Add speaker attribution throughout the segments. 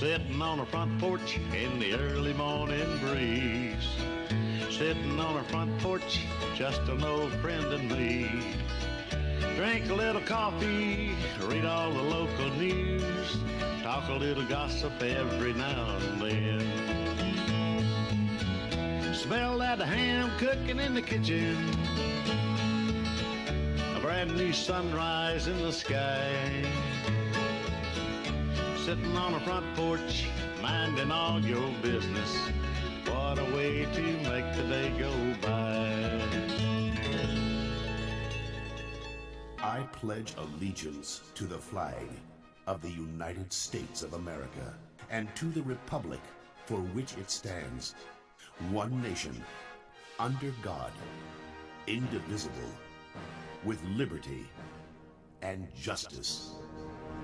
Speaker 1: Sitting on a front porch in the early morning breeze. Sitting on a front porch, just an old friend and me. Drink a little coffee, read all the local news, talk a little gossip every now and then. Smell that ham cooking in the kitchen, a brand new sunrise in the sky. Sitting on a front porch, minding all your business. What a way to make the day go by.
Speaker 2: I pledge allegiance to the flag of the United States of America and to the republic for which it stands, one nation, under God, indivisible, with liberty and justice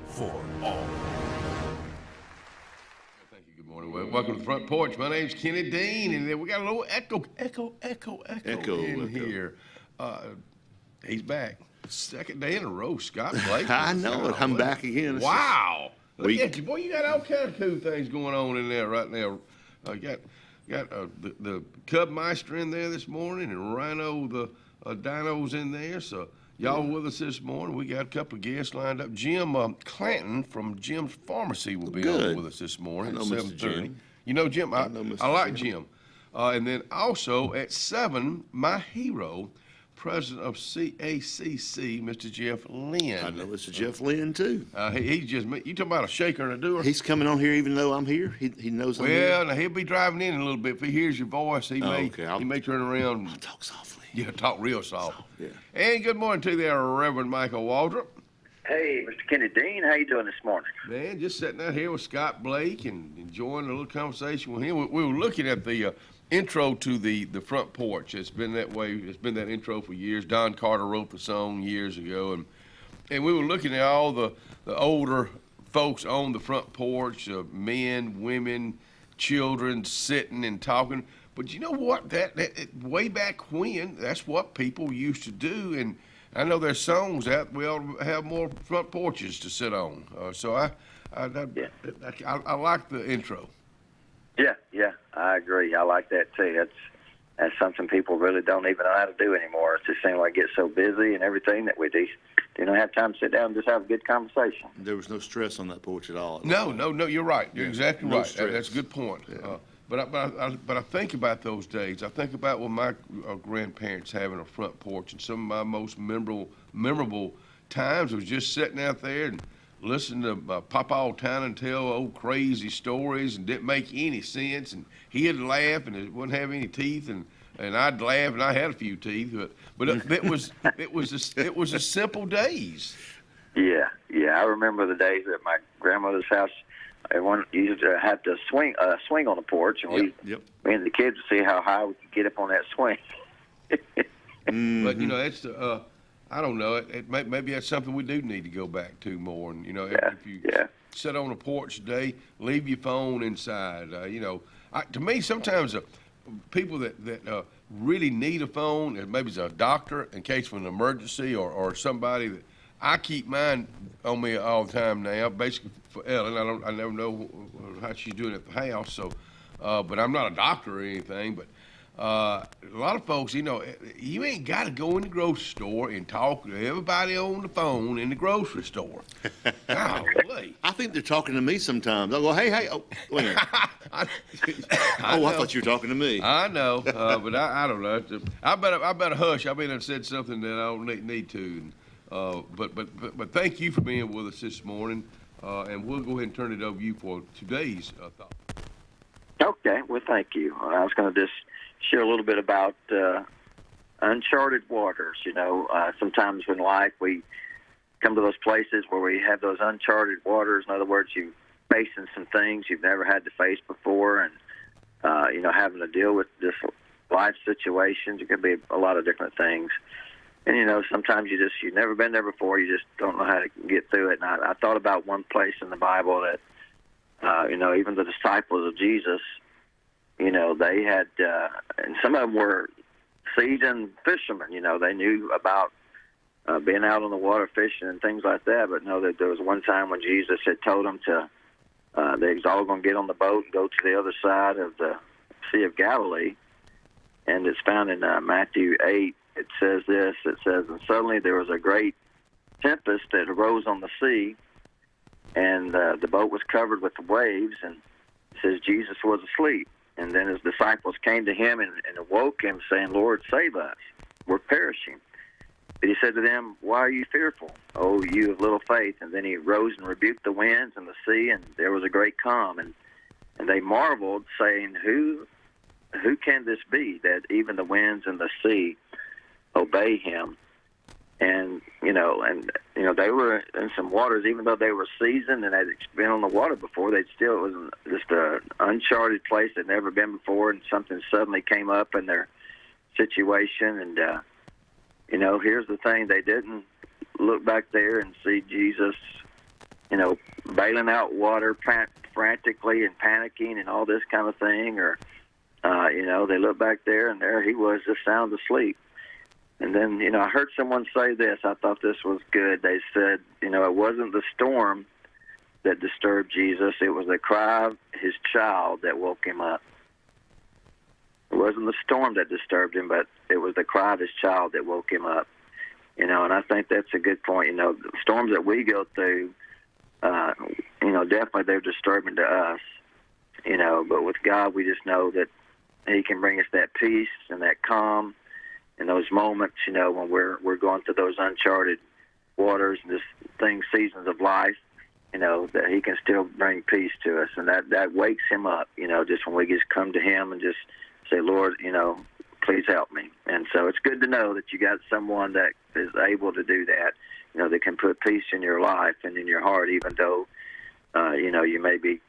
Speaker 2: for all.
Speaker 3: Thank you. Good morning. Welcome to the Front Porch. My name's Kenny Dean, and we got a little echo in here. He's back. Second day in a row, Scott Blake.
Speaker 4: I know it. I'm back again.
Speaker 3: Wow. Look at you, boy. You got all kinds of cool things going on in there right now. Got the Cub Meister in there this morning, and Rhino the Dinos in there. So y'all with us this morning. We got a couple of guests lined up. Jim Clanton from Jim's Pharmacy will be on with us this morning at 7:30. You know Jim? I like Jim. And then also at 7, my hero, President of CACC, Mr. Jeff Lynn.
Speaker 4: I know Mr. Jeff Lynn, too.
Speaker 3: He just, you talking about a shaker and a doer?
Speaker 4: He's coming on here even though I'm here. He knows I'm here.
Speaker 3: Well, now he'll be driving in a little bit. If he hears your voice, he may turn around.
Speaker 4: I'll talk softly.
Speaker 3: Yeah, talk real soft.
Speaker 4: Yeah.
Speaker 3: And good morning to there, Reverend Michael Waldrop.
Speaker 5: Hey, Mr. Kenny Dean, how you doing this morning?
Speaker 3: Man, just sitting out here with Scott Blake and enjoying a little conversation with him. We were looking at the intro to the Front Porch. It's been that way. It's been that intro for years. Don Carter wrote the song years ago, and we were looking at all the older folks on the front porch, men, women, children sitting and talking. But you know what? That way back when, that's what people used to do. And I know there's songs that we ought to have more front porches to sit on. So I like the intro.
Speaker 5: Yeah, I agree. I like that too. That's something people really don't even know how to do anymore. It just seems like it gets so busy and everything that we do. You don't have time to sit down and just have a good conversation.
Speaker 4: There was no stress on that porch at all.
Speaker 3: No, you're right. You're exactly right.
Speaker 4: Stress.
Speaker 3: That's a good point.
Speaker 4: Yeah.
Speaker 3: But I think about those days. I think about when my grandparents having a front porch, and some of my most memorable times was just sitting out there and listening to Papa Old Town and tell old crazy stories and didn't make any sense, and he'd laugh and it wouldn't have any teeth, and I'd laugh and I had a few teeth, but it was the simple days.
Speaker 5: Yeah, I remember the days at my grandmother's house. Everyone used to have to swing on the porch, and me and the kids would see how high we could get up on that swing.
Speaker 3: But you know, it's I don't know. Maybe that's something we do need to go back to more. And you know, if you sit on a porch today, leave your phone inside. You know, to me, sometimes people that really need a phone, maybe it's a doctor in case of an emergency, or somebody that I keep mine on me all the time now. Basically for Ellen, I never know how she's doing at the house. So, but I'm not a doctor or anything, but. A lot of folks, you know, you ain't got to go in the grocery store and talk to everybody on the phone in the grocery store. Golly.
Speaker 4: I think they're talking to me sometimes. I'll go, hey, oh, wait a minute. I thought you were talking to me.
Speaker 3: I know, but I don't know. I better hush. I mean, I said something that I don't need to. But thank you for being with us this morning, and we'll go ahead and turn it over to you for today's thought.
Speaker 5: Okay, well, thank you. I was going to just share a little bit about uncharted waters. You know, sometimes in life we come to those places where we have those uncharted waters. In other words, you're facing some things you've never had to face before, and you know, having to deal with just life situations. It could be a lot of different things. And you know, sometimes you've never been there before. You just don't know how to get through it. And I thought about one place in the Bible that you know, even the disciples of Jesus, you know, they had, and some of them were seasoned fishermen. You know, they knew about being out on the water fishing and things like that. But know that there was one time when Jesus had told them to they was all going to get on the boat and go to the other side of the Sea of Galilee. And it's found in Matthew 8. It says this. It says, and suddenly there was a great tempest that arose on the sea, and the boat was covered with the waves, and it says Jesus was asleep. And then his disciples came to him and awoke him, saying, Lord, save us. We're perishing. But he said to them, why are you fearful, O you of little faith? And then he rose and rebuked the winds and the sea, and there was a great calm. And they marveled, saying, Who can this be, that even the winds and the sea obey him? And they were in some waters, even though they were seasoned and had been on the water before, it was just an uncharted place they'd never been before, and something suddenly came up in their situation. And, here's the thing, they didn't look back there and see Jesus, bailing out water frantically and panicking and all this kind of thing, or, they looked back there, and there he was, just sound asleep. And then, I heard someone say this. I thought this was good. They said, it wasn't the storm that disturbed Jesus. It was the cry of his child that woke him up. It wasn't the storm that disturbed him, but it was the cry of his child that woke him up. And I think that's a good point. The storms that we go through, definitely they're disturbing to us. But with God, we just know that he can bring us that peace and that calm in those moments, when we're going through those uncharted waters and just seasons of life, that he can still bring peace to us. And that wakes him up, just when we just come to him and just say, Lord, please help me. And so it's good to know that you got someone that is able to do that, that can put peace in your life and in your heart, even though, you may be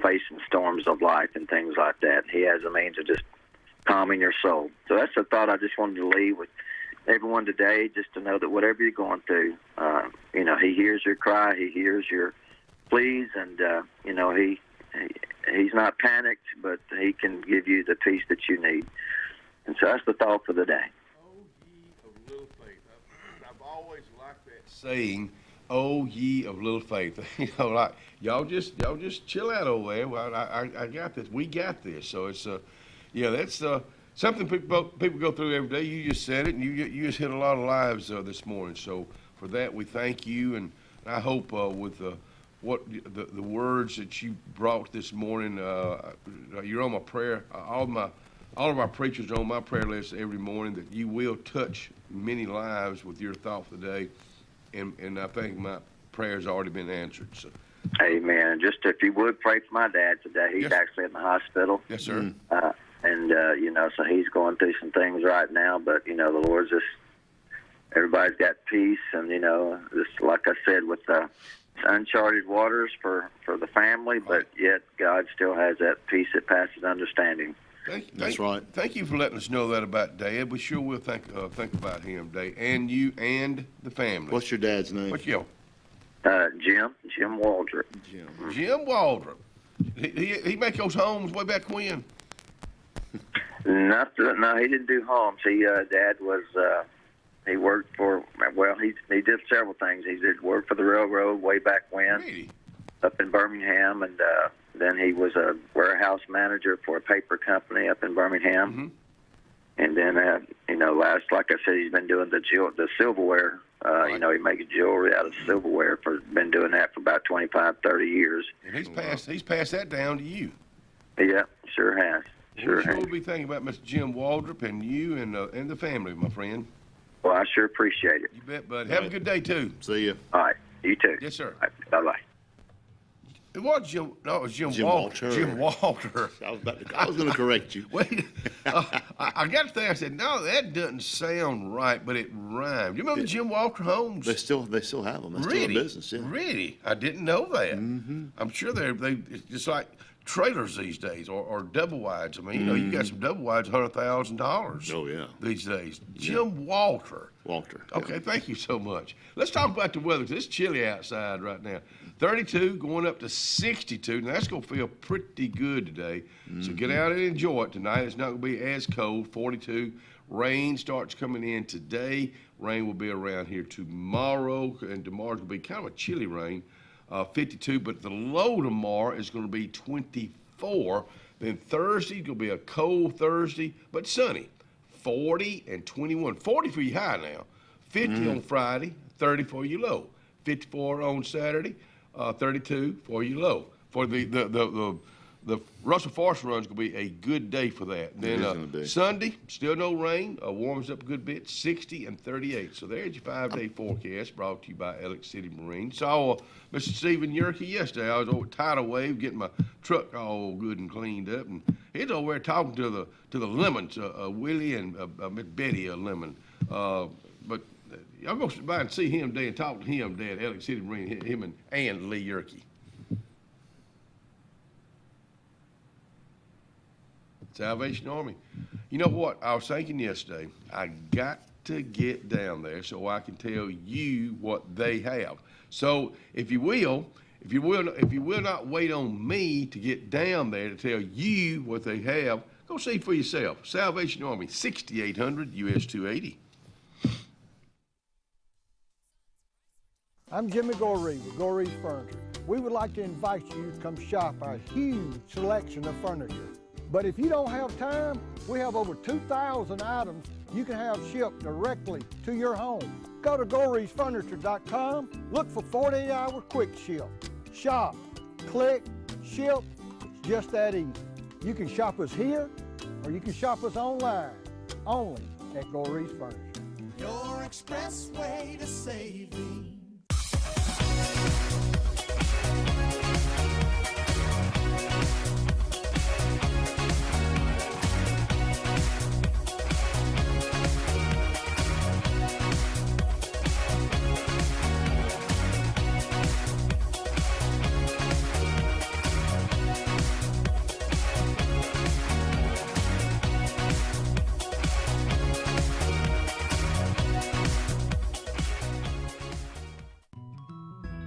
Speaker 5: facing storms of life and things like that. He has a means of just calming your soul. So that's a thought I just wanted to leave with everyone today, just to know that whatever you're going through, he hears your cry, he hears your pleas, and, he's not panicked, but he can give you the peace that you need. And so that's the thought for the day.
Speaker 3: Oh, ye of little faith. I've always liked that saying, oh, ye of little faith. Like, y'all just chill out over there. Well, I got this. We got this. So it's, that's something people go through every day. You just said it, and you just hit a lot of lives this morning. So for that, we thank you, and I hope with the words that you brought this morning, you're on my prayer. All of our preachers are on my prayer list every morning, that you will touch many lives with your thought today, and I think my prayer's already been answered. So.
Speaker 5: Amen. Just if you would pray for my dad today. He's actually in the hospital.
Speaker 3: Yes, sir.
Speaker 5: So he's going through some things right now, but, the Lord's just, everybody's got peace, and, just like I said, with the uncharted waters for the family, but yet God still has that peace that passes understanding.
Speaker 4: That's right.
Speaker 3: Thank you for letting us know that about Dad. We sure will think about him, Dad, and you and the family.
Speaker 4: What's your dad's name?
Speaker 3: What's your?
Speaker 5: Jim Waldrop.
Speaker 3: Jim Waldrop. He make those homes way back when?
Speaker 5: No, he didn't do homes. Dad was, he worked for, he did several things. He did work for the railroad way back when,
Speaker 3: Really?
Speaker 5: Up in Birmingham, and then he was a warehouse manager for a paper company up in Birmingham.
Speaker 3: Mm-hmm.
Speaker 5: And then, like I said, he's been doing the silverware.
Speaker 3: Right.
Speaker 5: He makes jewelry out of silverware. Been doing that for about 25, 30 years.
Speaker 3: And he's passed that down to you.
Speaker 5: Yeah, sure has. Sure has.
Speaker 3: We'll be thinking about Mr. Jim Waldrop and you and the family, my friend.
Speaker 5: Well, I sure appreciate it.
Speaker 3: You bet, bud. Have a good day, too.
Speaker 4: See ya.
Speaker 5: All right. You too.
Speaker 3: Yes, sir.
Speaker 5: All right, bye-bye.
Speaker 3: It was Jim. No, it was Jim
Speaker 4: Walter.
Speaker 3: Jim Walter.
Speaker 4: I was going to correct you.
Speaker 3: Wait, I got to think. I said, no, that doesn't sound right, but it rhymed. You remember Jim Walter homes?
Speaker 4: They still have them. They're still in business. Yeah.
Speaker 3: Really? I didn't know that.
Speaker 4: Mm-hmm.
Speaker 3: I'm sure it's just like trailers these days, or double wides. I mean, you got some double wides, $100,000.
Speaker 4: Oh yeah.
Speaker 3: These days, Jim Walter.
Speaker 4: Walter.
Speaker 3: Okay, yeah. Thank you so much. Let's talk about the weather, 'cause it's chilly outside right now. 32 going up to 62. Now that's going to feel pretty good today. Mm-hmm. So get out and enjoy it tonight. It's not going to be as cold. 42. Rain starts coming in today. Rain will be around here tomorrow, and tomorrow's going to be kind of a chilly rain. 52, but the low tomorrow is going to be 24. Then Thursday going to be a cold Thursday, but sunny. 40 and 21. 40 for your high now. 50 on Friday, 30 for your low. 54 on Saturday, 32 for your low. For the Russell Forest run is going to be a good day for that. Then Sunday, still no rain, warms up a good bit, 60 and 38. So there's your 5-day forecast brought to you by Alex City Marine. Saw Mr. Stephen Yerke yesterday. I was over at Tidal Wave getting my truck all good and cleaned up, and he's over there talking to the Lemons, Willie and Miss Betty Lemon. But y'all go by and see him today and talk to him today at Alex City Marine, him and Lee Yerke. Salvation Army. You know what? I was thinking yesterday, I got to get down there so I can tell you what they have. So if you will not wait on me to get down there to tell you what they have, go see for yourself. Salvation Army, 6800 US 280.
Speaker 6: I'm Jimmy Goree with Goree's Furniture. We would like to invite you to come shop our huge selection of furniture. But if you don't have time, we have over 2,000 items you can have shipped directly to your home. Go to GoreesFurniture.com, look for 48-hour quick ship. Shop, click, ship, it's just that easy. You can shop us here, or you can shop us online, only at Gorees Furniture.
Speaker 7: Your expressway to saving.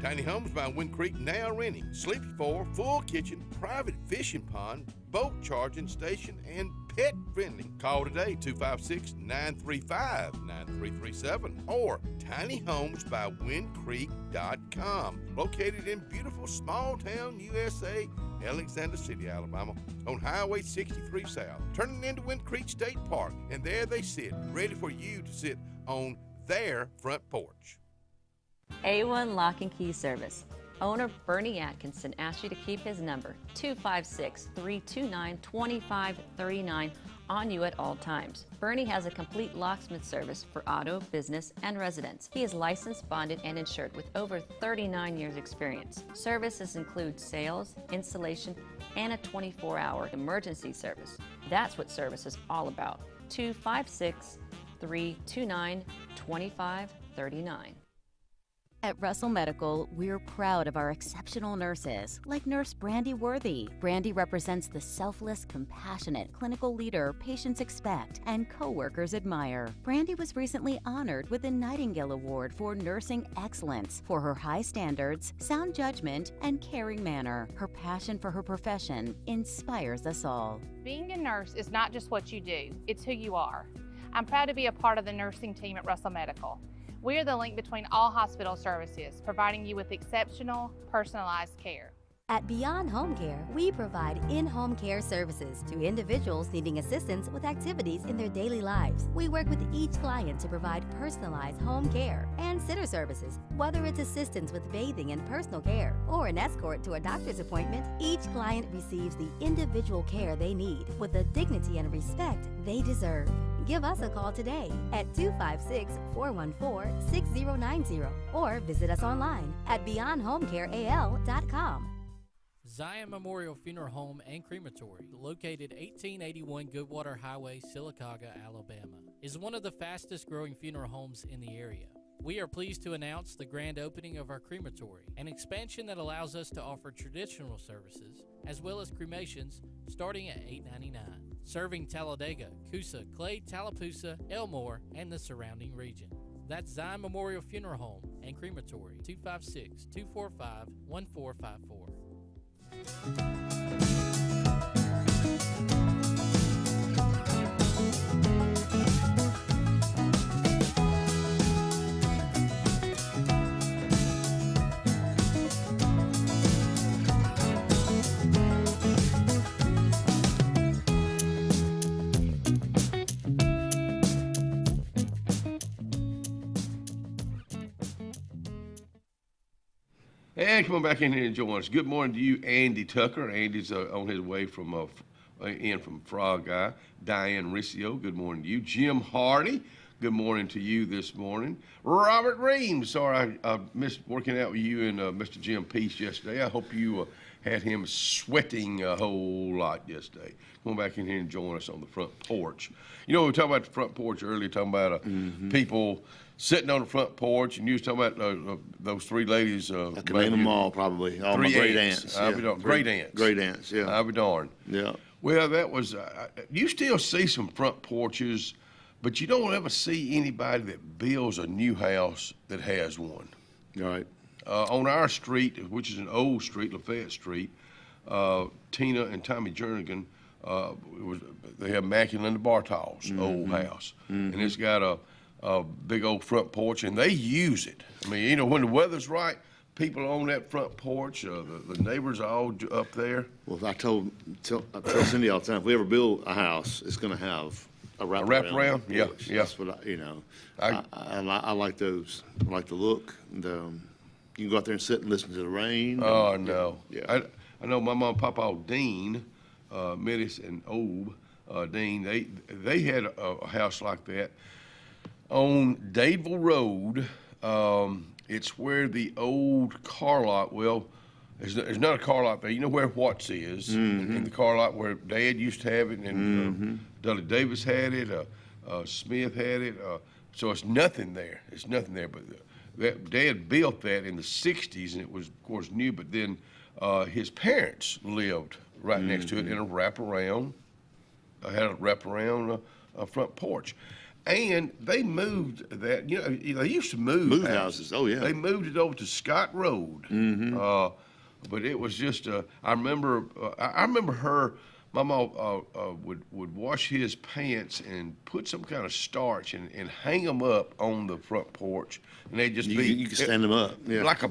Speaker 4: Tiny Homes by Wind Creek now renting. Sleepy 4, full kitchen, private fishing pond, boat charging station, and pet friendly. Call today, 256-935-9337 or tinyhomesbywindcreek.com. Located in beautiful small town USA, Alexander City, Alabama, on Highway 63 South. Turning into Wind Creek State Park, and there they sit, ready for you to sit on their front porch.
Speaker 8: A1 Lock and Key Service. Owner Bernie Atkinson asked you to keep his number, 256-329-2539, on you at all times. Bernie has a complete locksmith service for auto, business, and residence. He is licensed, bonded, and insured with over 39 years experience. Services include sales, installation, and a 24-hour emergency service. That's what service is all about. 256-329-2539.
Speaker 9: At Russell Medical, we're proud of our exceptional nurses, like Nurse Brandy Worthy. Brandy represents the selfless, compassionate clinical leader patients expect and coworkers admire. Brandy was recently honored with the Nightingale Award for Nursing Excellence for her high standards, sound judgment, and caring manner. Her passion for her profession inspires us all.
Speaker 10: Being a nurse is not just what you do, it's who you are. I'm proud to be a part of the nursing team at Russell Medical. We are the link between all hospital services, providing you with exceptional, personalized care.
Speaker 11: At Beyond Home Care, we provide in-home care services to individuals needing assistance with activities in their daily lives. We work with each client to provide personalized home care and sitter services. Whether it's assistance with bathing and personal care or an escort to a doctor's appointment, each client receives the individual care they need with the dignity and respect they deserve. Give us a call today at 256-414-6090 or visit us online at beyondhomecareal.com.
Speaker 12: Zion Memorial Funeral Home and Crematory, located 1881 Goodwater Highway, Sylacauga, Alabama, is one of the fastest growing funeral homes in the area. We are pleased to announce the grand opening of our crematory, an expansion that allows us to offer traditional services as well as cremations starting at $8.99, serving Talladega, Coosa, Clay, Tallapoosa, Elmore, and the surrounding region. That's Zion Memorial Funeral Home and Crematory, 256-245-1454.
Speaker 3: And come on back in here and join us. Good morning to you, Andy Tucker. Andy's on his way from Frog Eye. Diane Riccio, good morning to you. Jim Hardy, good morning to you this morning. Robert Reams, sorry I missed working out with you and Mr. Jim Peace yesterday. I hope you had him sweating a whole lot yesterday. Come on back in here and join us on the front porch. You know, we were talking about the front porch earlier, talking about people sitting on the front porch, and you was talking about those three ladies.
Speaker 13: I can name them all, probably. All my great aunts.
Speaker 3: I'll be darned. Great aunts.
Speaker 13: Great aunts, yeah.
Speaker 3: I'll be darned.
Speaker 13: Yeah.
Speaker 3: Well, that was, you still see some front porches, but you don't ever see anybody that builds a new house that has one.
Speaker 13: Right.
Speaker 3: On our street, which is an old street, Lafayette Street, Tina and Tommy Jernigan, they have Mackie and Linda Bartol's old house. And it's got a big old front porch, and they use it. I mean, you know, when the weather's right, people on that front porch, the neighbors are all up there.
Speaker 13: Well, I tell Cindy all the time, if we ever build a house, it's going to have a wraparound.
Speaker 3: Yeah, yeah.
Speaker 13: That's what I like those. I like the look. And, you can go out there and sit and listen to the rain.
Speaker 3: Oh, no.
Speaker 13: Yeah.
Speaker 3: I know my mom and papa, Dean, Mittis and Obe, Dean, they had a house like that on Dadeville Road. It's where the old car lot, well, there's not a car lot there. You know where Watts is, in the car lot where Dad used to have it, and Dudley Davis had it, Smith had it. So it's nothing there. It's nothing there. But Dad built that in the 60s, and it was, of course, new. But then his parents lived right next to it in a wraparound, had a wraparound front porch. And they moved that, you know, they used to move
Speaker 13: houses. Oh, yeah.
Speaker 3: They moved it over to Scott Road. But it was just, I remember her, my mom would wash his pants and put some kind of starch and hang them up on the front porch. And they'd just
Speaker 13: you can stand them up. Yeah.
Speaker 3: Like a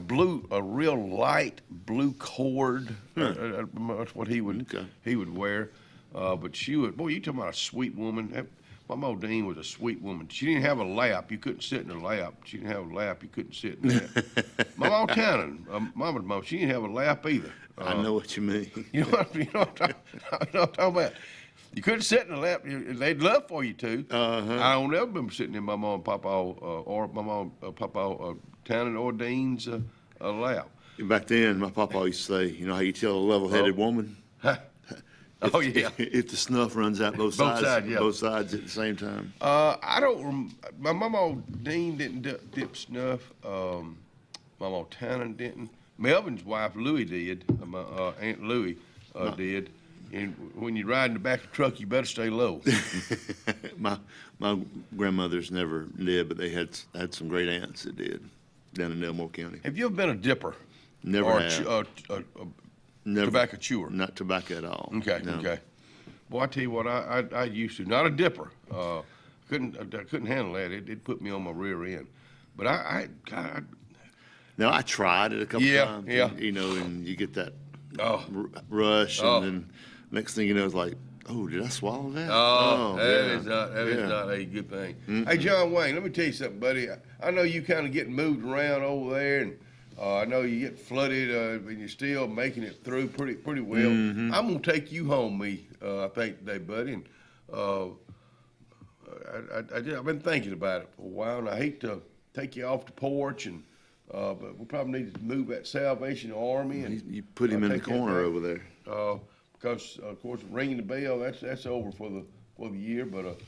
Speaker 3: real light blue cord. That's what he would wear. But she would, boy, you talking about a sweet woman. My mom Dean was a sweet woman. She didn't have a lap. You couldn't sit in her lap. She didn't have a lap. You couldn't sit in that. My mom Tannen, Mama's mom, she didn't have a lap either.
Speaker 13: I know what you mean.
Speaker 3: You know what I'm talking about? You couldn't sit in the lap. They'd love for you to. I don't ever remember sitting in my mom and papa or my mom papa Tannen or Dean's lap.
Speaker 13: Back then, my papa used to say, you know how you tell a level-headed woman?
Speaker 3: Oh, yeah.
Speaker 13: If the snuff runs out both sides at the same time.
Speaker 3: My mama Dean didn't dip snuff. My mama Tannen didn't. Melvin's wife, Louie, did. My Aunt Louie did. And when you ride in the back of the truck, you better stay low.
Speaker 13: My grandmothers never did, but they had some great aunts that did down in Elmore County.
Speaker 3: Have you ever been a dipper?
Speaker 13: Never have.
Speaker 3: Never, tobacco chewer?
Speaker 13: Not tobacco at all.
Speaker 3: Okay, no. Okay. Well, I tell you what, I used to. Not a dipper. Couldn't handle that. It put me on my rear end. But
Speaker 13: Now, I tried it a couple times.
Speaker 3: Yeah.
Speaker 13: And, you know, and you get that rush, and then next thing you know, it's like, oh, did I swallow that?
Speaker 3: That is not a good thing. Hey, John Wayne, let me tell you something, buddy. I know you kind of getting moved around over there, and I know you get flooded, and you're still making it through pretty well. I'm gonna take you home, I think today, buddy. And I've been thinking about it for a while, and I hate to take you off the porch, and but we probably need to move that Salvation Army. And
Speaker 13: you put him in the corner over there.
Speaker 3: Because of course, ringing the bell, that's over for the year. But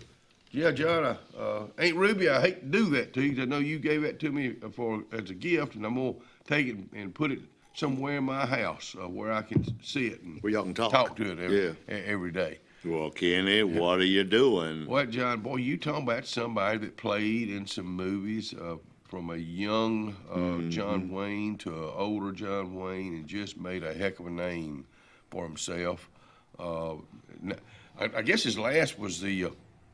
Speaker 3: yeah, John, Aunt Ruby, I hate to do that to you, 'cause I know you gave that to me as a gift, and I'm gonna take it and put it somewhere in my house where I can see it and
Speaker 13: where y'all can talk
Speaker 3: to it every day.
Speaker 13: Well, Kenny, what are you doing?
Speaker 3: Well, John, boy, you talking about somebody that played in some movies from a young John Wayne to an older John Wayne, and just made a heck of a name for himself. I guess his last was the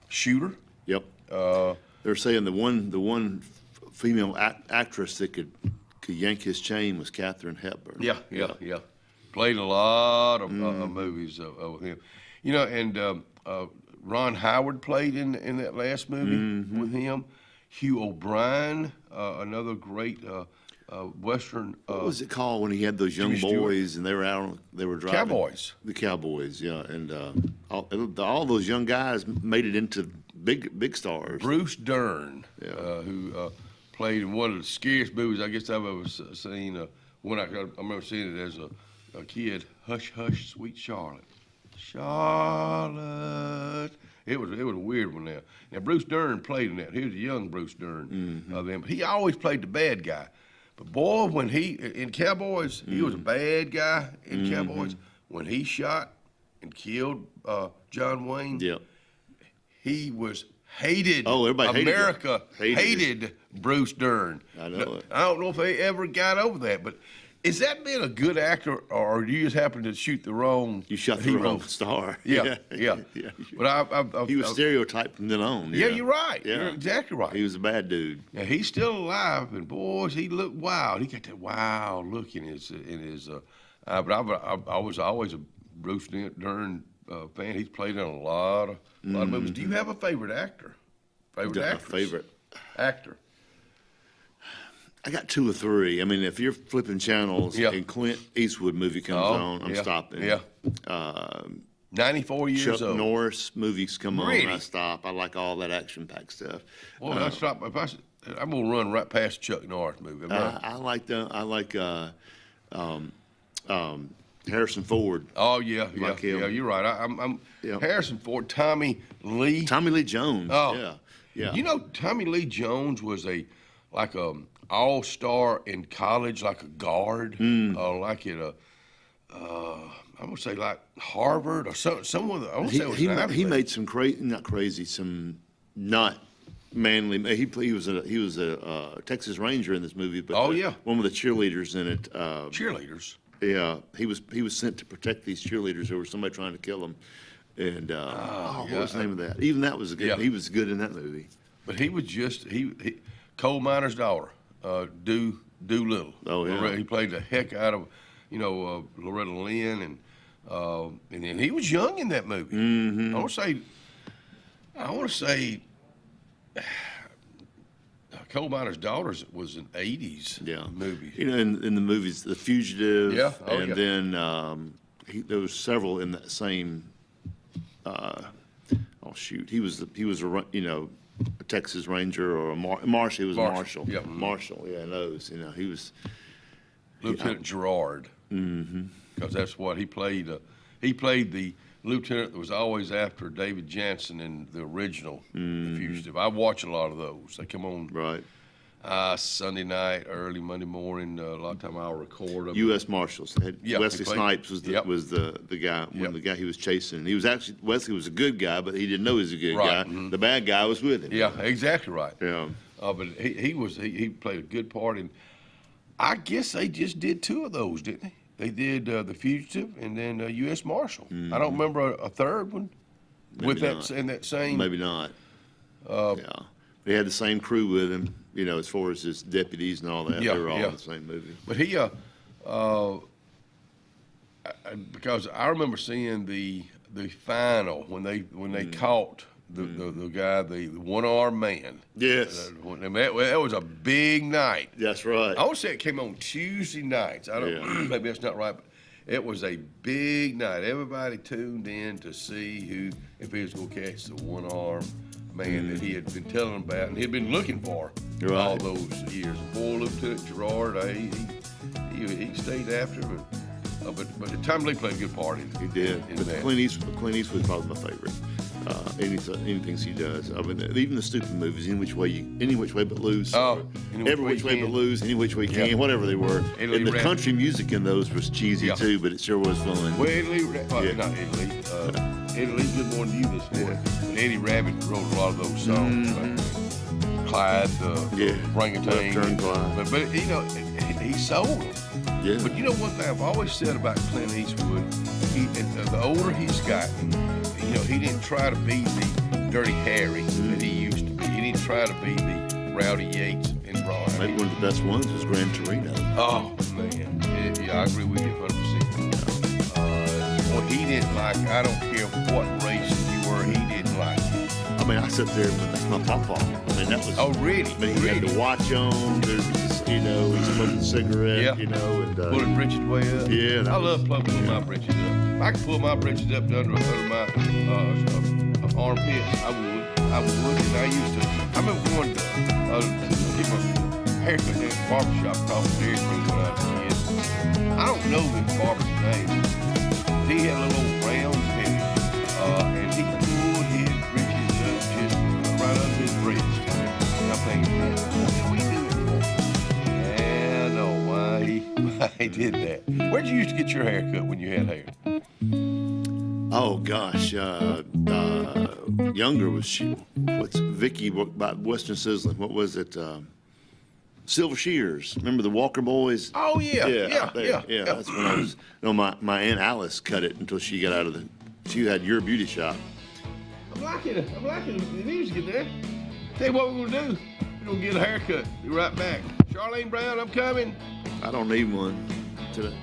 Speaker 3: Shooter.
Speaker 13: Yep. They're saying the one female actress that could yank his chain was Katharine Hepburn.
Speaker 3: Yeah. Played a lot of movies with him. You know, and Ron Howard played in that last movie with him. Hugh O'Brien, another great Western.
Speaker 13: What was it called when he had those young boys and they were out? They were driving.
Speaker 3: Cowboys.
Speaker 13: The Cowboys, yeah, and all those young guys made it into big stars.
Speaker 3: Bruce Dern, who played in one of the scariest movies I guess I've ever seen. When I remember seeing it as a kid. Hush, hush, sweet Charlotte. Charlotte. It was a weird one now. Now Bruce Dern played in that. He was a young Bruce Dern of them. He always played the bad guy. But boy, when in Cowboys, he was a bad guy in Cowboys. When he shot and killed John Wayne, he was hated.
Speaker 13: Oh, everybody
Speaker 3: America hated Bruce Dern.
Speaker 13: I know it.
Speaker 3: I don't know if they ever got over that, but is that being a good actor, or do you just happen to shoot the wrong?
Speaker 13: You shot the wrong star.
Speaker 3: Yeah. But
Speaker 13: he was stereotyped from then on.
Speaker 3: Yeah, you're right. Yeah. You're exactly right.
Speaker 13: He was a bad dude.
Speaker 3: Yeah, he's still alive, and boys, he looked wild. He got that wild look in his. But I was always a Bruce Dern fan. He's played in a lot of movies. Do you have a favorite actor? Favorite actor?
Speaker 13: I got 2 or 3. I mean, if you're flipping channels and Clint Eastwood movie comes on, I'm stopping.
Speaker 3: Yeah. 94 years
Speaker 13: Chuck
Speaker 3: old.
Speaker 13: Norris movies come
Speaker 3: Really?
Speaker 13: on, I stop. I like all that action-packed stuff.
Speaker 3: Well, I stop. I'm gonna run right past Chuck Norris movie.
Speaker 13: I like Harrison Ford.
Speaker 3: Oh yeah,
Speaker 13: Like him.
Speaker 3: yeah. You're right. I'm Harrison Ford, Tommy Lee
Speaker 13: Jones.
Speaker 3: Oh
Speaker 13: yeah.
Speaker 3: You know, Tommy Lee Jones was like a all-star in college, like a guard, like at I'm gonna say like Harvard or someone. I want to say it was an athlete.
Speaker 13: He made some some not manly. He was a Texas Ranger in this movie, but one with the cheerleaders in it.
Speaker 3: Cheerleaders.
Speaker 13: Yeah, he was sent to protect these cheerleaders. There was somebody trying to kill him, and what was the name of that? Even that was good. Yeah. He was good in that movie.
Speaker 3: But he was just he coal miner's daughter, Doolittle.
Speaker 13: Oh yeah.
Speaker 3: He played the heck out of, Loretta Lynn, and then he was young in that movie.
Speaker 13: Mm-hmm.
Speaker 3: I want to say. Coal Miner's Daughters was an '80s movie.
Speaker 13: You know, in the movies, The Fugitive.
Speaker 3: Yeah.
Speaker 13: Then there was several in that same. He was a Texas Ranger or a Marshal. He was Marshal.
Speaker 3: Yeah.
Speaker 13: Marshal. Yeah, those. He was
Speaker 3: Lieutenant Gerard.
Speaker 13: Mm-hmm.
Speaker 3: Because that's what he played. He played the lieutenant that was always after David Jansen in the original The Fugitive. I watch a lot of those. They come on Sunday night, early Monday morning. A lot of time I'll record them.
Speaker 13: U.S. Marshals. Wesley Snipes was the guy. The guy he was chasing. Wesley was a good guy, but he didn't know he was a good guy. Mm-hmm. The bad guy was with him.
Speaker 3: Yeah, exactly right.
Speaker 13: Yeah.
Speaker 3: But he played a good part, and I guess they just did 2 of those, didn't they? They did The Fugitive and then U.S. Marshal.
Speaker 13: Mm-hmm.
Speaker 3: I don't remember a third one in that same.
Speaker 13: Maybe not. They had the same crew with him, as far as his deputies and all that. They were all in the same movie.
Speaker 3: But he, because I remember seeing the final when they caught the guy, the one-armed man.
Speaker 13: Yes.
Speaker 3: That was a big night.
Speaker 13: That's right.
Speaker 3: I would say it came on Tuesday nights. I don't. Maybe that's not right, but it was a big night. Everybody tuned in to see if he was going to catch the one-armed man that he had been telling them about and he'd been looking for all those years. Boy, Lieutenant Gerard, he stayed after him. But Tom Lee played a good part in it.
Speaker 13: He did. But Clint Eastwood's probably my favorite. Anything he does. I mean, even the stupid movies, Any Which Way But Loose. Every Which Way But Loose, Any Which Way Can, whatever they were. And the country music in those was cheesy too, but it sure was fun.
Speaker 3: Well, not Eddie Lee. Eddie Lee's good more than you this morning. But Eddie Rabbit wrote a lot of those songs. Like Clyde, Orangutan. But he sold them.
Speaker 13: Yeah.
Speaker 3: But one thing I've always said about Clint Eastwood, the older he's gotten, he didn't try to be the Dirty Harry that he used to be. He didn't try to be the Rowdy Yates and Ron.
Speaker 13: Maybe one of the best ones was Gran Torino.
Speaker 3: Oh, man. I agree with you 100%. Well, he didn't like, I don't care what race you were, he didn't like you.
Speaker 13: I mean, I sat there, but that's my papa. I mean, that was.
Speaker 3: Oh, really?
Speaker 13: I mean, he had the watch on. you know, he's smoking a cigarette,
Speaker 3: Yeah.
Speaker 13: you know, and
Speaker 3: Pulling britches way up.
Speaker 13: Yeah, that
Speaker 3: I
Speaker 13: was-
Speaker 3: love pulling my britches up. If I could pull my britches up to under my armpits, I would, and I used to. I remember going to get my haircut at the barbershop across the Dairy Queen when I was a kid. I don't know this barber's name. He had a little old round head, and he pulled his britches up just right under his wrist. And I'm thinking, man, what did we do it for? And I know why he did that. Where'd you used to get your hair cut when you had hair?
Speaker 13: oh gosh, younger was she? What's Vicky by Western Sizzling? What was it? Silver Shears. Remember the Walker Boys?
Speaker 3: Oh yeah,
Speaker 13: out there.
Speaker 3: yeah.
Speaker 13: That's when I was. You know, my Aunt Alice cut it until she got out of the. She had your beauty shop.
Speaker 3: I'm liking the music there. Tell you what we're gonna do. We're gonna get a haircut. Be right back. Charlene Brown, I'm coming.
Speaker 13: I don't need one today.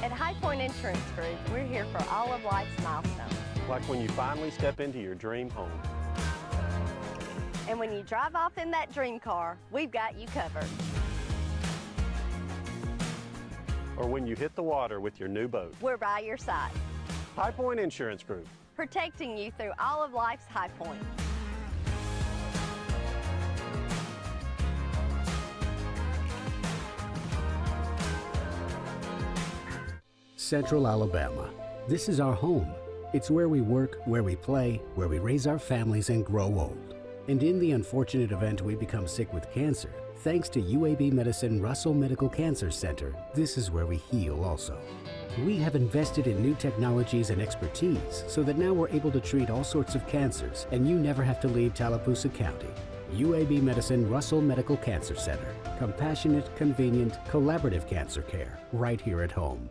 Speaker 14: At High Point Insurance Group, we're here for all of life's milestones.
Speaker 15: Like when you finally step into your dream home.
Speaker 14: And when you drive off in that dream car, we've got you covered.
Speaker 15: Or when you hit the water with your new boat.
Speaker 14: We're by your side,
Speaker 15: High Point Insurance Group.
Speaker 14: protecting you through all of life's high points.
Speaker 16: Central Alabama. This is our home. It's where we work, where we play, where we raise our families and grow old. And in the unfortunate event we become sick with cancer, thanks to UAB Medicine Russell Medical Cancer Center, this is where we heal also. We have invested in new technologies and expertise so that now we're able to treat all sorts of cancers and you never have to leave Tallapoosa County. UAB Medicine Russell Medical Cancer Center. Compassionate, convenient, collaborative cancer care right here at home.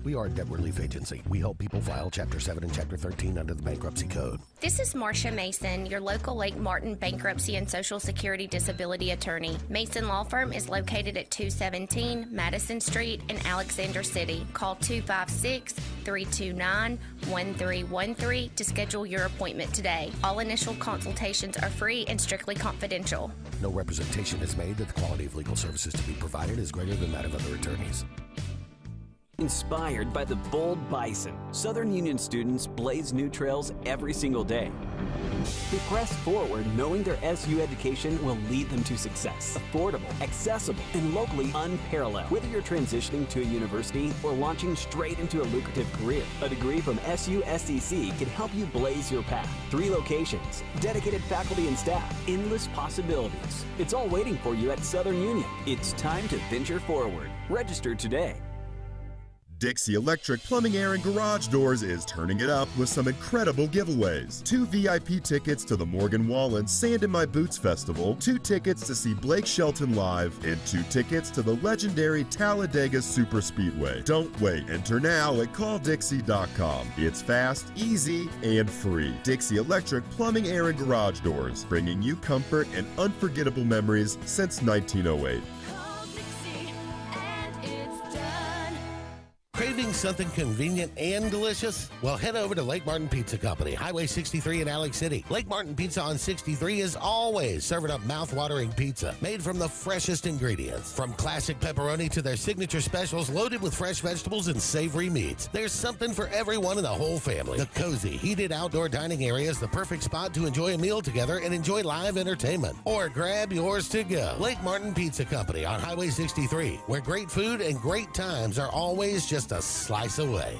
Speaker 17: We are a debt relief agency. We help people file Chapter 7 and Chapter 13 under the Bankruptcy Code.
Speaker 18: This is Marcia Mason, your local Lake Martin bankruptcy and Social Security disability attorney. Mason Law Firm is located at 217 Madison Street in Alexander City. Call 256-329-1313 to schedule your appointment today. All initial consultations are free and strictly confidential.
Speaker 17: No representation is made that the quality of legal services to be provided is greater than that of other attorneys.
Speaker 19: Inspired by the bold bison, Southern Union students blaze new trails every single day. They press forward knowing their SU education will lead them to success. Affordable, accessible, and locally unparalleled. Whether you're transitioning to a university or launching straight into a lucrative career, a degree from SU SCC can help you blaze your path. 3 locations, dedicated faculty and staff, endless possibilities. It's all waiting for you at Southern Union. It's time to venture forward. Register today.
Speaker 20: Dixie Electric Plumbing, Air, and Garage Doors is turning it up with some incredible giveaways. 2 VIP tickets to the Morgan Wallen Sand in My Boots Festival, 2 tickets to see Blake Shelton live, and 2 tickets to the legendary Talladega Super Speedway. Don't wait. Enter now at calldixie.com. It's fast, easy, and free. Dixie Electric Plumbing, Air, and Garage Doors, bringing you comfort and unforgettable memories since 1908.
Speaker 21: Craving something convenient and delicious? Well, head over to Lake Martin Pizza Company, Highway 63 in Alex City. Lake Martin Pizza on 63 is always serving up mouth-watering pizza made from the freshest ingredients. From classic pepperoni to their signature specials loaded with fresh vegetables and savory meats, there's something for everyone in the whole family. The cozy, heated outdoor dining area is the perfect spot to enjoy a meal together and enjoy live entertainment. Or grab yours to go. Lake Martin Pizza Company on Highway 63, where great food and great times are always just a slice away.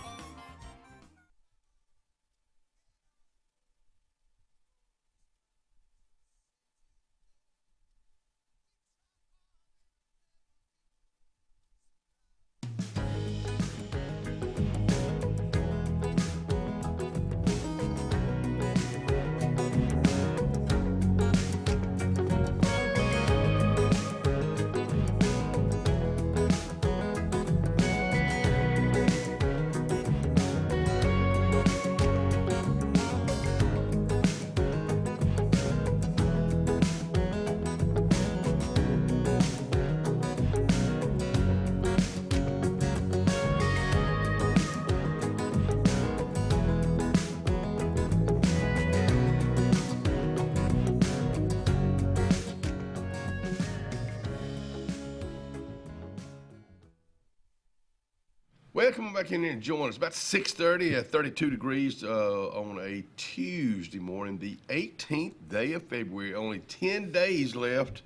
Speaker 3: Well, come on back in here and join us. About 6:30 at 32 degrees on a Tuesday morning, the 18th day of February. Only 10 days left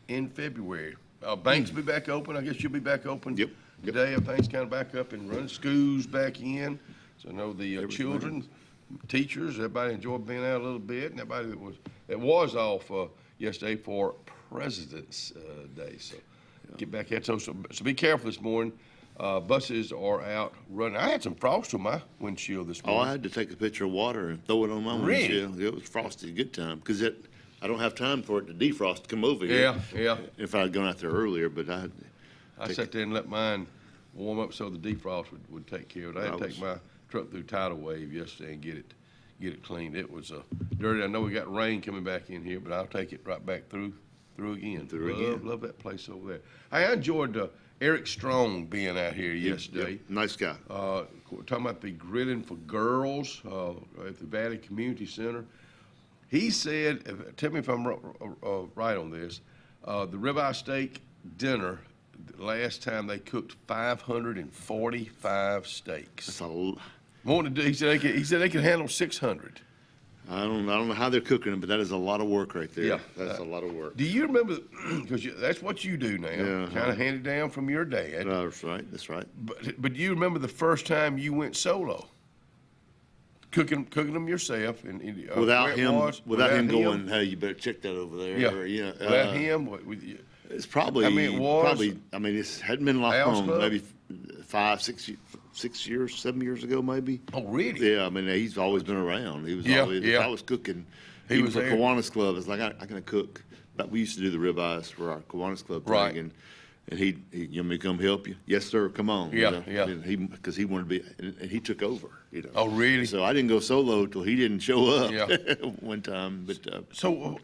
Speaker 3: in February. Banks will be back open. I guess you'll be back open today. Everything's kind of back up and running. School's back in. So I know the children, teachers, everybody enjoyed being out a little bit. And everybody that was off yesterday for President's Day. So get back at it. So be careful this morning. Buses are out running. I had some frost on my windshield this morning.
Speaker 13: Oh, I had to take a picture of water and throw it on my windshield. It was frosty, good time, because I don't have time for it to defrost to come over here.
Speaker 3: Yeah.
Speaker 13: If I had gone out there earlier, but
Speaker 3: I sat there and let mine warm up so the defrost would take care of it. I had to take my truck through tidal wave yesterday and get it cleaned. It was dirty. I know we got rain coming back in here, but I'll take it right back through again. Love that place over there. I enjoyed Eric Strong being out here yesterday.
Speaker 13: Nice guy.
Speaker 3: Talking about the grilling for girls at the Valley Community Center. He said, tell me if I'm right on this, the ribeye steak dinner, last time they cooked 545 steaks.
Speaker 13: That's a lot.
Speaker 3: He said they could handle 600.
Speaker 13: I don't know how they're cooking them, but that is a lot of work right there. Yeah, that's a lot of work.
Speaker 3: Do you remember? Because that's what you do now.
Speaker 13: Yeah,
Speaker 3: kind of handed down from your dad.
Speaker 13: That's right. That's right.
Speaker 3: But do you remember the first time you went solo? Cooking them yourself, and
Speaker 13: without him going, hey, you better check that over there.
Speaker 3: Yeah. Without him,
Speaker 13: it's probably. It hadn't been long. Maybe 6 years, 7 years ago, maybe.
Speaker 3: Oh, really?
Speaker 13: Yeah, I mean, he's always been around. He was always, if I was cooking, he was for Kiwanis Club. It's like, I'm going to cook. But we used to do the ribeyes for our Kiwanis Club thing, and he you want me to come help you? Yes, sir, come on.
Speaker 3: Yeah.
Speaker 13: Because he wanted to be, and he took over,
Speaker 3: Oh, really?
Speaker 13: So I didn't go solo till he didn't show up one time. But
Speaker 3: so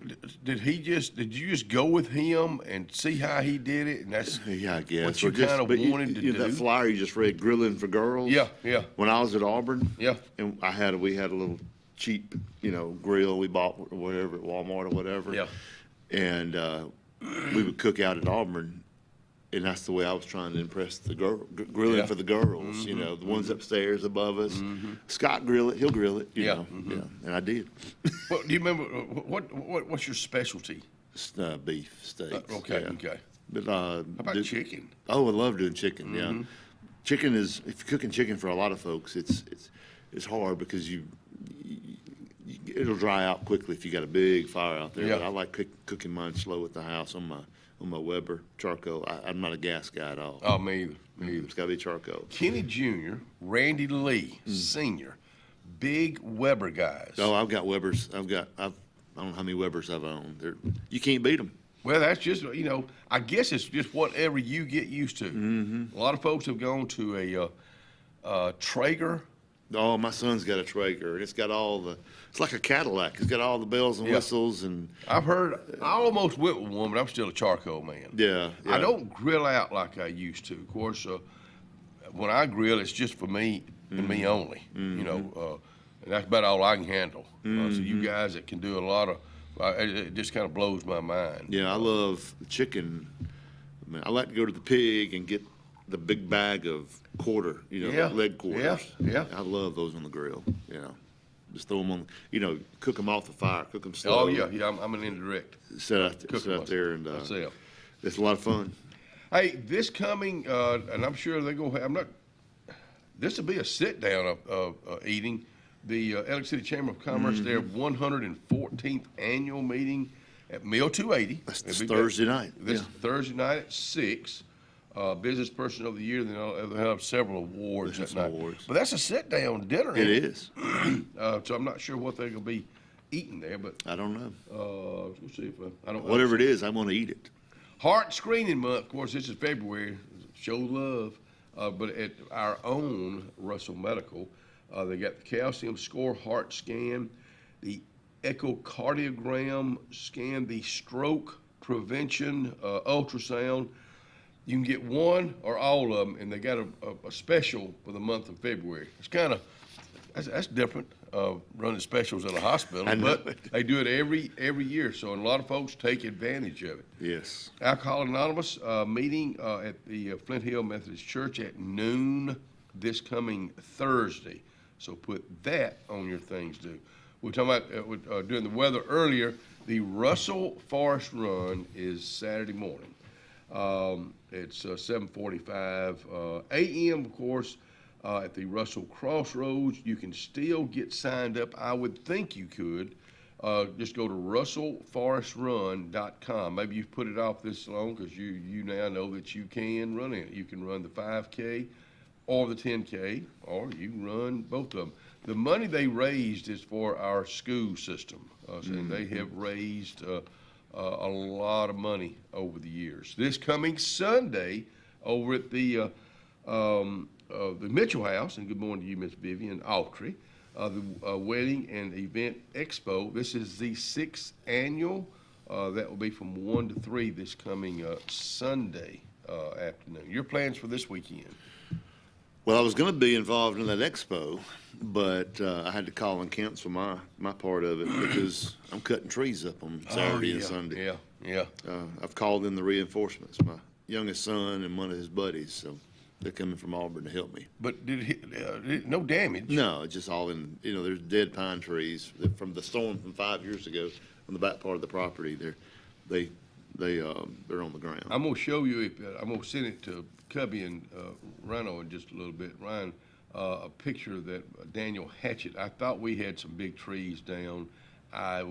Speaker 3: did you just go with him and see how he did it? And that's
Speaker 13: I guess
Speaker 3: what you kind of wanted to do.
Speaker 13: That flyer you just read, grilling for girls.
Speaker 3: Yeah.
Speaker 13: When I was at Auburn.
Speaker 3: Yeah.
Speaker 13: And we had a little cheap, grill we bought or whatever at Walmart or whatever.
Speaker 3: Yeah.
Speaker 13: And we would cook out at Auburn. And that's the way I was trying to impress the grilling for the girls, the ones upstairs above us. Scott he'll grill it, you know. Yeah, and I did.
Speaker 3: Well, do you remember what's your specialty?
Speaker 13: Beef steaks.
Speaker 3: Okay.
Speaker 13: But
Speaker 3: how about chicken?
Speaker 13: Oh, I love doing chicken. Yeah, chicken is, if you're cooking chicken for a lot of folks, it's hard because it'll dry out quickly if you got a big fire out there.
Speaker 3: Yeah.
Speaker 13: But I like cooking mine slow at the house on my Weber charcoal. I'm not a gas guy at all.
Speaker 3: Oh, me either.
Speaker 13: It's got to be charcoal.
Speaker 3: Kenny Jr., Randy Lee Sr., big Weber guys.
Speaker 13: Oh, I've got Webers. I don't know how many Webers I've owned. You can't beat them.
Speaker 3: Well, that's just, I guess it's just whatever you get used to. A lot of folks have gone to a Traeger.
Speaker 13: Oh, my son's got a Traeger, and it's got it's like a Cadillac. It's got all the bells and whistles. And
Speaker 3: I've heard, I almost went with one, but I'm still a charcoal man.
Speaker 13: Yeah.
Speaker 3: I don't grill out like I used to. Of course, when I grill, it's just for me and me only, and that's about all I can handle. So you guys that can do a lot of, it just kind of blows my mind.
Speaker 13: Yeah, I love chicken. I mean, I like to go to the pig and get the big bag of leg quarters.
Speaker 3: Yeah.
Speaker 13: I love those on the grill. Just throw them on. Cook them off the fire. Cook them slow.
Speaker 3: Oh yeah. I'm an indirect.
Speaker 13: Sit out there and it's a lot of fun.
Speaker 3: Hey, this coming, and I'm sure they're gonna have. This will be a sit down of eating. The Elliott City Chamber of Commerce, their 114th annual meeting at Mill 280.
Speaker 13: That's Thursday night.
Speaker 3: This Thursday night at 6. Business Person of the Year. They'll have several awards that night. But that's a sit-down dinner.
Speaker 13: It is.
Speaker 3: So I'm not sure what they're going to be eating there, but
Speaker 13: I don't know.
Speaker 3: We'll see if I don't.
Speaker 13: Whatever it is, I want to eat it.
Speaker 3: Heart Screening Month. Of course, this is February. Show love. But at our own Russell Medical, they got the calcium score heart scan, the echocardiogram scan, the stroke prevention ultrasound. You can get one or all of them, and they got a special for the month of February. It's kind of that's different, running specials at a hospital, but they do it every year. So a lot of folks take advantage of it.
Speaker 13: Yes.
Speaker 3: Alcohol Anonymous meeting at the Flint Hill Methodist Church at noon this coming Thursday. So put that on your things to do. We're talking about during the weather earlier. The Russell Forest Run is Saturday morning. It's 7:45 a.m. Of course, at the Russell Crossroads. You can still get signed up. I would think you could. Just go to russellforestrun.com. Maybe you've put it off this long because you now know that you can run it. You can run the 5K or the 10K, or you can run both of them. The money they raised is for our school system. And they have raised a lot of money over the years. This coming Sunday over at the Mitchell House, and good morning to you, Miss Vivian Autry, the Wedding and Event Expo. This is the 6th annual. That will be from 1 to 3 this coming Sunday afternoon. Your plans for this weekend?
Speaker 13: Well, I was going to be involved in that expo, but I had to call and cancel my part of it because I'm cutting trees up on Saturday and Sunday.
Speaker 3: Yeah.
Speaker 13: I've called in the reinforcements, my youngest son and one of his buddies, so they're coming from Auburn to help me.
Speaker 3: But no damage?
Speaker 13: No, it's just all in, there's dead pine trees from the storm from 5 years ago on the back part of the property. They're on the ground.
Speaker 3: I'm going to show you, I'm going to send it to Cubby and Rhino in just a little bit. Ryan, a picture that Daniel Hatchett, I thought we had some big trees down. I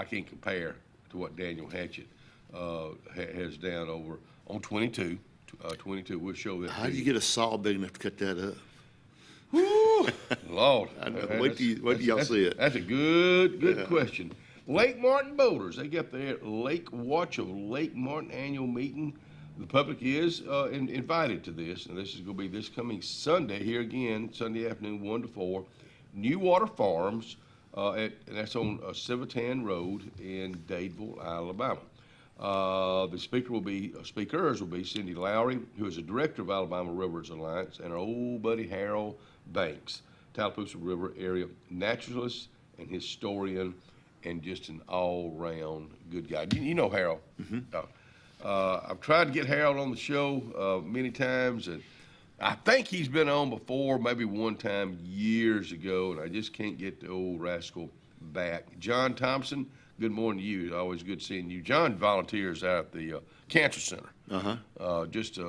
Speaker 3: can't compare to what Daniel Hatchett has down over on 22. 22, we'll show that.
Speaker 13: How do you get a saw big enough to cut that up?
Speaker 3: Woo, Lord.
Speaker 13: Wait till y'all see it.
Speaker 3: That's a good question. Lake Martin Boaters, they got their Lake Watch of Lake Martin annual meeting. The public is invited to this, and this is going to be this coming Sunday, here again, Sunday afternoon, 1 to 4, New Water Farms, and that's on Civitan Road in Dadeville, Alabama. The speakers will be Cindy Lowry, who is the director of Alabama Rivers Alliance, and our old buddy Harold Banks, Tallapoosa River area naturalist and historian, and just an all-round good guy. You know Harold.
Speaker 13: Mm-hmm.
Speaker 3: I've tried to get Harold on the show many times, and I think he's been on before, maybe one time years ago, and I just can't get the old rascal back. John Thompson, good morning to you. It's always good seeing you. John volunteers out at the Cancer Center. Just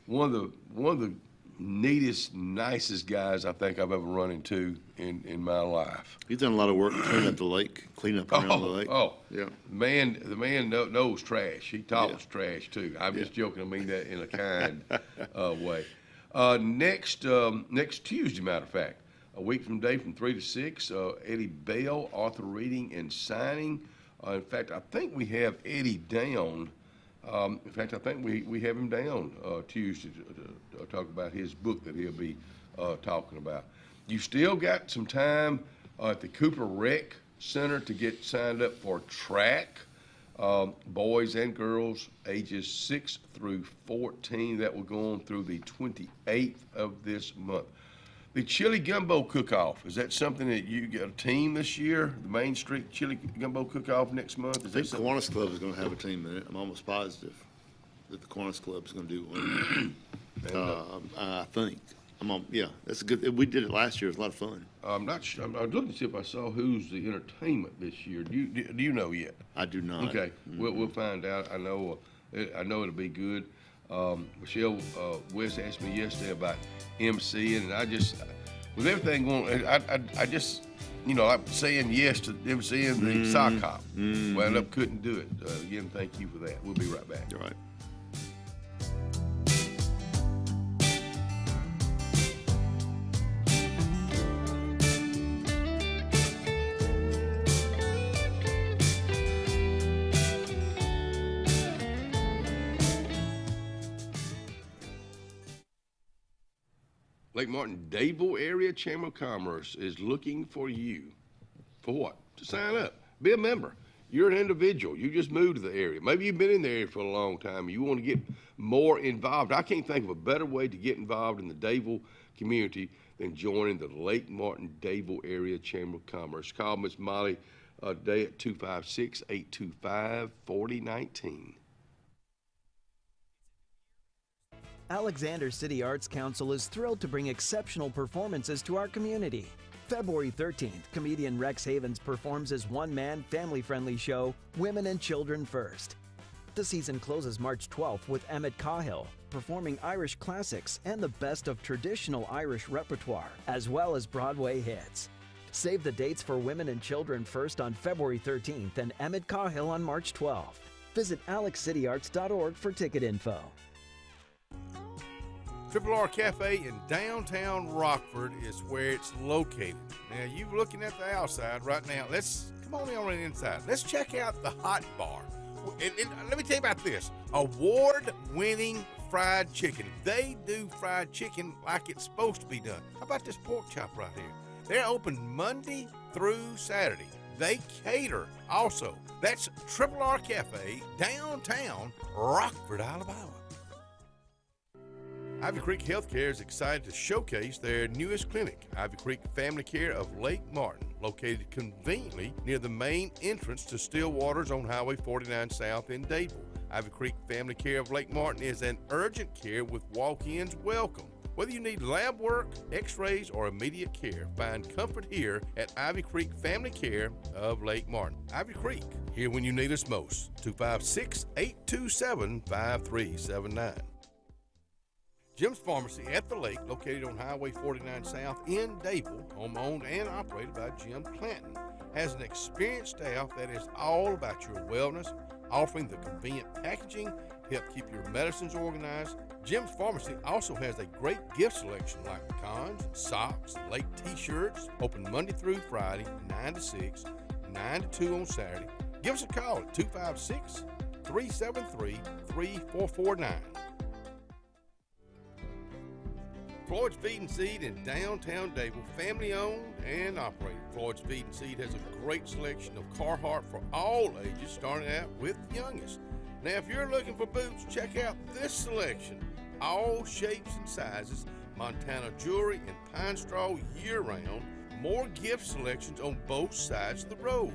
Speaker 3: one of the neatest, nicest guys I think I've ever run into in my life.
Speaker 13: He's done a lot of work to clean up the lake, around the lake.
Speaker 3: Yeah. The man knows trash. He talks trash too. I'm just joking. I mean that in a kind way. Next Tuesday, matter of fact, a week from today, from 3 to 6, Eddie Bell, author reading and signing. In fact, I think we have Eddie down. I think we have him down Tuesday to talk about his book that he'll be talking about. You still got some time at the Cooper Rec Center to get signed up for track, boys and girls, ages 6 through 14. That will go on through the 28th of this month. The Chili Gumbo Cook-Off, is that something that you got a team this year? The Main Street Chili Gumbo Cook-Off next month?
Speaker 13: I think the Kiwanis Club is going to have a team in it. I'm almost positive that the Kiwanis Club is going to do one. I think. That's a good. We did it last year. It was a lot of fun.
Speaker 3: I'm not sure. I'm looking to see if I saw who's the entertainment this year. Do you know yet?
Speaker 13: I do not.
Speaker 3: Okay, we'll find out. I know it'll be good. Michelle West asked me yesterday about MCing, and I just, with everything going, I just, I'm saying yes to MCing the sock hop. Wound up couldn't do it. Again, thank you for that. We'll be right back.
Speaker 13: All right.
Speaker 3: Lake Martin Dadeville Area Chamber of Commerce is looking for you. For what? To sign up. Be a member. You're an individual. You just moved to the area. Maybe you've been in the area for a long time. You want to get more involved. I can't think of a better way to get involved in the Dadeville community than joining the Lake Martin Dadeville Area Chamber of Commerce. Call Miss Molly today at 256-825-4019.
Speaker 1: Alexander City Arts Council is thrilled to bring exceptional performances to our community. February 13th, comedian Rex Havens performs his one-man, family-friendly show, Women and Children First. The season closes March 12th with Emmett Cahill, performing Irish classics and the best of traditional Irish repertoire, as well as Broadway hits. Save the dates for Women and Children First on February 13th and Emmett Cahill on March 12th. Visit alexcityarts.org for ticket info.
Speaker 4: Triple R Cafe in downtown Rockford is where it's located. Now, you're looking at the outside right now. Come on in on the inside. Let's check out the hot bar. And let me tell you about this. Award-winning fried chicken. They do fried chicken like it's supposed to be done. How about this pork chop right here? They're open Monday through Saturday. They cater also. That's Triple R Cafe, downtown Rockford, Alabama. Ivy Creek Healthcare is excited to showcase their newest clinic, Ivy Creek Family Care of Lake Martin, located conveniently near the main entrance to Stillwater's on Highway 49 South in Dadeville. Ivy Creek Family Care of Lake Martin is an urgent care with walk-ins welcome. Whether you need lab work, x-rays, or immediate care, find comfort here at Ivy Creek Family Care of Lake Martin. Ivy Creek, here when you need us most. 256-827-5379. Jim's Pharmacy at the Lake, located on Highway 49 South in Dadeville, home-owned and operated by Jim Clanton, has an experienced staff that is all about your wellness, offering the convenient packaging to help keep your medicines organized. Jim's Pharmacy also has a great gift selection like pecans, socks, late t-shirts, open Monday through Friday, 9 to 6, 9 to 2 on Saturday. Give us a call at 256-373-3449. Floyd's Feed and Seed in downtown Dadeville, family owned and operated. Floyd's Feed and Seed has a great selection of Carhartt for all ages, starting out with the youngest. Now, if you're looking for boots, check out this selection. All shapes and sizes, Montana jewelry and pine straw year-round. More gift selections on both sides of the road.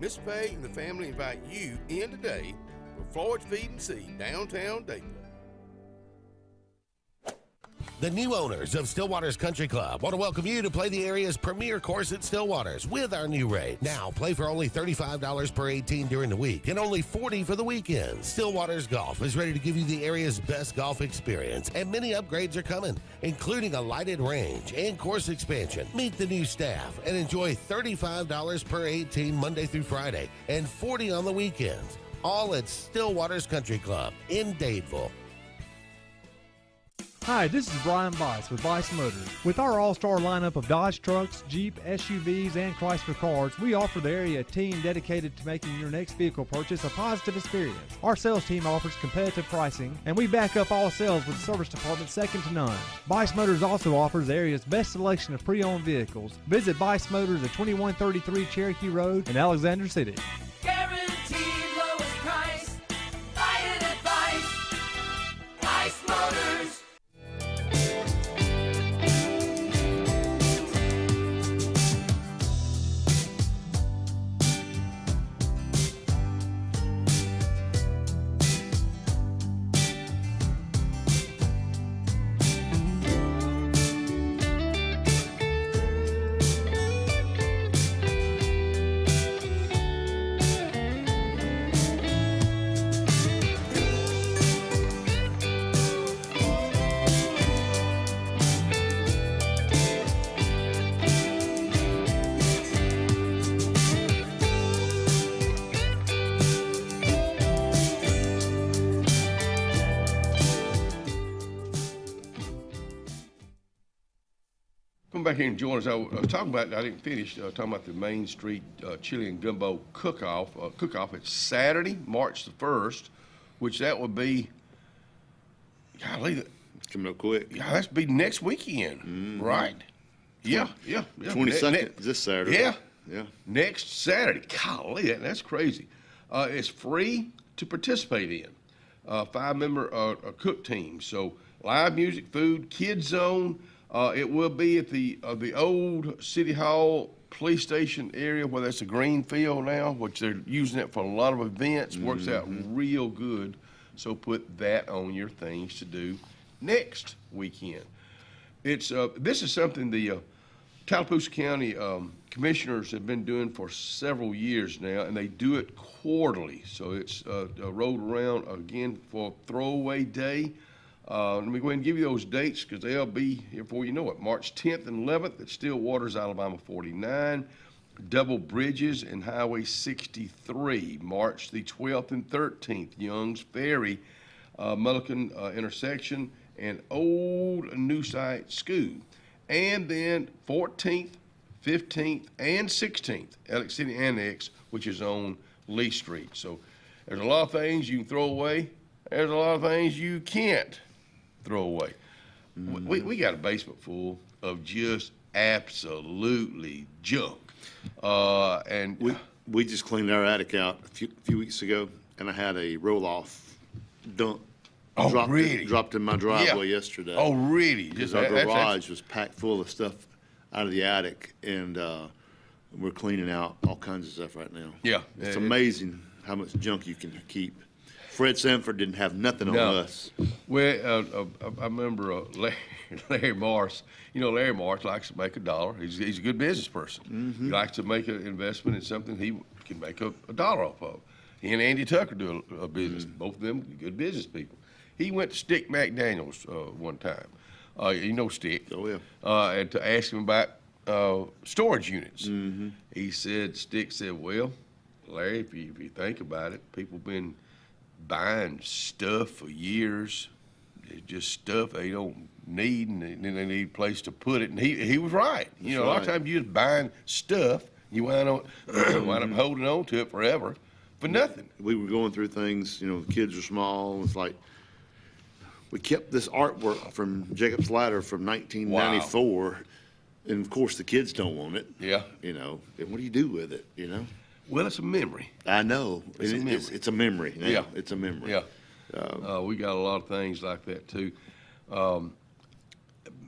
Speaker 4: Miss Pay and the family invite you in today for Floyd's Feed and Seed, downtown Dadeville.
Speaker 21: The new owners of Stillwater's Country Club want to welcome you to play the area's premier course at Stillwater's with our new rate. Now, play for only $35 per 18 during the week and only $40 for the weekend. Stillwater's Golf is ready to give you the area's best golf experience, and many upgrades are coming, including a lighted range and course expansion. Meet the new staff and enjoy $35 per 18 Monday through Friday and $40 on the weekends. All at Stillwater's Country Club in Dadeville.
Speaker 22: Hi, this is Brian Bice with Bice Motors. With our all-star lineup of Dodge trucks, Jeep, SUVs, and Chrysler cars, we offer the area a team dedicated to making your next vehicle purchase a positive experience. Our sales team offers competitive pricing, and we back up all sales with a service department second to none. Bice Motors also offers the area's best selection of pre-owned vehicles. Visit Bice Motors at 2133 Cherokee Road in Alexander City.
Speaker 7: Guaranteed lowest price. Buy it at Bice Motors.
Speaker 3: Come back here and join us. I was talking about, I didn't finish, talking about the Main Street Chili and Gumbo Cook-Off. It's Saturday, March the 1st, which that would be, golly.
Speaker 13: It's coming up quick.
Speaker 3: Yeah, that's be next weekend, right? Yeah.
Speaker 13: 22nd, this Saturday.
Speaker 3: Yeah. Next Saturday. Golly, that's crazy. It's free to participate in. 5-member cook team. So live music, food, kids zone. It will be at the old City Hall police station area where that's a green field now, which they're using it for a lot of events. Works out real good. So put that on your things to do next weekend. It's this is something the Tallapoosa County commissioners have been doing for several years now, and they do it quarterly. So it's rolled around again for Throwaway Day. Let me go ahead and give you those dates because they'll be here before you know it. March 10th and 11th at Stillwater's Alabama 49. Double Bridges and Highway 63, March the 12th and 13th, Young's Ferry, Mullican intersection, and Old New Site School. And then 14th, 15th, and 16th, Alex City Annex, which is on Lee Street. So there's a lot of things you can throw away. There's a lot of things you can't throw away. We got a basement full of just absolutely junk. And
Speaker 13: we just cleaned our attic out a few weeks ago, and I had a roll-off dump dropped in my driveway yesterday.
Speaker 3: Oh, really?
Speaker 13: Because our garage was packed full of stuff out of the attic, and we're cleaning out all kinds of stuff right now.
Speaker 3: Yeah.
Speaker 13: It's amazing how much junk you can keep. Fred Sanford didn't have nothing on us.
Speaker 3: Well, I remember Larry Morris. You know, Larry Morris likes to make $1. He's a good business person. He likes to make an investment in something he can make $1 off of. He and Andy Tucker do a business. Both of them good business people. He went to Stick McDaniels one time. You know Stick.
Speaker 13: Oh, yeah.
Speaker 3: And to ask him about storage units. He said, Stick said, well, Larry, if you think about it, people been buying stuff for years. It's just stuff they don't need, and then they need a place to put it. And he was right. You know, a lot of times you're just buying stuff, you wind up holding on to it forever for nothing.
Speaker 13: We were going through things, you know, the kids are small. It's like we kept this artwork from Jacob's Ladder from 1994. Wow. And of course the kids don't want it.
Speaker 3: Yeah.
Speaker 13: You know, and what do you do with it, you know?
Speaker 3: Well, it's a memory.
Speaker 13: I know. It's a memory. Now.
Speaker 3: Yeah.
Speaker 13: It's a memory.
Speaker 3: Yeah. We got a lot of things like that, too.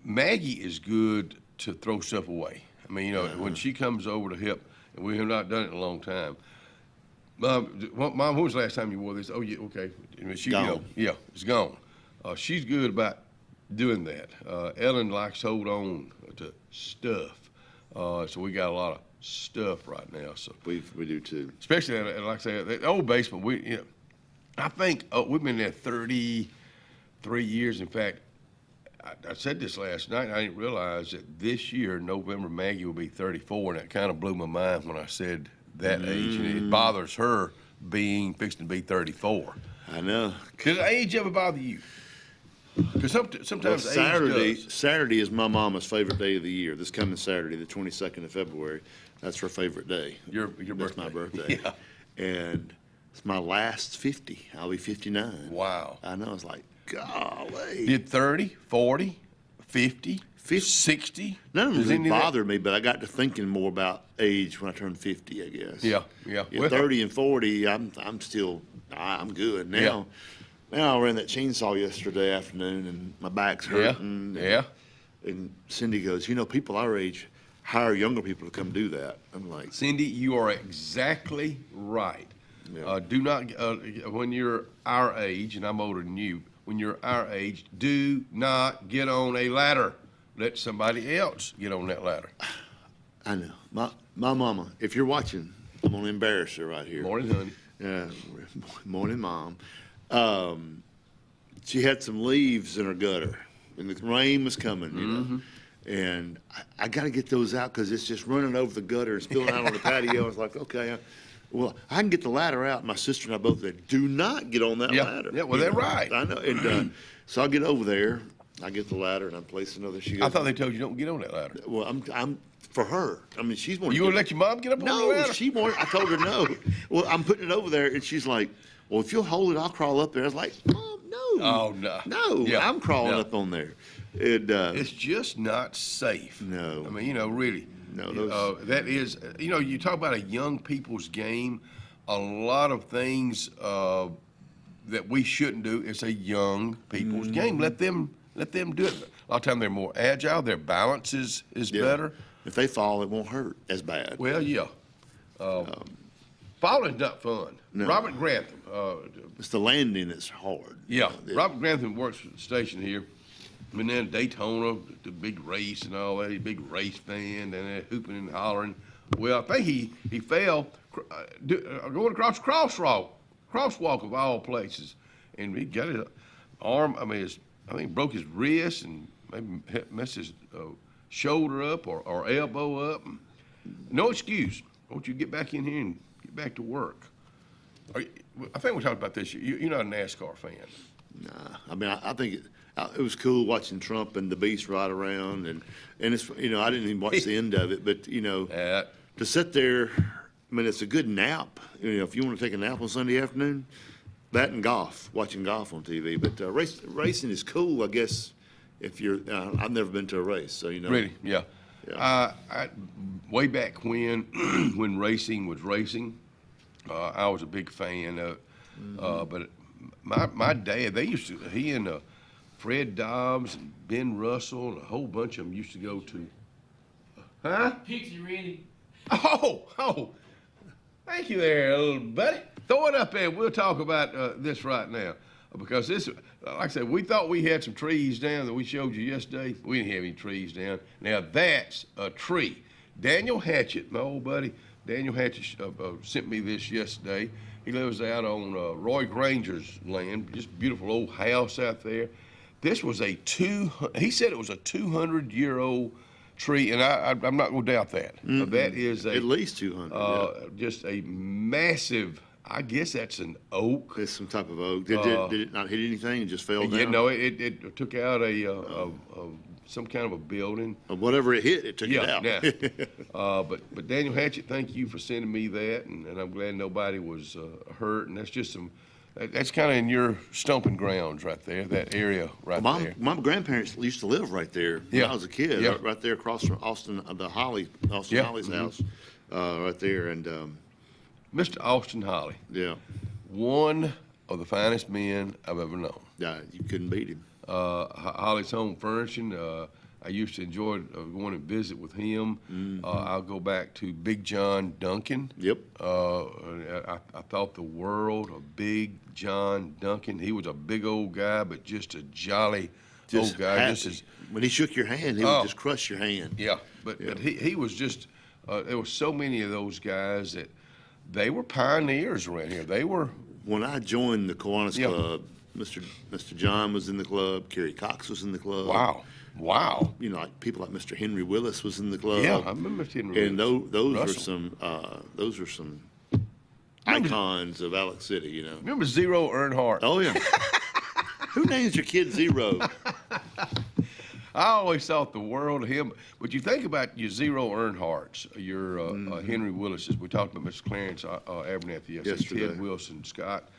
Speaker 3: Maggie is good to throw stuff away. I mean, you know, when she comes over to help, and we have not done it in a long time. Mom, when was the last time you wore this? Oh, yeah, okay.
Speaker 13: Gone.
Speaker 3: You know, it's gone. She's good about doing that. Ellen likes to hold on to stuff. So we got a lot of stuff right now. So
Speaker 13: we do too.
Speaker 3: Especially, like I say, that old basement. I think we've been there 33 years. In fact, I said this last night, and I didn't realize that this year, November, Maggie will be 34, and that kind of blew my mind when I said that age. And it bothers her fixing to be 34.
Speaker 13: I know.
Speaker 3: Does age ever bother you? Because sometimes
Speaker 13: Saturday is my mama's favorite day of the year. This coming Saturday, the 22nd of February, that's her favorite day.
Speaker 3: Your birthday.
Speaker 13: That's my birthday. Yeah. And it's my last 50. I'll be 59.
Speaker 3: Wow.
Speaker 13: I know. It's like, golly.
Speaker 3: Did 30, 40, 50, 60?
Speaker 13: None of them really bothered me, but I got to thinking more about age when I turned 50, I guess.
Speaker 3: Yeah.
Speaker 13: Well, 30 and 40, I'm good now.
Speaker 3: Yeah.
Speaker 13: Now I ran that chainsaw yesterday afternoon, and my back's hurting.
Speaker 3: Yeah.
Speaker 13: And Cindy goes, you know, people our age hire younger people to come do that. I'm like,
Speaker 3: Cindy, you are exactly right.
Speaker 13: Yeah.
Speaker 3: Do not, when you're our age, and I'm older than you, when you're our age, do not get on a ladder. Let somebody else get on that ladder.
Speaker 13: I know. My mama, if you're watching, I'm going to embarrass her right here.
Speaker 3: Morning, honey.
Speaker 13: Yeah, morning, Mom. She had some leaves in her gutter, and the rain was coming, you know. And I got to get those out because it's just running over the gutter and spilling out on the patio. I was like, okay, well, I can get the ladder out. My sister and I both said, do not get on that ladder.
Speaker 3: Yeah, well, they're right.
Speaker 13: I know. And so I get over there, I get the ladder, and I'm placing another. She goes,
Speaker 3: I thought they told you don't get on that ladder.
Speaker 13: Well, I'm for her. I mean, she's more.
Speaker 3: You gonna let your mom get up on the ladder?
Speaker 13: No, she wanted. I told her no. Well, I'm putting it over there, and she's like, well, if you'll hold it, I'll crawl up there. I was like, Mom, no.
Speaker 3: Oh, no.
Speaker 13: No,
Speaker 3: Yeah.
Speaker 13: I'm crawling up on there.
Speaker 3: It's just not safe.
Speaker 13: No.
Speaker 3: I mean, you know, really.
Speaker 13: No.
Speaker 3: That is, you know, you talk about a young people's game. A lot of things that we shouldn't do. It's a young people's game. Let them do it. A lot of times they're more agile. Their balance is better.
Speaker 13: If they fall, it won't hurt as bad.
Speaker 3: Well, yeah. Falling's not fun.
Speaker 13: No.
Speaker 3: Robert Grantham.
Speaker 13: It's the landing that's hard.
Speaker 3: Yeah. Robert Grantham works at the station here. And then Daytona, the big race and all that, a big race fan, and they're hooping and hollering. Well, I think he fell going across the crosswalk of all places, and he got his arm. I think broke his wrist and maybe messed his shoulder up or elbow up. No excuse. Won't you get back in here and get back to work? I think we talked about this. You're not a NASCAR fan.
Speaker 13: Nah, I think it was cool watching Trump and the Beast ride around, and it's I didn't even watch the end of it, but to sit there, it's a good nap. If you want to take a nap on Sunday afternoon, that and watching golf on TV. But racing is cool, I guess. If you're, I've never been to a race, so
Speaker 3: Really, yeah. Way back when racing was racing, I was a big fan of. But my dad, he and Fred Dobbs and Ben Russell and a whole bunch of them used to go to. Huh?
Speaker 2: Pixie ready.
Speaker 3: Oh, thank you there, little buddy. Throw it up there. We'll talk about this right now. Because this, like I said, we thought we had some trees down that we showed you yesterday. We didn't have any trees down. Now that's a tree. Daniel Hatchett, my old buddy, Daniel Hatchett sent me this yesterday. He lives out on Roy Granger's land, just beautiful old house out there. This was he said it was a 200-year-old tree, and I'm not going to doubt that. That is
Speaker 13: at least 200.
Speaker 3: Just a massive. I guess that's an oak.
Speaker 13: It's some type of oak. Did it not hit anything and just fell down?
Speaker 3: Yeah, no, it took out some kind of a building.
Speaker 13: Whatever it hit, it took it out.
Speaker 3: Yeah. But Daniel Hatchett, thank you for sending me that, and I'm glad nobody was hurt. And that's just that's kind of in your stomping grounds right there, that area right there.
Speaker 13: My grandparents used to live right there when I was a kid, right there across from Holly's house, right there, and.
Speaker 3: Mr. Austin Holly.
Speaker 13: Yeah.
Speaker 3: One of the finest men I've ever known.
Speaker 13: Yeah, you couldn't beat him.
Speaker 3: Holly's Home Furnishing. I used to enjoy going and visit with him. I'll go back to Big John Duncan.
Speaker 13: Yep.
Speaker 3: I thought the world of Big John Duncan. He was a big old guy, but just a jolly old guy.
Speaker 13: When he shook your hand, he would just crush your hand.
Speaker 3: Yeah, but he was just. There were so many of those guys that. They were pioneers around here. They were.
Speaker 13: When I joined the Kiwanis Club, Mr. John was in the club. Carrie Cox was in the club.
Speaker 3: Wow.
Speaker 13: Like people like Mr. Henry Willis was in the club.
Speaker 3: Yeah, I remember Mr. Henry
Speaker 13: and
Speaker 3: Willis.
Speaker 13: And those were some icons of Alex City.
Speaker 3: Remember Zero Earnhardt?
Speaker 13: Oh yeah. Who names your kid Zero?
Speaker 3: I always thought the world of him. But you think about your Zero Earnhardts, your Henry Willises. We talked about Mr. Clarence Abernathy yesterday. Ted Wilson, Scott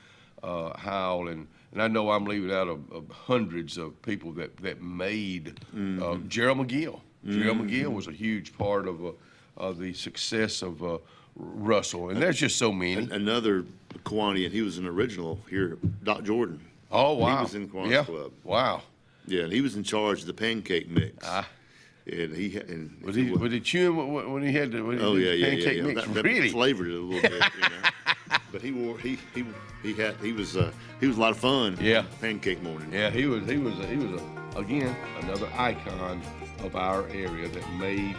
Speaker 3: Howell, and I know I'm leaving out of hundreds of people that made Gerald McGill. Gerald McGill was a huge part of the success of Russell, and there's just so many.
Speaker 13: Another Kiwanian, he was an original here, Doc Jordan.
Speaker 3: Oh, wow.
Speaker 13: He was in the Kiwanis Club.
Speaker 3: Wow.
Speaker 13: Yeah, and he was in charge of the pancake mix.
Speaker 3: And was he chewing when he had the pancake mix?
Speaker 13: That
Speaker 3: really
Speaker 13: flavored it a little bit, But he was a lot of fun.
Speaker 3: Yeah,
Speaker 13: pancake morning.
Speaker 3: Yeah, he was again another icon of our area that made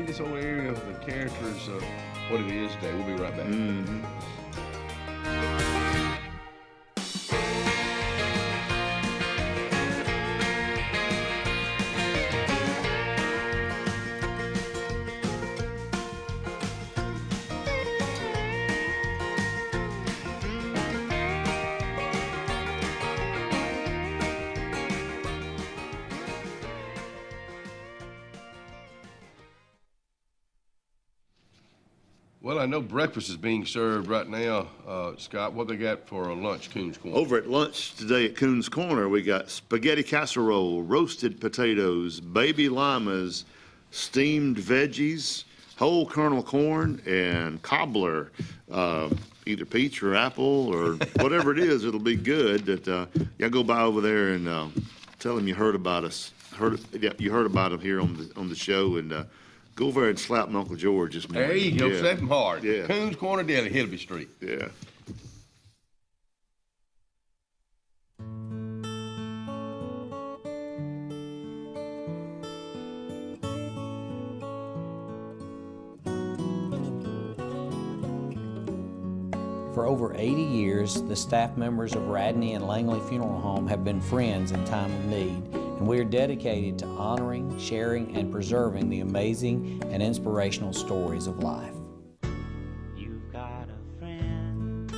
Speaker 3: this whole area of the characters what it is today. We'll be right back. Well, I know breakfast is being served right now, Scott. What they got for a lunch, Coons Corner?
Speaker 13: Over at lunch today at Coons Corner, we got spaghetti casserole, roasted potatoes, baby llamas, steamed veggies, whole kernel corn, and cobbler. Either peach or apple or whatever it is, it'll be good. Y'all go by over there and tell them you heard about us. You heard about them here on the show, and go over there and slap Uncle George this morning.
Speaker 3: There you go, slap him hard.
Speaker 13: Yeah.
Speaker 3: Coons Corner Deli, Hillby Street.
Speaker 13: Yeah.
Speaker 2: For over 80 years, the staff members of Radney and Langley Funeral Home have been friends in time of need, and we are dedicated to honoring, sharing, and preserving the amazing and inspirational stories of life.
Speaker 5: You've got a friend.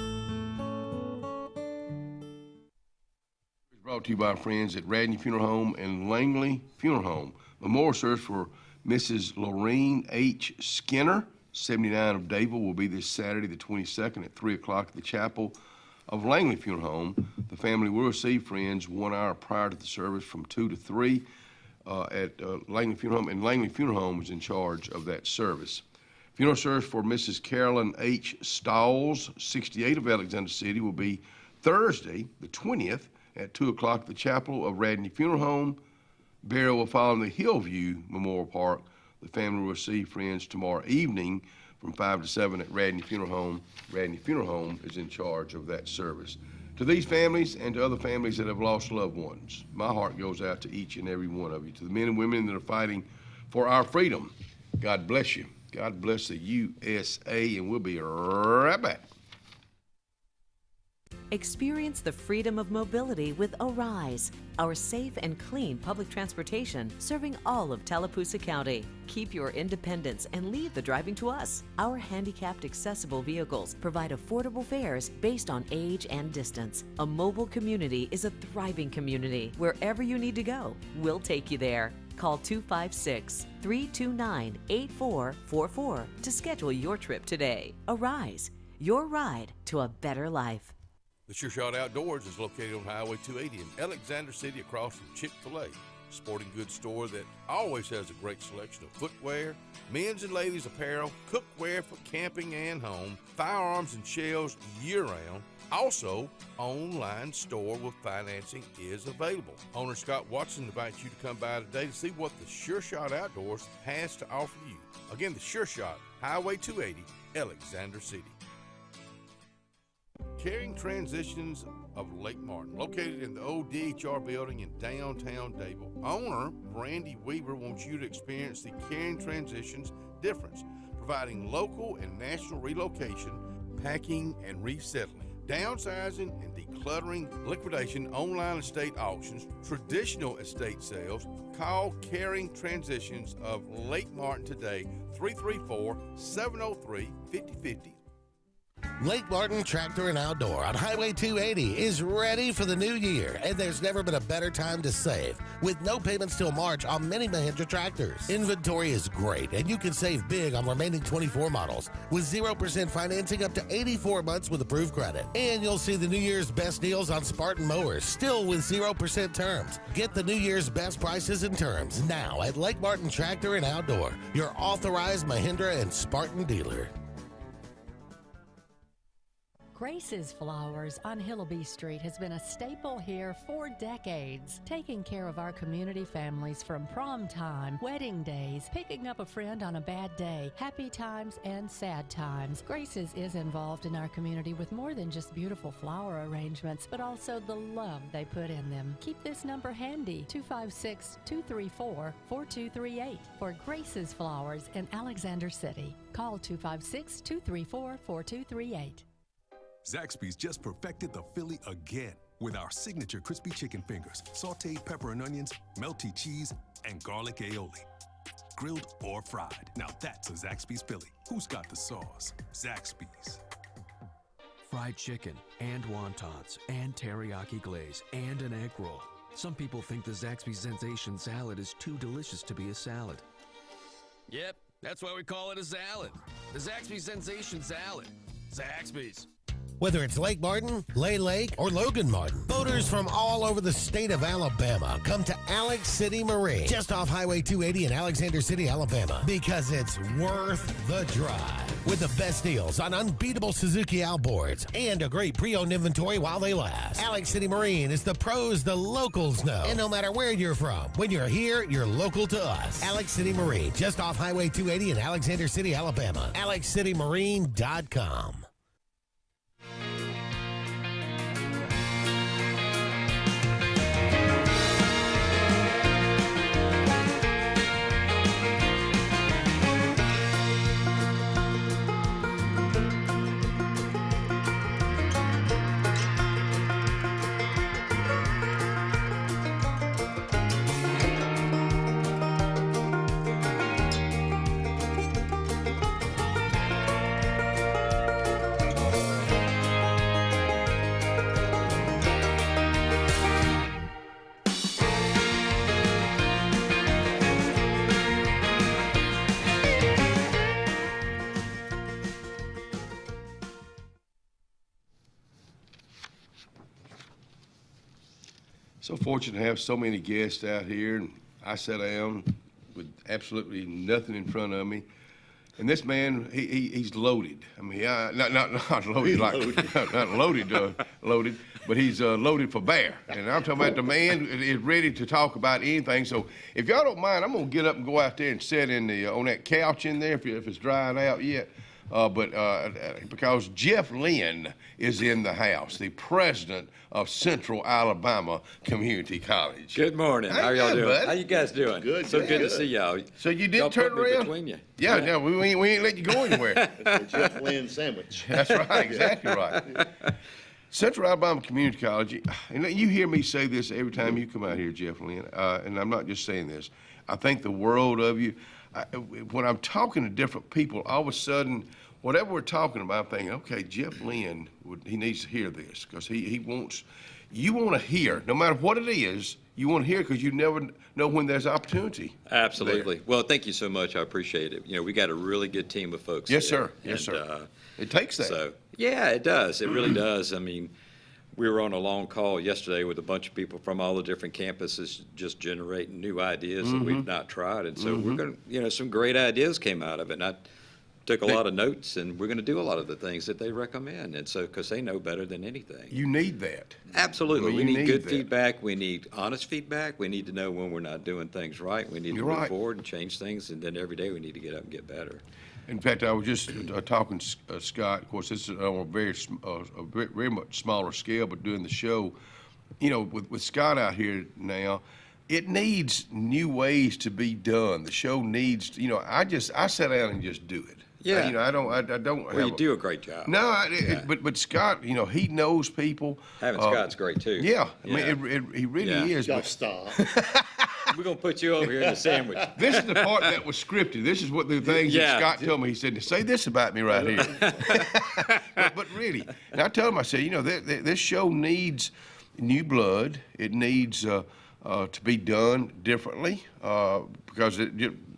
Speaker 3: It's brought to you by our friends at Radney Funeral Home and Langley Funeral Home. Memorial service for Mrs. Lorene H. Skinner, 79 of Dayville, will be this Saturday, the 22nd at 3 o'clock at the chapel of Langley Funeral Home. The family will receive friends 1 hour prior to the service from 2 to 3 at Langley Funeral Home, and Langley Funeral Home is in charge of that service. Funeral service for Mrs. Carolyn H. Stalls, 68 of Alexander City, will be Thursday, the 20th at 2 o'clock at the chapel of Radney Funeral Home. Burial will follow in the Hillview Memorial Park. The family will receive friends tomorrow evening from 5 to 7 at Radney Funeral Home. Radney Funeral Home is in charge of that service. To these families and to other families that have lost loved ones, my heart goes out to each and every one of you. To the men and women that are fighting for our freedom, God bless you. God bless the USA, and we'll be right back.
Speaker 23: Experience the freedom of mobility with Arise, our safe and clean public transportation serving all of Tallapoosa County. Keep your independence and leave the driving to us. Our handicapped accessible vehicles provide affordable fares based on age and distance. A mobile community is a thriving community. Wherever you need to go, we'll take you there. Call 256-329-8444 to schedule your trip today. Arise, your ride to a better life.
Speaker 4: The Sure Shot Outdoors is located on Highway 280 in Alexander City across from Chick-fil-A. Sporting goods store that always has a great selection of footwear, men's and ladies apparel, cookware for camping and home, firearms and shells year-round. Also, online store with financing is available. Owner Scott Watson invites you to come by today to see what the Sure Shot Outdoors has to offer you. Again, the Sure Shot, Highway 280, Alexander City. Caring Transitions of Lake Martin, located in the old DHR building in downtown Dayville. Owner Randy Weaver wants you to experience the Caring Transitions difference, providing local and national relocation, packing and resettling, downsizing and decluttering, liquidation, online estate auctions, traditional estate sales. Call Caring Transitions of Lake Martin today, 334-703-5050.
Speaker 21: Lake Martin Tractor and Outdoor on Highway 280 is ready for the new year, and there's never been a better time to save. With no payments till March on many Mahindra tractors. Inventory is great, and you can save big on remaining 24 models with 0% financing up to 84 months with approved credit. And you'll see the New Year's best deals on Spartan mowers, still with 0% terms. Get the New Year's best prices and terms now at Lake Martin Tractor and Outdoor, your authorized Mahindra and Spartan dealer.
Speaker 24: Grace's Flowers on Hillaby Street has been a staple here for decades, taking care of our community families from prom time, wedding days, picking up a friend on a bad day, happy times, and sad times. Grace's is involved in our community with more than just beautiful flower arrangements, but also the love they put in them. Keep this number handy, 256-234-4238 for Grace's Flowers in Alexander City. Call 256-234-4238.
Speaker 25: Zaxby's just perfected the Philly again with our signature crispy chicken fingers, sauteed pepper and onions, melty cheese, and garlic aioli. Grilled or fried. Now that's a Zaxby's Philly. Who's got the sauce? Zaxby's.
Speaker 26: Fried chicken and wontons and teriyaki glaze and an egg roll. Some people think the Zaxby's Sensation salad is too delicious to be a salad.
Speaker 27: Yep, that's why we call it a salad. The Zaxby's Sensation Salad. Zaxby's.
Speaker 21: Whether it's Lake Martin, Lay Lake, or Logan Martin, boaters from all over the state of Alabama come to Alex City Marine, just off Highway 280 in Alexander City, Alabama, because it's worth the drive. With the best deals on unbeatable Suzuki outboards and a great pre-owned inventory while they last. Alex City Marine is the pros the locals know. And no matter where you're from, when you're here, you're local to us. Alex City Marine, just off Highway 280 in Alexander City, Alabama. AlexCityMarine.com.
Speaker 3: So fortunate to have so many guests out here, and I sat down with absolutely nothing in front of me. And this man, he's loaded. I mean, not loaded not loaded, but he's loaded for bear. And I'm talking about the man is ready to talk about anything. So if y'all don't mind, I'm gonna get up and go out there and sit in the on that couch in there if it's dried out yet. Because Jeff Lynn is in the house, the president of Central Alabama Community College.
Speaker 6: Good morning. How y'all doing? Bud? How you guys doing?
Speaker 3: Good.
Speaker 6: So good to see y'all.
Speaker 3: So you did
Speaker 6: y'all
Speaker 3: turn
Speaker 6: put me
Speaker 3: around?
Speaker 6: Between you.
Speaker 3: Yeah, we ain't let you go anywhere.
Speaker 13: It's a Jeff Lynn sandwich.
Speaker 3: That's right, exactly right. Central Alabama Community College, and you hear me say this every time you come out here, Jeff Lynn, and I'm not just saying this. I think the world of you. When I'm talking to different people, all of a sudden, whatever we're talking about, I'm thinking, okay, Jeff Lynn, he needs to hear this because he wants, you want to hear, no matter what it is, you want to hear because you never know when there's opportunity.
Speaker 6: Absolutely.
Speaker 3: There.
Speaker 6: Well, thank you so much. I appreciate it. You know, we got a really good team of folks.
Speaker 3: Yes,
Speaker 6: here.
Speaker 3: sir. Yes, sir. It takes that.
Speaker 6: So, yeah, it does. It really does. I mean, we were on a long call yesterday with a bunch of people from all the different campuses just generating new ideas that we've not tried. And so we're going to, some great ideas came out of it. And I took a lot of notes, and we're going to do a lot of the things that they recommend. And so, because they know better than anything.
Speaker 3: You need that.
Speaker 6: Absolutely.
Speaker 3: I
Speaker 6: we
Speaker 3: mean,
Speaker 6: need good
Speaker 3: that.
Speaker 6: feedback. We need honest feedback. We need to know when we're not doing things right. We need to move forward and change things. And then every day we need to get up and get better.
Speaker 3: In fact, I was just talking to Scott. Of course, this is on a very much smaller scale, but doing the show, with Scott out here now, it needs new ways to be done. The show needs, I sit down and just do it.
Speaker 6: Yeah.
Speaker 3: I don't.
Speaker 6: Well, you do a great job.
Speaker 3: No, but Scott, he knows people.
Speaker 6: Having Scott's great too.
Speaker 3: Yeah, I mean, he really is.
Speaker 13: Y'all stop.
Speaker 6: We're going to put you over here in the sandwich.
Speaker 3: This is the part that was scripted. This is what the things that Scott told me. He said, say this about me right here. but really, and I told him, I said, this show needs new blood. It needs to be done differently because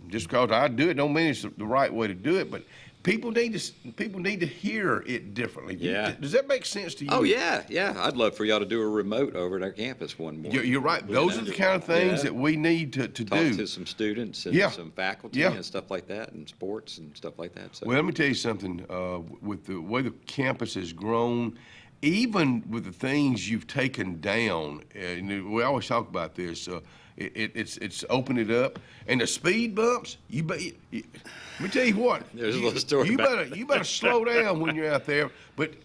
Speaker 3: just because I do it don't mean it's the right way to do it, but people need to hear it differently.
Speaker 6: Yeah.
Speaker 3: Does that make sense to you?
Speaker 6: Oh, yeah. I'd love for y'all to do a remote over at our campus one morning.
Speaker 3: You're right. Those are the kind of things that we need to do.
Speaker 6: Talk to some students and some faculty and stuff like that, and sports and stuff like that. So.
Speaker 3: Well, let me tell you something. With the way the campus has grown, even with the things you've taken down, we always talk about this. It's opened it up, and the speed bumps. Let me tell you what.
Speaker 6: There's a little story.
Speaker 3: You better slow down when you're out there. But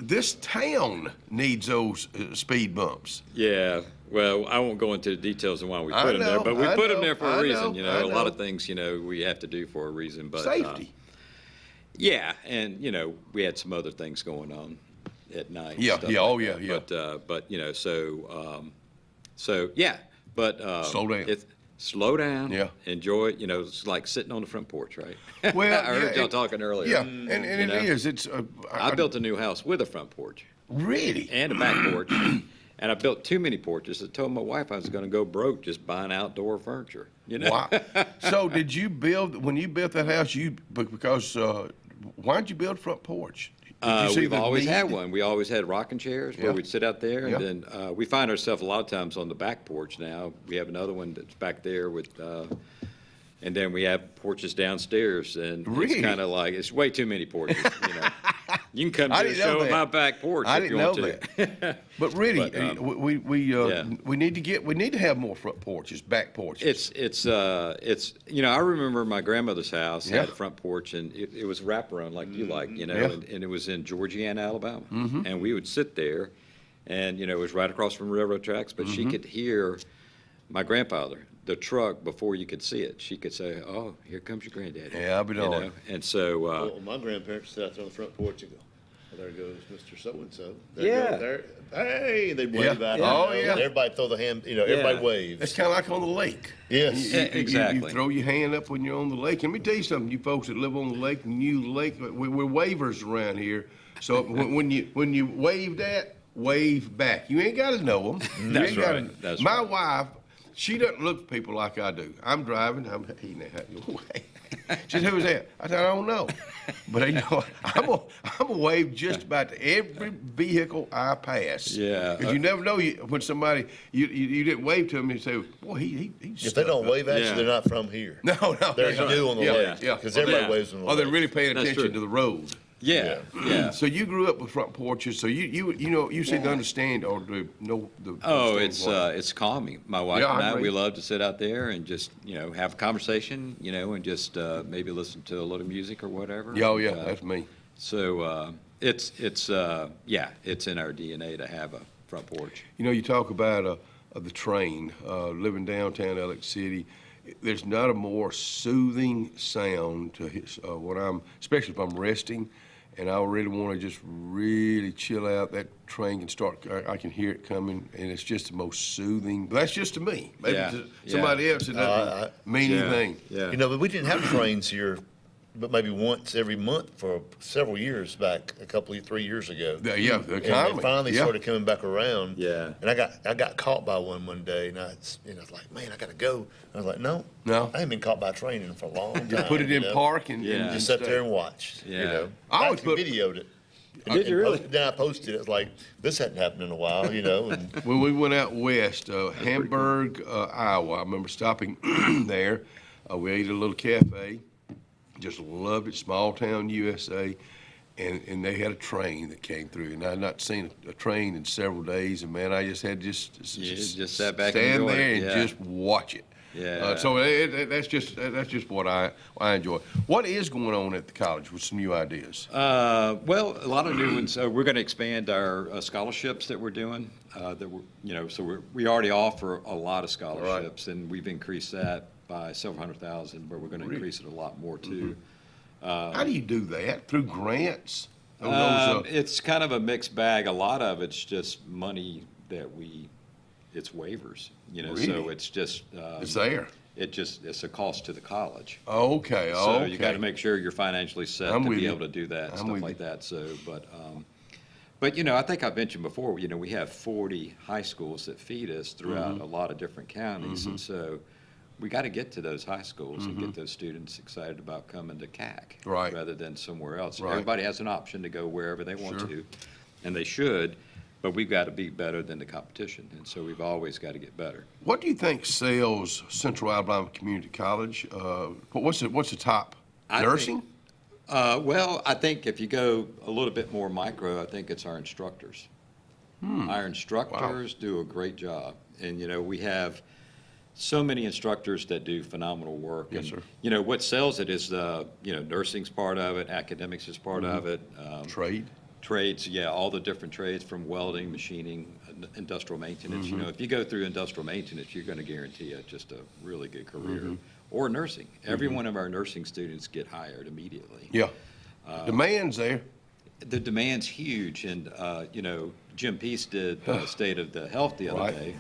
Speaker 3: this town needs those speed bumps.
Speaker 6: Yeah. Well, I won't go into the details of why we put them there, but we put them there for a reason. A lot of things we have to do for a reason. But
Speaker 3: safety.
Speaker 6: Yeah, and we had some other things going on at night.
Speaker 3: Yeah.
Speaker 6: But
Speaker 3: slow down.
Speaker 6: Slow down.
Speaker 3: Yeah.
Speaker 6: Enjoy it. It's like sitting on the front porch, right?
Speaker 3: Well,
Speaker 6: I heard y'all talking earlier.
Speaker 3: Yeah, and it is. It's.
Speaker 6: I built a new house with a front porch.
Speaker 3: Really?
Speaker 6: And a back porch. And I built too many porches. I told my wife I was going to go broke just buying outdoor furniture.
Speaker 3: Wow. So did you when you built that house? Because why did you build a front porch?
Speaker 6: We've always had one. We always had rocking chairs where we'd sit out there, and then we find ourselves a lot of times on the back porch now. We have another one that's back there with, and then we have porches downstairs, and it's kind of like it's way too many porches. You can come to the show at my back porch if you want to.
Speaker 3: But really, we need to have more front porches, back porches.
Speaker 6: It's I remember my grandmother's house had a front porch, and it was wraparound like you like, and it was in Georgiana, Alabama, and we would sit there, and it was right across from railroad tracks, but she could hear my grandfather, the truck, before you could see it. She could say, "Oh, here comes your granddaddy."
Speaker 3: Yeah, I'll be darned.
Speaker 6: And so.
Speaker 13: Well, my grandparents sat out there on the front porch and go, well, there goes Mr. So-and-so. Hey, they wave out.
Speaker 3: Oh, yeah.
Speaker 13: Everybody throw the hand, everybody waves.
Speaker 3: It's kind of like on the lake.
Speaker 13: Yes.
Speaker 6: Exactly.
Speaker 3: You throw your hand up when you're on the lake. Let me tell you something, you folks that live on the lake, we're wavers around here. So when you wave that, wave back. You ain't got to know them.
Speaker 6: That's right.
Speaker 3: My wife, she doesn't look for people like I do. I'm driving. She said, who was that? I said, I don't know. But, you know, I'm a wave just about to every vehicle I pass.
Speaker 6: Yeah.
Speaker 3: Because you never know when somebody, you didn't wave to them, you say, boy, he's
Speaker 13: If they don't wave at you, they're not from here.
Speaker 3: No.
Speaker 13: They're new on the way.
Speaker 3: Yeah.
Speaker 13: Because everybody waves on the way.
Speaker 3: Oh, they're really paying attention to the road.
Speaker 6: Yeah.
Speaker 3: So you grew up with front porches. So you said to understand or to know the.
Speaker 6: Oh, it's calming. My wife
Speaker 3: Yeah,
Speaker 6: and
Speaker 3: I
Speaker 6: I,
Speaker 3: agree.
Speaker 6: we love to sit out there and just have a conversation, and just maybe listen to a little music or whatever.
Speaker 3: Yeah, that's me.
Speaker 6: So it's in our DNA to have a front porch.
Speaker 3: You talk about the train living downtown Alex City. There's not a more soothing sound to when especially if I'm resting, and I really want to just really chill out. That train can start. I can hear it coming, and it's just the most soothing. But that's just to me. Maybe to somebody else it doesn't mean anything.
Speaker 6: Yeah.
Speaker 13: But we didn't have trains here, but maybe once every month for several years back, 3 years ago.
Speaker 3: The
Speaker 13: And
Speaker 3: economy.
Speaker 13: they finally started coming back around.
Speaker 6: Yeah.
Speaker 13: And I got caught by one day, and I was like, man, I got to go. I was like, no, I ain't been caught by a train for a long time.
Speaker 3: Just put it in park and
Speaker 13: just sat there and watched.
Speaker 6: Yeah.
Speaker 3: I always
Speaker 13: videoed it.
Speaker 6: Did you really?
Speaker 13: Then I posted it. It's like, this hadn't happened in a while, And
Speaker 3: When we went out west, Hamburg, Iowa, I remember stopping there. We ate at a little cafe. Just loved it, small town USA, and they had a train that came through, and I'd not seen a train in several days, and man, I just had to
Speaker 6: just sat back
Speaker 3: stand
Speaker 6: and enjoy
Speaker 3: there
Speaker 6: it.
Speaker 3: and just watch it.
Speaker 6: Yeah.
Speaker 3: So that's just what I enjoy. What is going on at the college with some new ideas?
Speaker 6: Well, a lot of new ones. We're going to expand our scholarships that we're doing. We already offer a lot of scholarships, and we've increased that by several $100,000, but we're going to increase it a lot more too.
Speaker 3: How do you do that? Through grants?
Speaker 6: It's kind of a mixed bag. A lot of it's just money that it's waivers,
Speaker 3: Really?
Speaker 6: So it's just.
Speaker 3: It's there.
Speaker 6: It's a cost to the college.
Speaker 3: Okay.
Speaker 6: So you got to make sure you're financially set to be able to do that,
Speaker 3: I'm
Speaker 6: stuff
Speaker 3: with
Speaker 6: like that. So, but I think I've mentioned before, we have 40 high schools that feed us throughout a lot of different counties, and so we got to get to those high schools and get those students excited about coming to CAC rather than somewhere else.
Speaker 3: Right.
Speaker 6: Everybody has an option to go wherever they want to, and they should, but we've got to be better than the competition, and so we've always got to get better.
Speaker 3: What do you think sells Central Alabama Community College? What's the top? Nursing?
Speaker 6: Well, I think if you go a little bit more micro, I think it's our instructors. Our instructors do a great job, and we have so many instructors that do phenomenal work.
Speaker 3: Yes,
Speaker 6: and,
Speaker 3: sir.
Speaker 6: What sells it is nursing's part of it, academics is part of it. Trades, all the different trades from welding, machining, industrial maintenance. If you go through industrial maintenance, you're going to guarantee just a really good career. Or nursing. Every one of our nursing students get hired immediately.
Speaker 3: Yeah. Demand's there.
Speaker 6: The demand's huge, and Jim Peace did State of the Health the other day,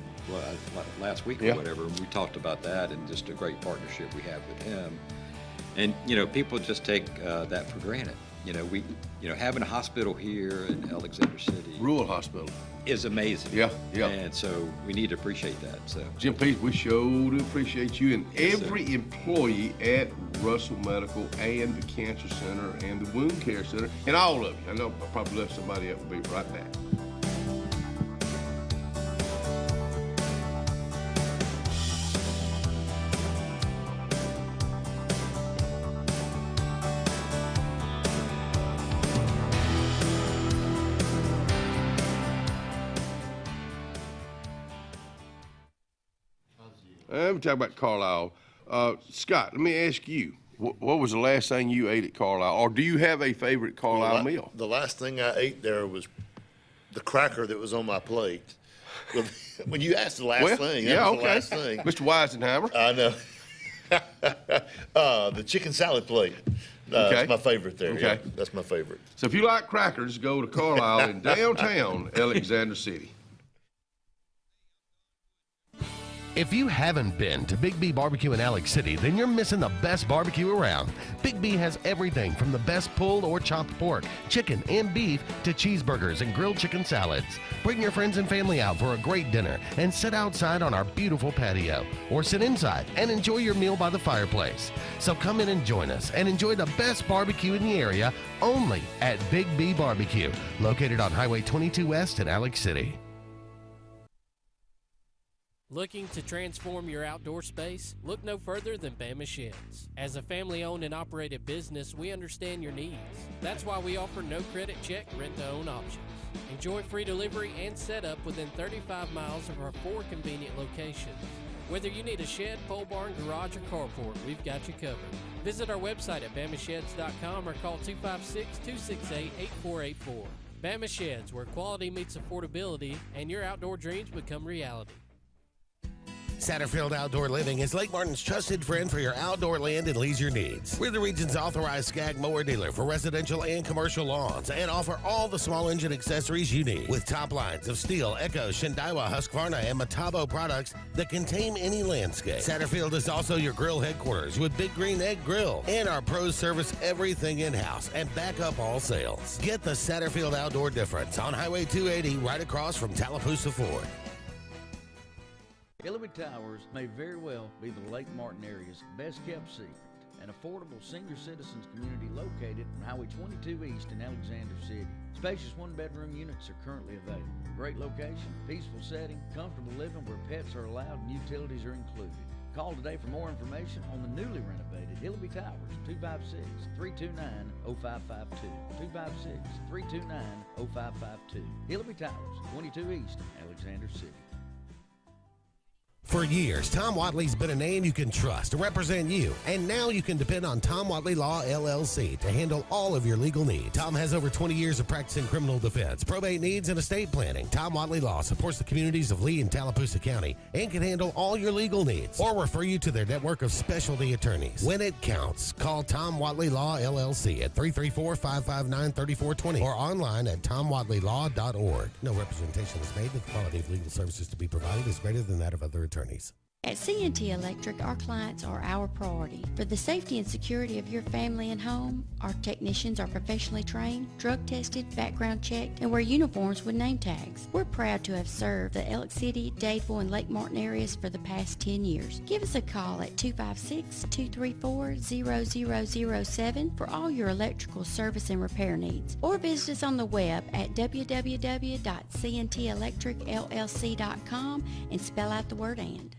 Speaker 6: last week or whatever, and we talked about that and just a great partnership we have with him. And people just take that for granted. Having a hospital here in Alexander City,
Speaker 3: rural hospital,
Speaker 6: is amazing.
Speaker 3: Yeah.
Speaker 6: And so we need to appreciate that. So
Speaker 3: Jim Peace, we sure do appreciate you and every employee at Russell Medical and the Cancer Center and the Wound Care Center and all of you. I know I probably left somebody else. We'll be right back. We talk about Carlisle. Scott, let me ask you, what was the last thing you ate at Carlisle? Or do you have a favorite Carlisle meal?
Speaker 13: The last thing I ate there was the cracker that was on my plate. When you asked the last thing, that was the last thing.
Speaker 3: Mr. Weisenheimer.
Speaker 13: I know. The chicken salad plate. That's my favorite there.
Speaker 3: Okay.
Speaker 13: Yeah, that's my favorite.
Speaker 3: So if you like crackers, go to Carlisle in downtown Alexander City.
Speaker 21: If you haven't been to Big B Barbecue in Alex City, then you're missing the best barbecue around. Big B has everything from the best pulled or chopped pork, chicken, and beef to cheeseburgers and grilled chicken salads. Bring your friends and family out for a great dinner and sit outside on our beautiful patio, or sit inside and enjoy your meal by the fireplace. So come in and join us and enjoy the best barbecue in the area only at Big B Barbecue, located on Highway 22 West in Alex City.
Speaker 8: Looking to transform your outdoor space? Look no further than Bama Sheds. As a family-owned and operated business, we understand your needs. That's why we offer no credit check, rent-to-own options. Enjoy free delivery and setup within 35 miles of our 4 convenient locations. Whether you need a shed, pole barn, garage, or carport, we've got you covered. Visit our website at bamasheds.com or call 256-268-8484. Bama Sheds, where quality meets affordability and your outdoor dreams become reality.
Speaker 21: Satterfield Outdoor Living is Lake Martin's trusted friend for your outdoor land and leisure needs. We're the region's authorized Skag mower dealer for residential and commercial lawns and offer all the small engine accessories you need. With top lines of Steel, Echo, Shindaiwa, Husqvarna, and Metabo products that can tame any landscape. Satterfield is also your grill headquarters with Big Green Egg Grill. And our pros service everything in-house and back up all sales. Get the Satterfield Outdoor difference on Highway 280 right across from Tallapoosa Ford.
Speaker 9: Hillary Towers may very well be the Lake Martin area's best-kept secret, an affordable senior citizens community located on Highway 22 East in Alexander City. Spacious one-bedroom units are currently available. Great location, peaceful setting, comfortable living where pets are allowed and utilities are included. Call today for more information on the newly renovated Hillary Towers, 256-329-0552, 256-329-0552. Hillary Towers, 22 East, Alexander City.
Speaker 21: For years, Tom Watley's been a name you can trust to represent you, and now you can depend on Tom Watley Law, LLC to handle all of your legal needs. Tom has over 20 years of practice in criminal defense, probate needs, and estate planning. Tom Watley Law supports the communities of Lee and Tallapoosa County and can handle all your legal needs or refer you to their network of specialty attorneys. When it counts, call Tom Watley Law, LLC at 334-559-3420 or online at tomwatleylaw.org. No representation is made that the quality of legal services to be provided is greater than that of other attorneys.
Speaker 10: At C&T Electric, our clients are our priority. For the safety and security of your family and home, our technicians are professionally trained, drug tested, background checked, and wear uniforms with name tags. We're proud to have served the Alex City, Dadeville, and Lake Martin areas for the past 10 years. Give us a call at 256-234-0007 for all your electrical service and repair needs, or visit us on the web at www.cntelectricllc.com and spell out the word "and."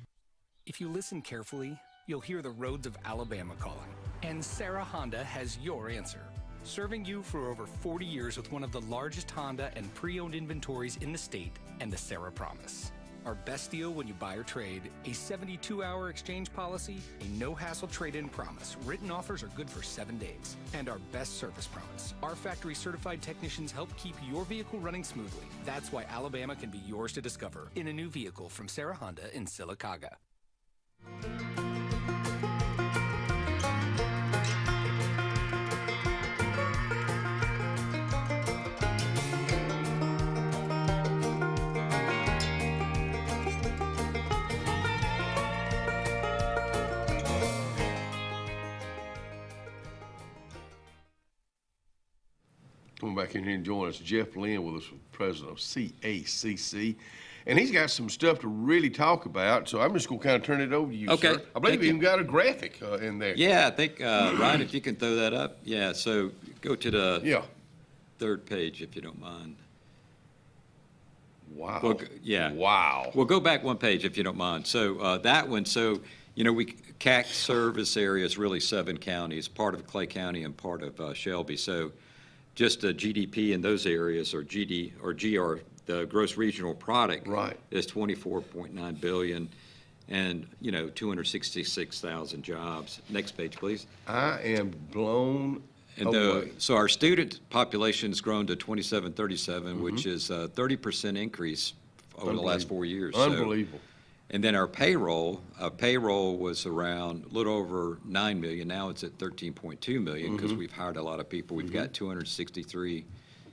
Speaker 11: If you listen carefully, you'll hear the roads of Alabama calling. And Sarah Honda has your answer. Serving you for over 40 years with one of the largest Honda and pre-owned inventories in the state and the Sarah Promise. Our best deal when you buy or trade, a 72-hour exchange policy, a no-hassle trade-in promise. Written offers are good for 7 days. And our best service promise. Our factory-certified technicians help keep your vehicle running smoothly. That's why Alabama can be yours to discover in a new vehicle from Sarah Honda in Sylacauga.
Speaker 3: Coming back in here and joining us, Jeff Lynn with us, president of CACC. And he's got some stuff to really talk about, so I'm just going to kind of turn it over to you,
Speaker 6: Okay.
Speaker 3: sir. I believe you even got a graphic in there.
Speaker 6: Yeah, I think, Ryan, if you can throw that up. Yeah, so go to the third page, if you don't mind.
Speaker 3: Wow.
Speaker 6: Well, yeah.
Speaker 3: Wow.
Speaker 6: Well, go back one page, if you don't mind. So that one, so, you know, CAC service area is really 7 counties, part of Clay County and part of Shelby. So just the GDP in those areas, or GR, the gross regional product, is $24.9 billion, and 266,000 jobs. Next page, please.
Speaker 3: I am blown away.
Speaker 6: So our student population has grown to 2737, which is a 30% increase over the last 4 years.
Speaker 3: Unbelievable.
Speaker 6: And then our payroll was around a little over 9 million. Now it's at 13.2 million because we've hired a lot of people. We've got 263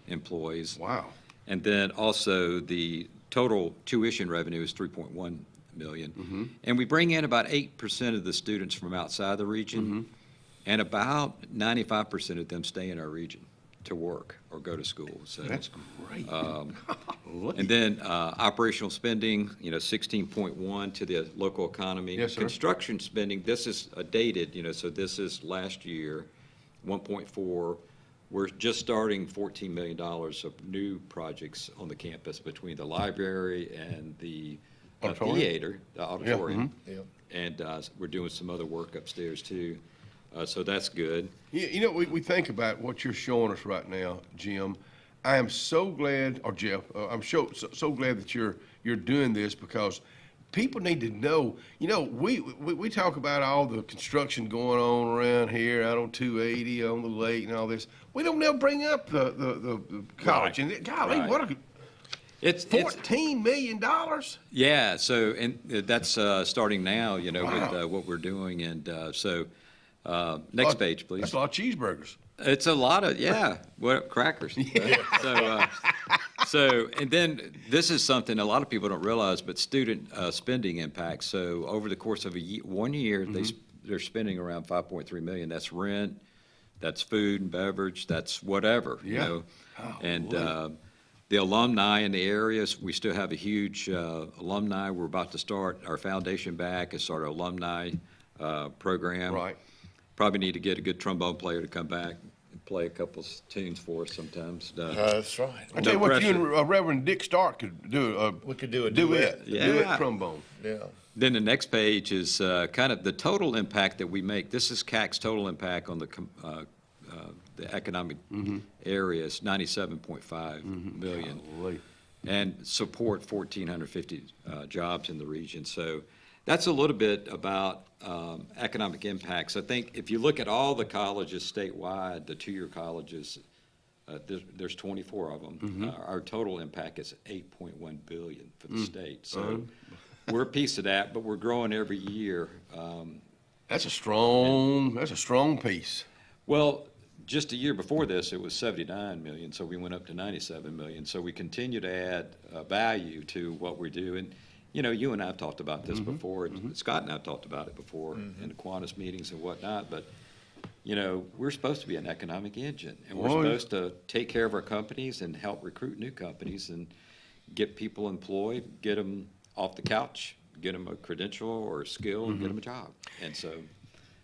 Speaker 6: employees.
Speaker 3: Wow.
Speaker 6: And then also the total tuition revenue is $3.1 million. And we bring in about 8% of the students from outside the region, and about 95% of them stay in our region to work or go to school. So
Speaker 3: that's great.
Speaker 6: And then operational spending, 16.1 to the local economy.
Speaker 3: Yes, sir.
Speaker 6: Construction spending, this is dated, so this is last year, 1.4. We're just starting $14 million of new projects on the campus between the library and the theater, the auditorium.
Speaker 3: Yeah.
Speaker 6: And we're doing some other work upstairs too. So that's good.
Speaker 3: We think about what you're showing us right now, Jim. I am so glad, or Jeff, I'm so glad that you're doing this, because people need to know. We talk about all the construction going on around here, out on 280, on the lake, and all this. We don't ever bring up the college.
Speaker 6: Right.
Speaker 3: And golly,
Speaker 6: Right.
Speaker 3: what a
Speaker 6: It's
Speaker 3: $14 million.
Speaker 6: Yeah, so and that's starting now,
Speaker 3: Wow.
Speaker 6: with what we're doing, and next page, please.
Speaker 3: That's a lot of cheeseburgers.
Speaker 6: It's a lot of crackers. So and then this is something a lot of people don't realize, but student spending impact. So over the course of 1 year, they're spending around $5.3 million. That's rent, that's food and beverage, that's whatever. And the alumni in the areas, we still have a huge alumni. We're about to start our foundation back and start our alumni program.
Speaker 3: Right.
Speaker 6: Probably need to get a good trombone player to come back and play a couple tunes for us sometimes.
Speaker 13: That's right.
Speaker 3: I tell you what, you and Reverend Dick Stark could do.
Speaker 13: We could do a
Speaker 3: duet.
Speaker 6: Yeah.
Speaker 3: Duet trombone.
Speaker 13: Yeah.
Speaker 6: Then the next page is kind of the total impact that we make. This is CAC's total impact on the economic areas, 97.5 million, and support 1,450 jobs in the region. So that's a little bit about economic impacts. I think if you look at all the colleges statewide, the two-year colleges, there's 24 of them. Our total impact is $8.1 billion for the state. So we're a piece of that, but we're growing every year.
Speaker 3: That's a strong piece.
Speaker 6: Well, just a year before this, it was 79 million, so we went up to 97 million. So we continue to add value to what we do. And you and I have talked about this before, and Scott and I have talked about it before in the Kiwanis meetings and whatnot, but, we're supposed to be an economic engine, and we're supposed to take care of our companies and help recruit new companies and get people employed, get them off the couch, get them a credential or a skill, and get them a job. And so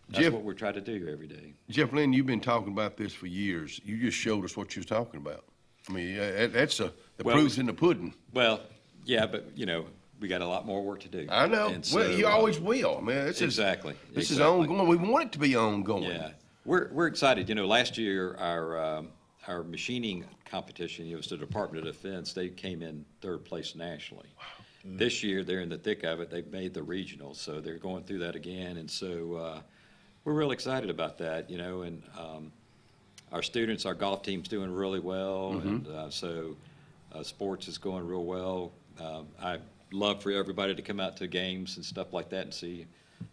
Speaker 6: that's what we're trying to do every day.
Speaker 3: Jeff Lynn, you've been talking about this for years. You just showed us what you was talking about. I mean, that's the proof's in the pudding.
Speaker 6: Well, yeah, but, we got a lot more work to do.
Speaker 3: I know.
Speaker 6: And so,
Speaker 3: well, you always will. I mean, this is ongoing. We want it to be ongoing.
Speaker 6: Yeah, we're excited. Last year our machining competition, it was the Department of Defense. They came in third place nationally. Wow. This year they're in the thick of it. They've made the regional, so they're going through that again. And so we're real excited about that. And our students, our golf team's doing really well, and so sports is going real well. I love for everybody to come out to games and stuff like that and see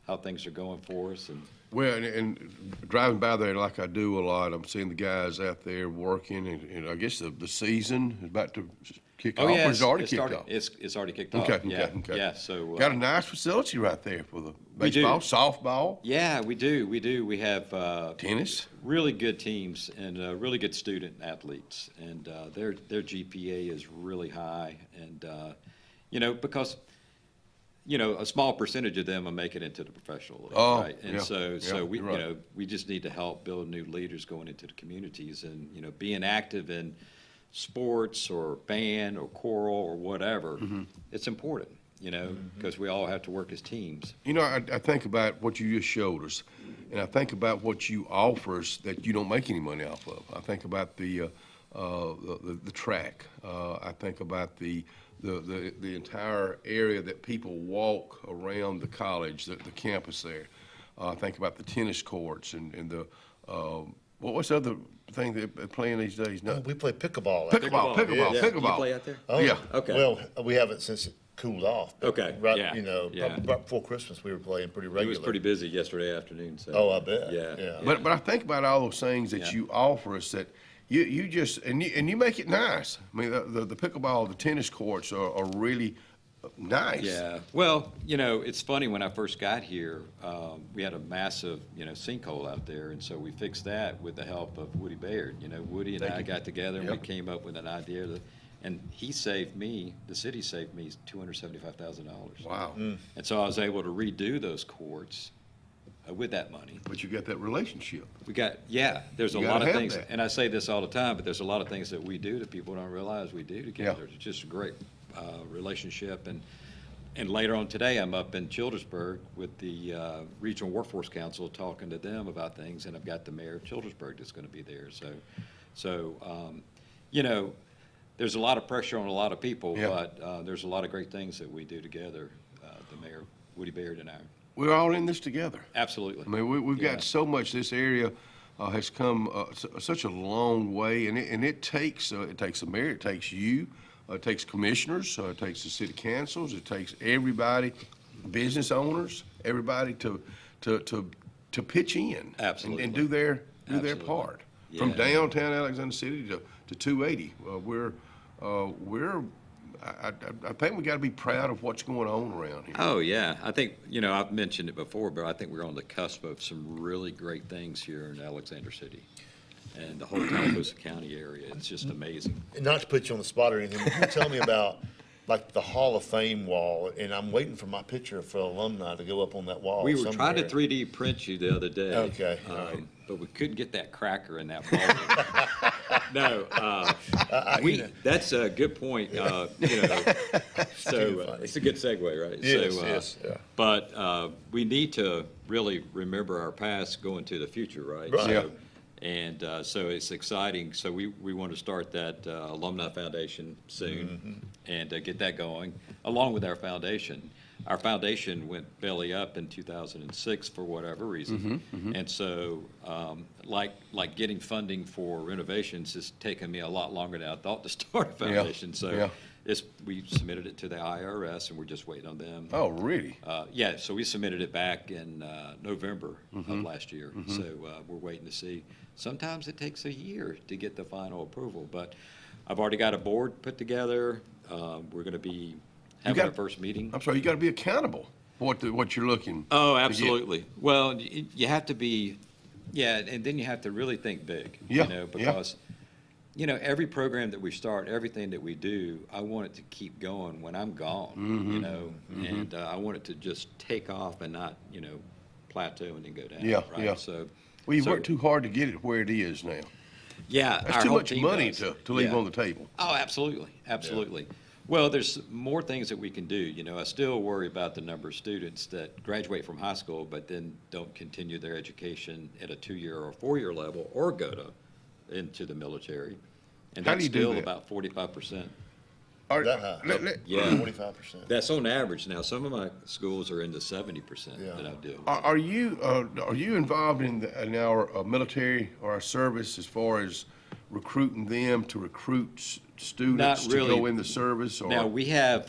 Speaker 6: how things are going for us. And
Speaker 3: well, and driving by there like I do a lot, I'm seeing the guys out there working, and I guess the season is about to kick off.
Speaker 6: Yeah,
Speaker 3: or it's already kicked off.
Speaker 6: It's already kicked off.
Speaker 3: Okay.
Speaker 6: Yeah. So
Speaker 3: got a nice facility right there for the baseball, softball.
Speaker 6: Yeah, we do. We have
Speaker 3: tennis.
Speaker 6: Really good teams and really good student athletes, and their GPA is really high, and because a small percentage of them will make it into the professional league, right? And so we
Speaker 3: right.
Speaker 6: We just need to help build new leaders going into the communities, and being active in sports or band or choral or whatever. It's important, because we all have to work as teams.
Speaker 3: I think about what you just showed us, and I think about what you offer us that you don't make any money off of. I think about the track. I think about the entire area that people walk around the college, the campus there. I think about the tennis courts and the what's the other thing they're playing these days? No,
Speaker 13: we play pickleball.
Speaker 3: Pickleball.
Speaker 6: Do you play out there?
Speaker 13: Oh,
Speaker 3: yeah.
Speaker 13: Okay. Well, we haven't since it cooled off. But
Speaker 6: Okay.
Speaker 13: Right.
Speaker 6: Yeah.
Speaker 13: Right before Christmas, we were playing pretty regularly.
Speaker 6: It was pretty busy yesterday afternoon. So.
Speaker 13: Oh, I bet.
Speaker 6: Yeah.
Speaker 3: But I think about all those things that you offer us that you just and you make it nice. I mean, the pickleball, the tennis courts are really nice.
Speaker 6: Yeah. Well, you know, it's funny, when I first got here, we had a massive, you know, sinkhole out there, and so we fixed that with the help of Woody Baird. You know, Woody and I got together and we came up with an idea and he saved me, the city saved me $275,000.
Speaker 3: Wow.
Speaker 6: And so I was able to redo those courts with that money.
Speaker 3: But you got that relationship.
Speaker 6: There's a
Speaker 3: You
Speaker 6: lot
Speaker 3: gotta
Speaker 6: of
Speaker 3: have
Speaker 6: things,
Speaker 3: that.
Speaker 6: and I say this all the time, but there's a lot of things that we do that people don't realize we do together. It's just a great relationship. And later on today, I'm up in Childersburg with the Regional Workforce Council talking to them about things, and I've got the mayor of Childersburg that's going to be there. So you know, there's a lot of pressure on a lot of people, but there's a lot of great things that we do together, the mayor, Woody Baird, and I.
Speaker 3: We're all in this together.
Speaker 6: Absolutely.
Speaker 3: I mean, we've got so much. This area has come such a long way, and it takes the mayor, it takes you, it takes commissioners, it takes the city councils, it takes everybody, business owners, everybody to pitch in.
Speaker 6: Absolutely.
Speaker 3: And do their part.
Speaker 6: Yeah.
Speaker 3: From downtown Alexander City to 280, I think we got to be proud of what's going on around here.
Speaker 6: Oh, yeah. I think, you know, I've mentioned it before, but I think we're on the cusp of some really great things here in Alexander City and the whole Tallapoosa County area. It's just amazing.
Speaker 13: Not to put you on the spot or anything, but you tell me about like the Hall of Fame wall, and I'm waiting for my picture for alumni to go up on that wall.
Speaker 6: We were
Speaker 13: somewhere.
Speaker 6: trying to 3D print you the other day.
Speaker 13: Okay, all right.
Speaker 6: But we couldn't get that cracker in that ball. No, that's a good point. You know, so it's a good segue, right?
Speaker 13: Yes, yeah.
Speaker 6: But we need to really remember our past going to the future, right?
Speaker 13: Right.
Speaker 6: So, and so it's exciting. So we want to start that alumni foundation soon and get that going along with our foundation. Our foundation went belly up in 2006 for whatever reason. And so like getting funding for renovations has taken me a lot longer than I thought to start a foundation. So we submitted it to the IRS and we're just waiting on them.
Speaker 3: Oh, really?
Speaker 6: Yeah, so we submitted it back in November of last year. So we're waiting to see. Sometimes it takes a year to get the final approval, but I've already got a board put together. We're going to be having our first meeting.
Speaker 3: I'm sorry, you got to be accountable for what you're looking.
Speaker 6: Oh, absolutely. Well, you have to be, and then you have to really think big.
Speaker 3: Yeah,
Speaker 6: You know, because you know, every program that we start, everything that we do, I want it to keep going when I'm gone. You know, and I want it to just take off and not, you know, plateau and then go down. Right? So.
Speaker 3: Well, you've worked too hard to get it where it is now.
Speaker 6: Yeah,
Speaker 3: that's too much money to leave on the table.
Speaker 6: Oh, absolutely. Well, there's more things that we can do. You know, I still worry about the number of students that graduate from high school but then don't continue their education at a 2-year or 4-year level or go into the military. And
Speaker 3: How
Speaker 6: that's
Speaker 3: do you do
Speaker 6: still
Speaker 3: that?
Speaker 6: about 45%.
Speaker 13: That high?
Speaker 6: Yeah.
Speaker 13: 45%.
Speaker 6: That's on average. Now, some of my schools are in the 70% that I do.
Speaker 3: Are you involved in our military or our service as far as recruiting them to recruit students
Speaker 6: Not really.
Speaker 3: to go in the service? Or?
Speaker 6: Now, we have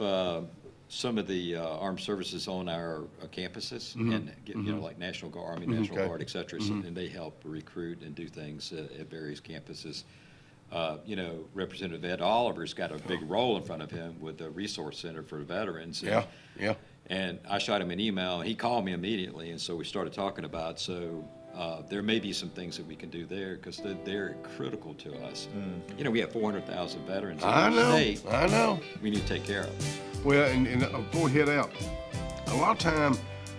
Speaker 6: some of the armed services on our campuses and, you know, like National Guard, Army National Guard, et cetera, and they help recruit and do things at various campuses. You know, Representative Ed Oliver's got a big role in front of him with the Resource Center for Veterans. And, and I shot him an email, and he called me immediately, and so we started talking about, there may be some things that we can do there because they're critical to us. You know, we have 400,000 veterans in the state.
Speaker 3: I know.
Speaker 6: We need to take care of.
Speaker 3: Well, and before we head out, a lot of time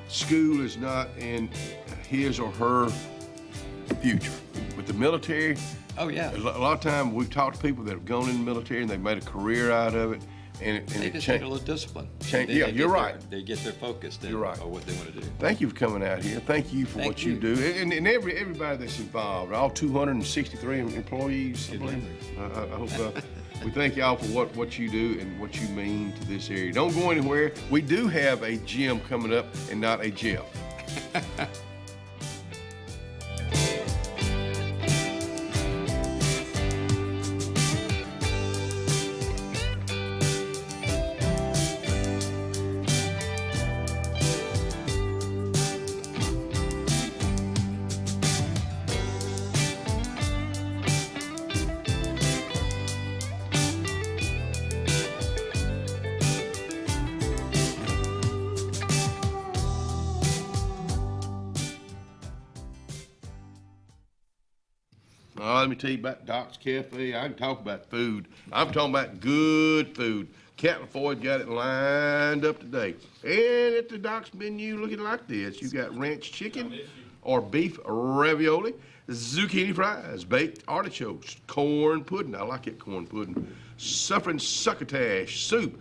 Speaker 3: school is not in his or her future. With the military,
Speaker 6: oh yeah,
Speaker 3: a lot of time we've talked to people that have gone in the military and they've made a career out of it. And
Speaker 6: they just need a little discipline.
Speaker 3: You're right.
Speaker 6: They get their focus on what they want to do.
Speaker 3: Thank you for coming out here. Thank you for what you do. And everybody that's involved, all 263 employees, I believe. I hope we thank y'all for what you do and what you mean to this area. Don't go anywhere. We do have a Jim coming up and not a Jeff. Let me tell you about Doc's Cafe. I can talk about food. I'm talking about good food. Captain Floyd got it lined up today. And at the Doc's menu, looking like this. You got ranch chicken or beef ravioli, zucchini fries, baked artichokes, corn pudding. I like it, corn pudding. Suffering succotash, soup,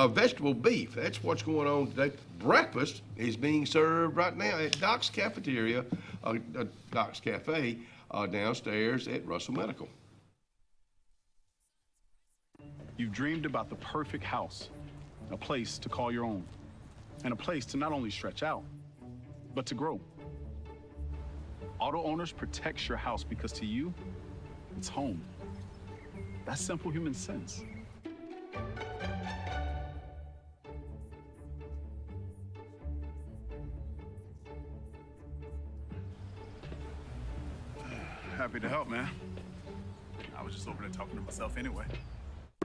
Speaker 3: vegetable beef. That's what's going on today. Breakfast is being served right now at Doc's Cafeteria, Doc's Cafe, downstairs at Russell Medical.
Speaker 12: You've dreamed about the perfect house, a place to call your own, and a place to not only stretch out, but to grow. Auto Owners protects your house because to you, it's home. That's simple human sense. Happy to help, man. I was just over there talking to myself anyway.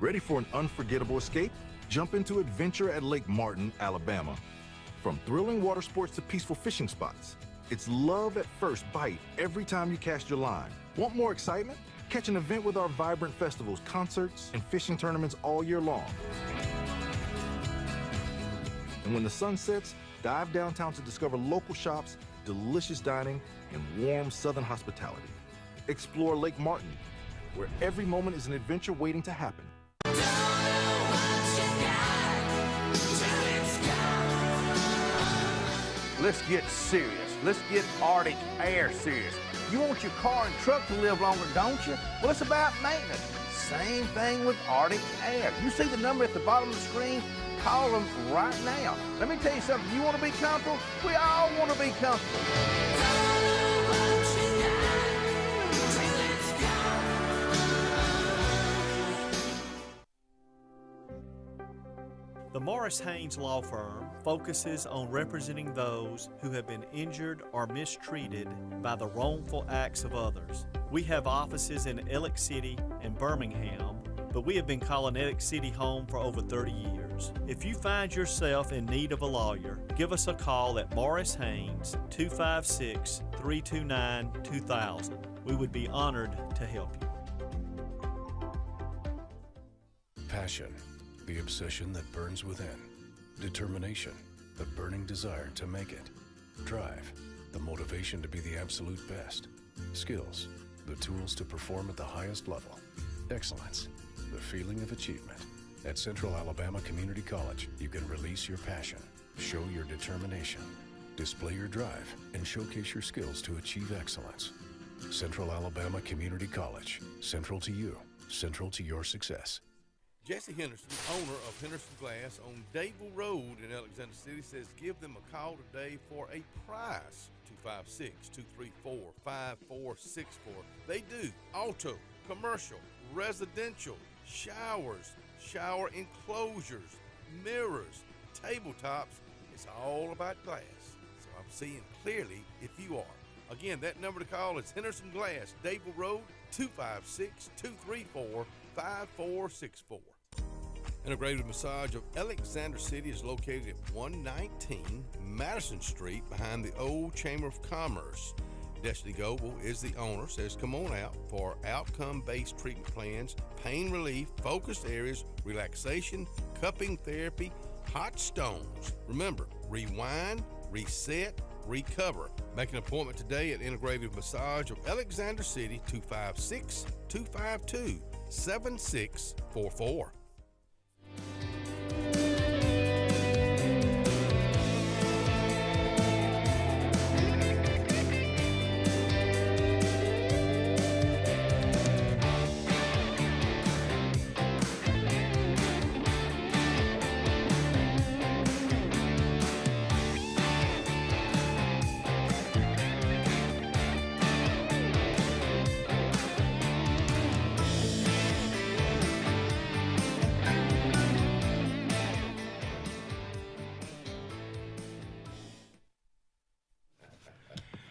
Speaker 14: Ready for an unforgettable escape? Jump into adventure at Lake Martin, Alabama. From thrilling water sports to peaceful fishing spots, it's love at first bite every time you cast your line. Want more excitement? Catch an event with our vibrant festivals, concerts, and fishing tournaments all year long. And when the sun sets, dive downtown to discover local shops, delicious dining, and warm southern hospitality. Explore Lake Martin, where every moment is an adventure waiting to happen.
Speaker 15: Let's get serious. Let's get Arctic Air serious. You want your car and truck to live longer, don't you? Well, it's about maintenance. Same thing with Arctic Air. You see the number at the bottom of the screen? Call them right now. Let me tell you something. You want to be comfortable? We all want to be comfortable.
Speaker 16: The Morris Haynes Law Firm focuses on representing those who have been injured or mistreated by the wrongful acts of others. We have offices in Ellick City and Birmingham, but we have been calling Ellick City home for over 30 years. If you find yourself in need of a lawyer, give us a call at Morris Haynes, 256-329-2000. We would be honored to help you.
Speaker 17: Passion, the obsession that burns within. Determination, the burning desire to make it. Drive, the motivation to be the absolute best. Skills, the tools to perform at the highest level. Excellence, the feeling of achievement. At Central Alabama Community College, you can release your passion, show your determination, display your drive, and showcase your skills to achieve excellence. Central Alabama Community College, central to you, central to your success.
Speaker 4: Jesse Henderson, owner of Henderson Glass on Dable Road in Alexander City, says give them a call today for a price. 256-234-5464. They do auto, commercial, residential, showers, shower enclosures, mirrors, tabletops. It's all about glass. So I'm seeing clearly if you are. Again, that number to call is Henderson Glass, Dable Road, 256-234-5464. Integrated Massage of Alexander City is located at 119 Madison Street behind the old Chamber of Commerce. Destiny Goble is the owner, says come on out for outcome-based treatment plans, pain relief, focused areas, relaxation, cupping therapy, hot stones. Remember, rewind, reset, recover. Make an appointment today at Integrative Massage of Alexander City, 256-252-7644.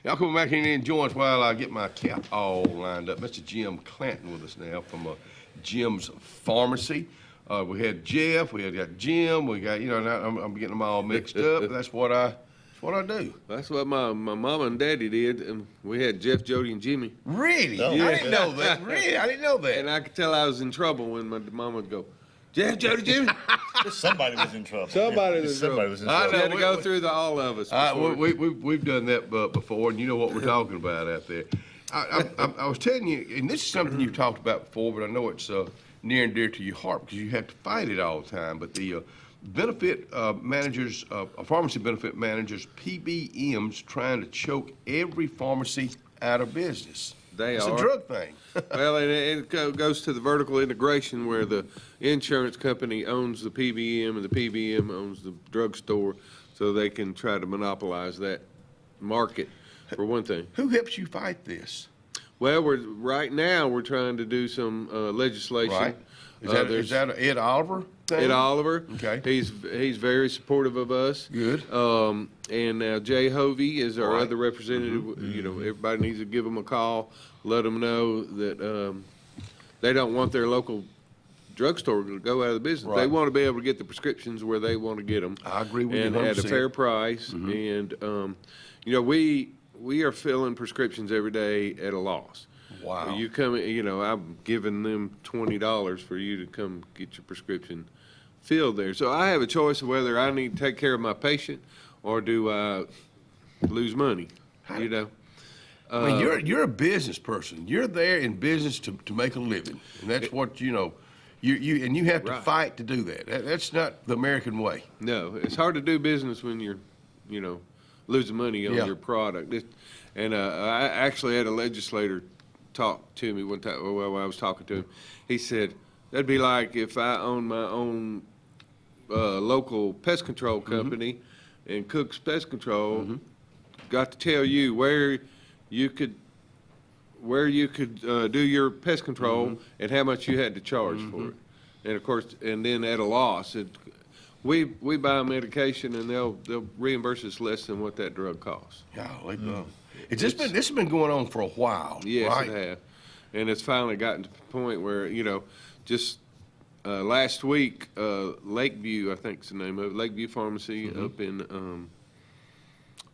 Speaker 3: Y'all come back in and join us while I get my cap all lined up. Mr. Jim Clanton with us now from Jim's Pharmacy. We had Jeff, we had got Jim, we got, now I'm getting them all mixed up. That's what I what I do.
Speaker 1: That's what my mama and daddy did, and we had Jeff, Jody, and Jimmy.
Speaker 3: Really?
Speaker 1: Yeah.
Speaker 3: I didn't know that. Really? I didn't know that.
Speaker 1: And I could tell I was in trouble when my mama would go, Jeff, Jody, Jimmy.
Speaker 13: Somebody was in trouble.
Speaker 1: Somebody was in trouble.
Speaker 3: I know.
Speaker 1: She had to go through all of us.
Speaker 3: We've done that before, and you know what we're talking about out there. I was telling you, and this is something you've talked about before, but I know it's near and dear to your heart because you have to fight it all the time. But the benefit managers, pharmacy benefit managers, PBMs, trying to choke every pharmacy out of business. It's a drug thing.
Speaker 1: Well, and it goes to the vertical integration where the insurance company owns the PBM and the PBM owns the drugstore, so they can try to monopolize that market, for one thing.
Speaker 3: Who helps you fight this?
Speaker 1: Well, right now we're trying to do some legislation.
Speaker 3: Right. Is that an Ed Oliver thing?
Speaker 1: Ed Oliver.
Speaker 3: Okay.
Speaker 1: He's very supportive of us.
Speaker 3: Good.
Speaker 1: And now Jay Hovey is our
Speaker 3: Right.
Speaker 1: other representative. You know, everybody needs to give him a call, let them know that they don't want their local drugstore to go out of the business.
Speaker 3: Right.
Speaker 1: They want to be able to get the prescriptions where they want to get them.
Speaker 3: I agree with you
Speaker 1: and at a
Speaker 3: 100%.
Speaker 1: fair price. And you know, we are filling prescriptions every day at a loss.
Speaker 3: Wow.
Speaker 1: You come, you know, I'm giving them $20 for you to come get your prescription filled there. So I have a choice of whether I need to take care of my patient or do I lose money, you know?
Speaker 3: I mean, you're a business person. You're there in business to make a living, and that's what you know. You have to fight to do that. That's not the American way.
Speaker 1: No, it's hard to do business when you're, you know, losing money on your product. And I actually had a legislator talk to me one time while I was talking to him. He said, that'd be like if I owned my own local pest control company and Cook's Pest Control got to tell you where you could do your pest control and how much you had to charge for it. And of course, and then at a loss, we buy medication and they'll reimburse us less than what that drug costs.
Speaker 3: This has been going on for a while.
Speaker 1: Yes,
Speaker 3: right?
Speaker 1: it has. And it's finally gotten to the point where, you know, just last week, Lakeview, I think is the name of it, Lakeview Pharmacy up in,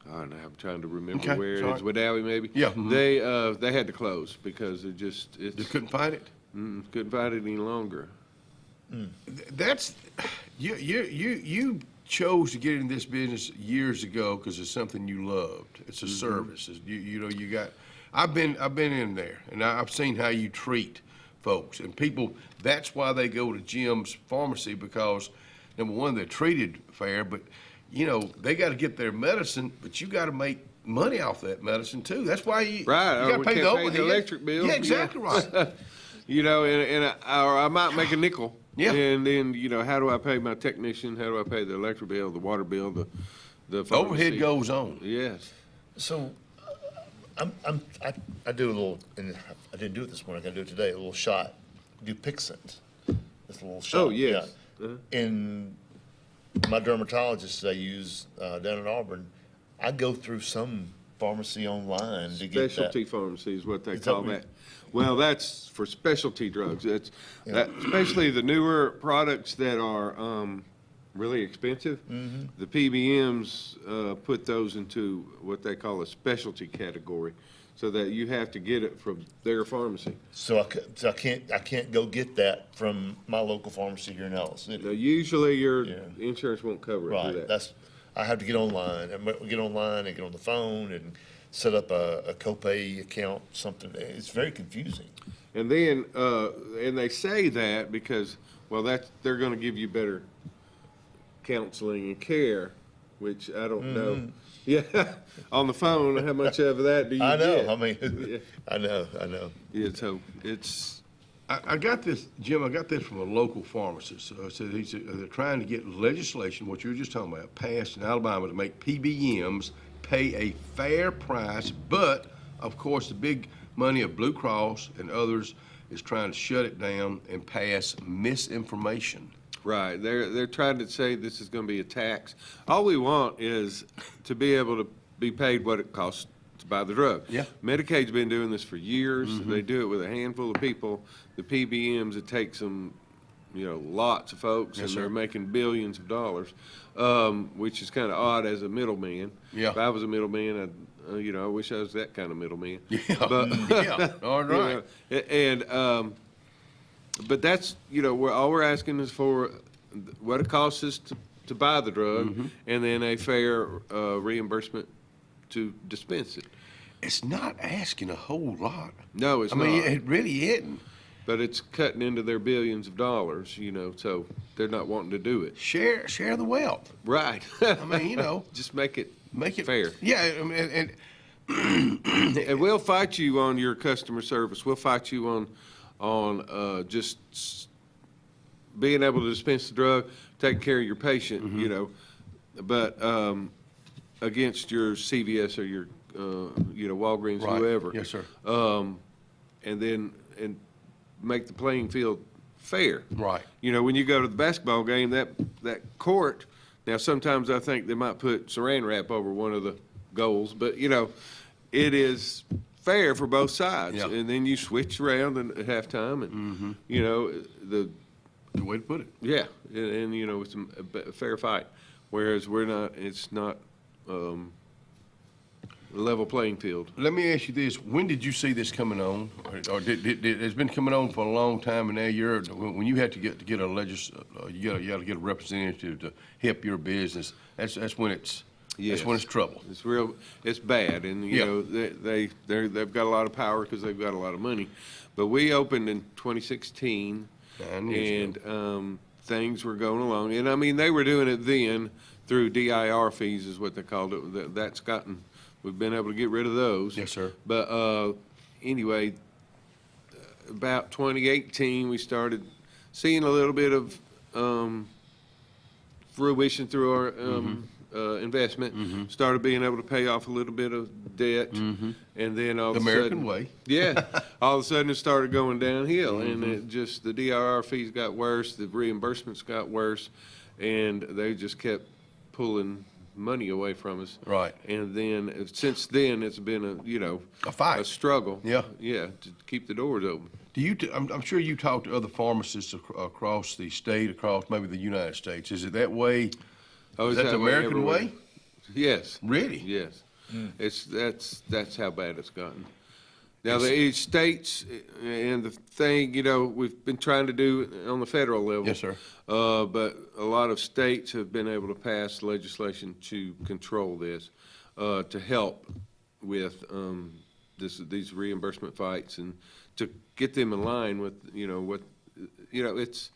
Speaker 1: I don't know, I'm trying to remember where it is, Wadawi maybe?
Speaker 3: Yeah.
Speaker 1: They had to close because they
Speaker 3: couldn't find it?
Speaker 1: Couldn't find it any longer.
Speaker 3: That's, you chose to get in this business years ago because it's something you loved. It's a service. You know, you got. I've been in there, and I've seen how you treat folks and people. That's why they go to Jim's Pharmacy because, number one, they're treated fair, but you know they got to get their medicine, but you got to make money off that medicine too. That's why you got to
Speaker 1: we
Speaker 3: pay
Speaker 1: can't
Speaker 3: the
Speaker 1: pay the electric bill.
Speaker 3: Yeah, exactly right.
Speaker 1: You know, or I might make a nickel.
Speaker 3: Yeah.
Speaker 1: And then, you know, how do I pay my technician? How do I pay the electric bill, the water bill, the pharmacy?
Speaker 3: Overhead goes on.
Speaker 1: Yes.
Speaker 13: So, I do a little, and I didn't do it this morning. I do it today. A little shot. Do Pixent. This little shot.
Speaker 1: Oh yes.
Speaker 13: Yeah. And my dermatologist I use down in Auburn, I go through some pharmacy online to get that.
Speaker 1: Specialty pharmacy is what they
Speaker 13: Is that
Speaker 1: call
Speaker 13: what
Speaker 1: that. Well, that's for specialty drugs. That's especially the newer products that are really expensive. The PBMs put those into what they call a specialty category, so that you have to get it from their pharmacy.
Speaker 13: So I can't go get that from my local pharmacy here in Ellis.
Speaker 1: Usually your insurance won't cover it.
Speaker 13: Right. That's I have to get online. I get online and get on the phone and set up a copay account. Something. It's very confusing.
Speaker 1: And then and they say that because they're going to give you better counseling and care, which I don't know. Yeah, on the phone, how much of that do you
Speaker 13: I know.
Speaker 1: get?
Speaker 13: I mean, I know.
Speaker 1: Yeah, so it's.
Speaker 3: I got this, Jim. I got this from a local pharmacist. He said they're trying to get legislation, what you were just talking about, passed in Alabama to make PBMs pay a fair price. But of course, the big money of Blue Cross and others is trying to shut it down and pass misinformation.
Speaker 1: Right. They're trying to say this is going to be a tax. All we want is to be able to be paid what it costs to buy the drug.
Speaker 3: Yeah.
Speaker 1: Medicaid's been doing this for years. They do it with a handful of people. The PBMs, it takes them, lots of folks,
Speaker 3: Yes,
Speaker 1: and they're
Speaker 3: sir.
Speaker 1: making billions of dollars, which is kind of odd as a middleman.
Speaker 3: Yeah.
Speaker 1: If I was a middleman, I wish I was that kind of middleman.
Speaker 3: Yeah.
Speaker 1: But,
Speaker 3: Yeah. All right.
Speaker 1: But that's, all we're asking is for what it costs us to buy the drug,
Speaker 3: Mm-hmm.
Speaker 1: and then a fair reimbursement to dispense it.
Speaker 3: It's not asking a whole lot.
Speaker 1: No, it's
Speaker 3: I
Speaker 1: not.
Speaker 3: mean, it really isn't.
Speaker 1: But it's cutting into their billions of dollars, so they're not wanting to do it.
Speaker 3: Share the wealth.
Speaker 1: Right.
Speaker 3: I mean,
Speaker 1: just make it
Speaker 3: fair. Yeah, I mean, and
Speaker 1: and we'll fight you on your customer service. We'll fight you on just being able to dispense the drug, taking care of your patient,
Speaker 3: Mm-hmm.
Speaker 1: but against your CVS or your Walgreens,
Speaker 3: Right.
Speaker 1: whoever.
Speaker 3: Yes, sir.
Speaker 1: And make the playing field fair.
Speaker 3: Right.
Speaker 1: When you go to the basketball game, that court, now sometimes I think they might put saran wrap over one of the goals, but it is fair for both sides.
Speaker 3: Yeah.
Speaker 1: And then you switch around at halftime, and the
Speaker 3: way to put it.
Speaker 1: Yeah, and it's a fair fight. Whereas it's not a level playing field.
Speaker 3: Let me ask you this: when did you see this coming on, or it's been coming on for a long time? And now when you had to get a you got to get a representative to help your business. That's when it's
Speaker 1: Yes.
Speaker 3: That's when it's trouble.
Speaker 1: It's bad, and they've got a lot of power because they've got a lot of money. But we opened in 2016, and things were going along. And I mean, they were doing it then through DIR fees, is what they called it. We've been able to get rid of those.
Speaker 3: Yes, sir.
Speaker 1: But anyway, about 2018, we started seeing a little bit of fruition through our investment. Started being able to pay off a little bit of debt, and then all
Speaker 3: The
Speaker 1: of a
Speaker 3: American
Speaker 1: sudden,
Speaker 3: way.
Speaker 1: yeah, all of a sudden it started going downhill, and it just the DIR fees got worse, the reimbursements got worse, and they just kept pulling money away from us.
Speaker 3: Right.
Speaker 1: And then since then it's been
Speaker 3: a fight,
Speaker 1: a struggle.
Speaker 3: Yeah.
Speaker 1: Yeah, to keep the doors open.
Speaker 3: Do you? I'm sure you talk to other pharmacists across the state, across maybe the United States. Is it that way?
Speaker 1: Oh,
Speaker 3: is that the American
Speaker 1: everywhere?
Speaker 3: way?
Speaker 1: Yes.
Speaker 3: Really?
Speaker 1: Yes. That's how bad it's gotten. Now the states and the thing, we've been trying to do on the federal level.
Speaker 3: Yes, sir.
Speaker 1: But a lot of states have been able to pass legislation to control this, to help with these reimbursement fights and to get them in line with it's.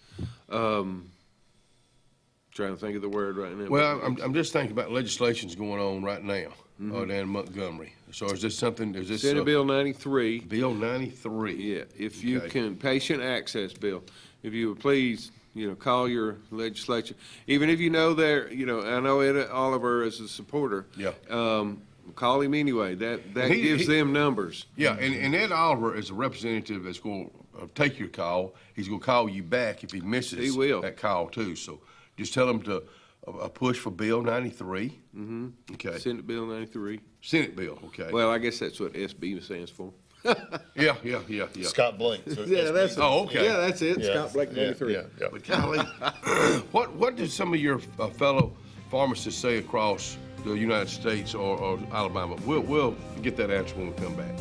Speaker 1: Trying to think of the word right now.
Speaker 3: Well, I'm just thinking about legislation's going on right now down in Montgomery. So is this something? Is this
Speaker 1: Senate Bill 93?
Speaker 3: Bill 93.
Speaker 1: Yeah. If you can, patient access bill. If you would please, call your legislature. Even if they're, I know Ed Oliver is a supporter.
Speaker 3: Yeah.
Speaker 1: Call him anyway. That gives them numbers.
Speaker 3: Yeah, and Ed Oliver is a representative that's going to take your call. He's going to call you back if he misses
Speaker 1: He will.
Speaker 3: that call too. So just tell him to push for Bill 93.
Speaker 1: Mm-hmm.
Speaker 3: Okay.
Speaker 1: Senate Bill 93.
Speaker 3: Senate Bill, okay.
Speaker 1: Well, I guess that's what SB stands for.
Speaker 3: Yeah.
Speaker 13: Scott Blake. So
Speaker 1: Yeah, that's
Speaker 3: Oh, okay.
Speaker 1: Yeah, that's it.
Speaker 13: Yeah.
Speaker 1: Scott Blake 93.
Speaker 13: Yeah.
Speaker 3: But golly, what did some of your fellow pharmacists say across the United States or Alabama? We'll get that answer when we come back.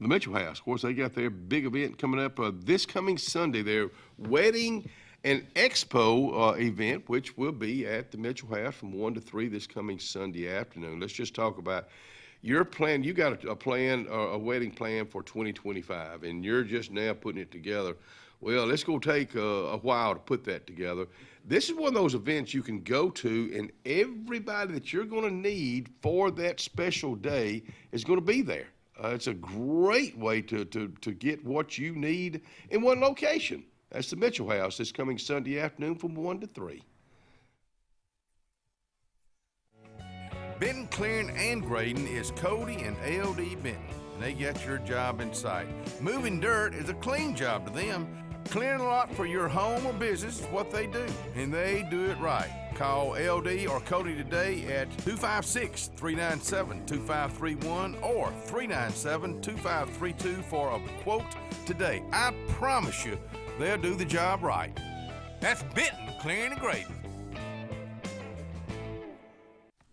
Speaker 3: The Mitchell House, of course, they got their big event coming up this coming Sunday, their wedding and expo event, which will be at the Mitchell House from 1 to 3 this coming Sunday afternoon. Let's just talk about your plan. You got a plan, a wedding plan for 2025, and you're just now putting it together. Well, it's going to take a while to put that together. This is one of those events you can go to, and everybody that you're going to need for that special day is going to be there. It's a great way to get what you need in one location. That's the Mitchell House this coming Sunday afternoon from 1 to 3.
Speaker 4: Benton Clearing and Grading is Cody and LD Benton, and they got your job in sight. Moving dirt is a clean job to them. Clearing a lot for your home or business is what they do, and they do it right. Call LD or Cody today at 256-397-2531 or 397-2532 for a quote today. I promise you, they'll do the job right. That's Benton Clearing and Grading.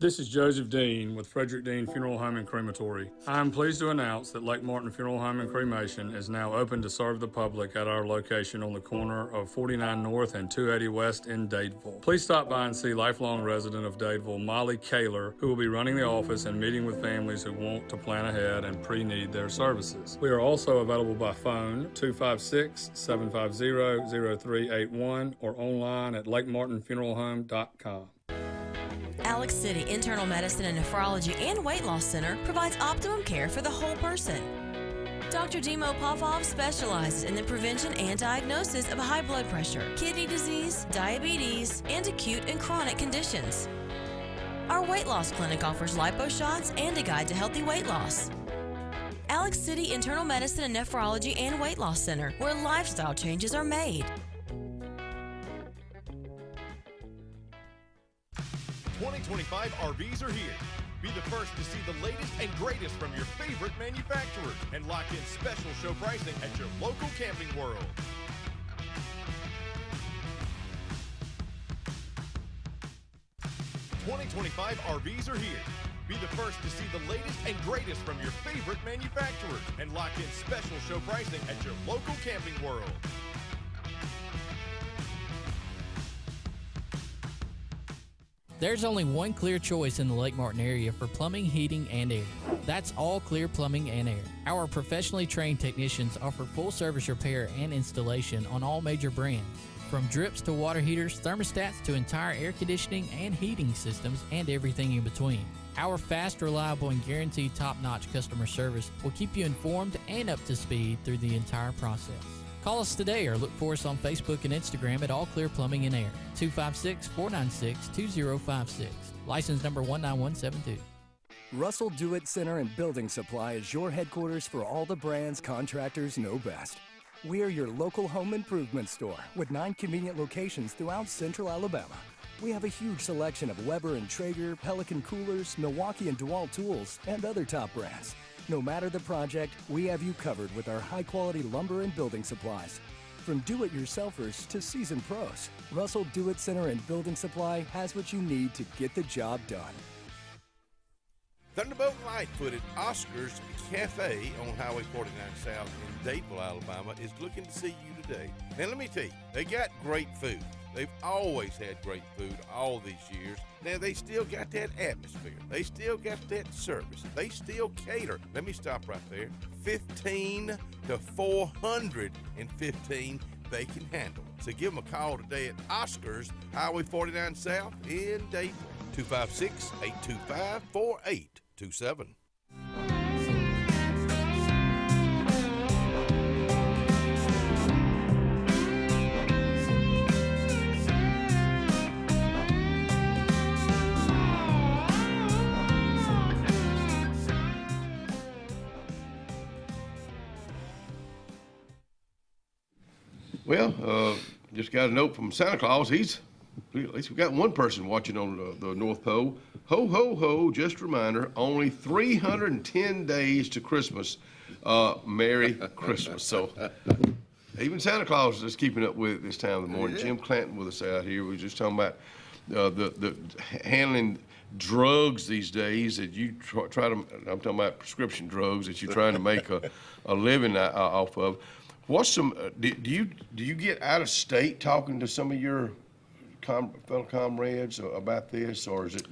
Speaker 2: This is Joseph Dean with Frederick Dean Funeral Home and Crematory. I am pleased to announce that Lake Martin Funeral Home and Cremation is now open to serve the public at our location on the corner of 49 North and 280 West in Dadeville. Please stop by and see lifelong resident of Dadeville, Molly Kaler, who will be running the office and meeting with families who want to plan ahead and pre-need their services. We are also available by phone 256-750-0381 or online at lakemartinfuneralhome.com.
Speaker 5: Alex City Internal Medicine and Nephrology and Weight Loss Center provides optimum care for the whole person. Dr. Dimo Popov specializes in the prevention and diagnosis of high blood pressure, kidney disease, diabetes, and acute and chronic conditions. Our weight loss clinic offers lipo shots and a guide to healthy weight loss. Alex City Internal Medicine and Nephrology and Weight Loss Center, where lifestyle changes are made.
Speaker 7: 2025 RVs are here. Be the first to see the latest and greatest from your favorite manufacturers and lock in special show pricing at your local Camping World. '25 RVs are here. Be the first to see the latest and greatest from your favorite manufacturers and lock in special show pricing at your local Camping World.
Speaker 8: There's only one clear choice in the Lake Martin area for plumbing, heating, and air. That's All Clear Plumbing and Air. Our professionally trained technicians offer full service repair and installation on all major brands. From drips to water heaters, thermostats to entire air conditioning and heating systems, and everything in between. Our fast, reliable, and guaranteed top-notch customer service will keep you informed and up to speed through the entire process. Call us today or look for us on Facebook and Instagram at All Clear Plumbing and Air, 256-496-2056. License number 19172.
Speaker 18: Russell Do-It Center and Building Supply is your headquarters for all the brands contractors know best. We are your local home improvement store with 9 convenient locations throughout central Alabama. We have a huge selection of Weber and Traeger, Pelican coolers, Milwaukee and DeWalt tools, and other top brands. No matter the project, we have you covered with our high-quality lumber and building supplies. From do-it-yourselfers to seasoned pros, Russell Do-It Center and Building Supply has what you need to get the job done.
Speaker 4: Thunderbolt Lightfoot at Oscar's Cafe on Highway 49 South in Dadeville, Alabama is looking to see you today. Now, let me tell you, they got great food. They've always had great food all these years. Now, they still got that atmosphere. They still got that service. They still cater. Let me stop right there. 15 to 415 they can handle. So give them a call today at Oscar's, Highway 49 South in Dadeville. 256-825-4827.
Speaker 3: Well, just got a note from Santa Claus. At least we got one person watching on the North Pole. Ho, ho, ho, just a reminder, only 310 days to Christmas. Merry Christmas. So even Santa Claus is just keeping up with it this time of the morning. Yeah. Jim Clanton with us out here. We were just talking about the handling drugs these days that you try to, I'm talking about prescription drugs that you're trying to make a living off of. What's some, do you get out of state talking to some of your fellow comrades about this, or is it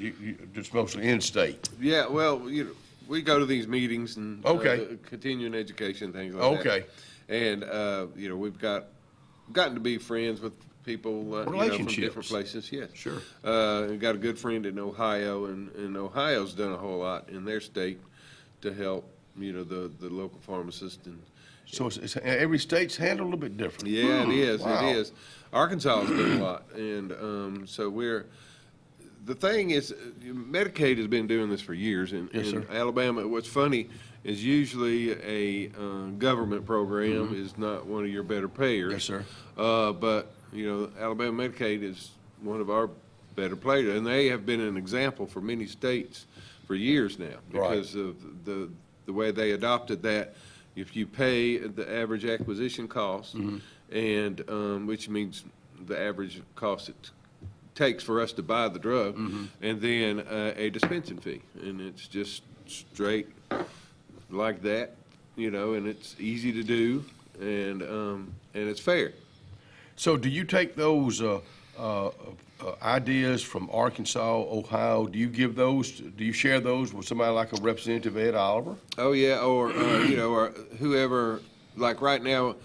Speaker 3: just mostly in state?
Speaker 1: Yeah, well, we go to these meetings and continuing education, things like that. And, we've gotten to be friends with people from different places. Yeah, sure. We've got a good friend in Ohio, and Ohio's done a whole lot in their state to help, the local pharmacist. And
Speaker 3: so every state's handled a little bit different.
Speaker 1: Yeah, it is. Wow. It is. Arkansas has done a lot, and so the thing is, Medicaid has been doing this for years in Alabama. What's funny is usually a government program is not one of your better payers.
Speaker 3: Yes, sir.
Speaker 1: But, Alabama Medicaid is one of our better players, and they have been an example for many states for years now because of the way they adopted that. If you pay the average acquisition cost, and which means the average cost it takes for us to buy the drug, and then a dispensing fee, and it's just straight like that, and it's easy to do, and it's fair.
Speaker 3: So do you take those ideas from Arkansas, Ohio? Do you share those with somebody like a Representative Ed Oliver?
Speaker 1: Oh yeah, or or whoever. Like right now,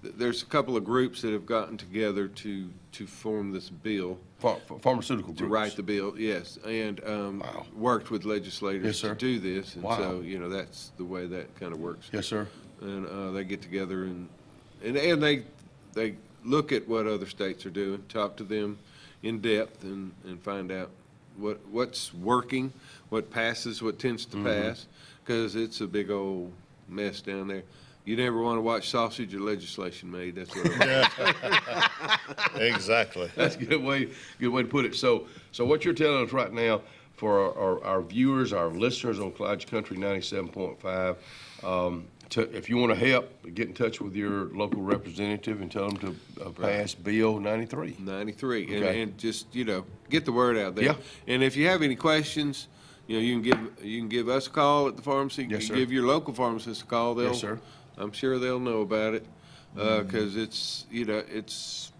Speaker 1: there's a couple of groups that have gotten together to form this bill.
Speaker 3: Pharmaceutical groups.
Speaker 1: To write the bill, yes, and worked with legislators to do this, and so that's the way that kind of works.
Speaker 3: Yes, sir.
Speaker 1: And they get together and they look at what other states are doing, talk to them in depth, and find out what's working, what passes, what tends to pass, because it's a big old mess down there. You never want to watch sausage or legislation made. That's what I'm
Speaker 13: Exactly.
Speaker 3: That's a good way to put it. So what you're telling us right now for our viewers, our listeners on Clyde's Country 97.5, if you want to help, get in touch with your local representative and tell them to pass Bill 93.
Speaker 1: 93,
Speaker 3: Okay.
Speaker 1: and just get the word out there.
Speaker 3: Yeah.
Speaker 1: And if you have any questions, you can give us a call at the pharmacy.
Speaker 3: Yes,
Speaker 1: you
Speaker 3: sir.
Speaker 1: can give your local pharmacist a call.
Speaker 3: Yes, sir.
Speaker 1: I'm sure they'll know about it because it's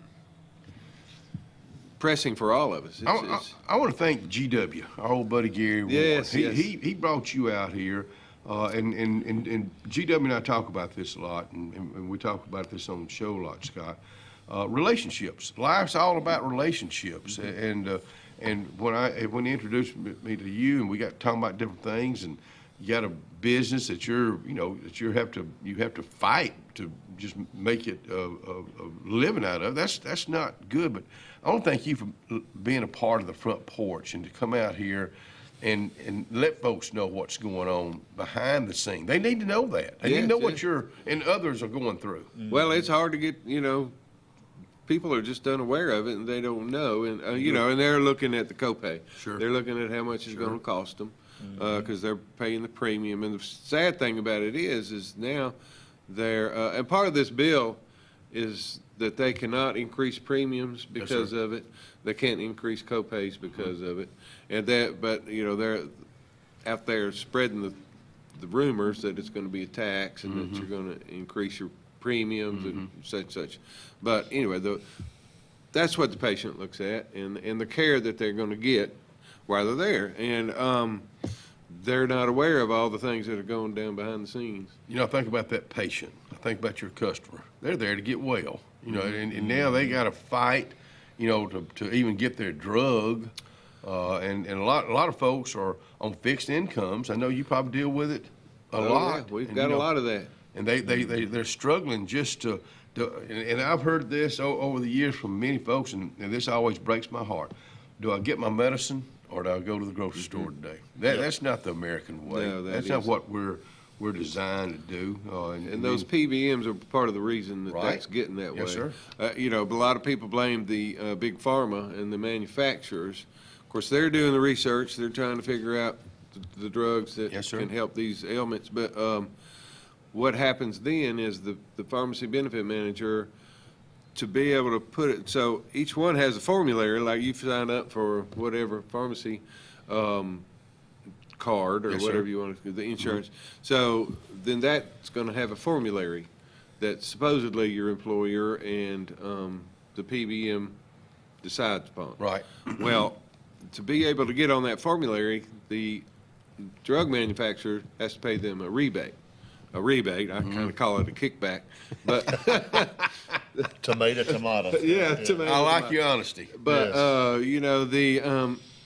Speaker 1: pressing for all of us.
Speaker 3: I want to thank GW, our old buddy Gary.
Speaker 1: Yes,
Speaker 3: he brought you out here, and GW and I talk about this a lot, and we talk about this on the show a lot, Scott. Relationships. Life's all about relationships, and when he introduced me to you, and we got talking about different things, and you got a business that you have to fight to just make it a living out of. That's not good. But I want to thank you for being a part of the front porch and to come out here and let folks know what's going on behind the scene. They need to know that. They need to know what you're and others are going through.
Speaker 1: Well, it's hard to get, people are just unaware of it and they don't know. And, and they're looking at the copay.
Speaker 3: Sure.
Speaker 1: They're looking at how much it's going to cost them because they're paying the premium. And the sad thing about it is now they're, and part of this bill is that they cannot increase premiums because of it. They can't increase copays because of it. And but they're out there spreading the rumors that it's going to be a tax and that you're going to increase your premiums and such. But anyway, that's what the patient looks at and the care that they're going to get while they're there. And they're not aware of all the things that are going down behind the scenes.
Speaker 3: I think about that patient. I think about your customer. They're there to get well, and now they got to fight, to even get their drug. And a lot of folks are on fixed incomes. I know you probably deal with it a lot.
Speaker 1: Yeah, we've got a lot of that.
Speaker 3: And they're struggling just to and I've heard this over the years from many folks, and this always breaks my heart. Do I get my medicine or do I go to the grocery store today? That's not the American way.
Speaker 1: No,
Speaker 3: that's not what we're designed to do.
Speaker 1: And those PBMs are part of the reason that's getting that way.
Speaker 3: Yes, sir.
Speaker 1: But a lot of people blame the big pharma and the manufacturers. Of course, they're doing the research. They're trying to figure out the drugs that can help these ailments. But what happens then is the pharmacy benefit manager, to be able to put it, so each one has a formulary, like you sign up for whatever pharmacy card or whatever you want to do, the insurance. So then that's going to have a formulary that supposedly your employer and the PBM decides upon.
Speaker 3: Right.
Speaker 1: Well, to be able to get on that formulary, the drug manufacturer has to pay them a rebate. I kind of call it a kickback, but
Speaker 13: tomato.
Speaker 1: Yeah, tomato.
Speaker 3: I like your honesty.
Speaker 1: But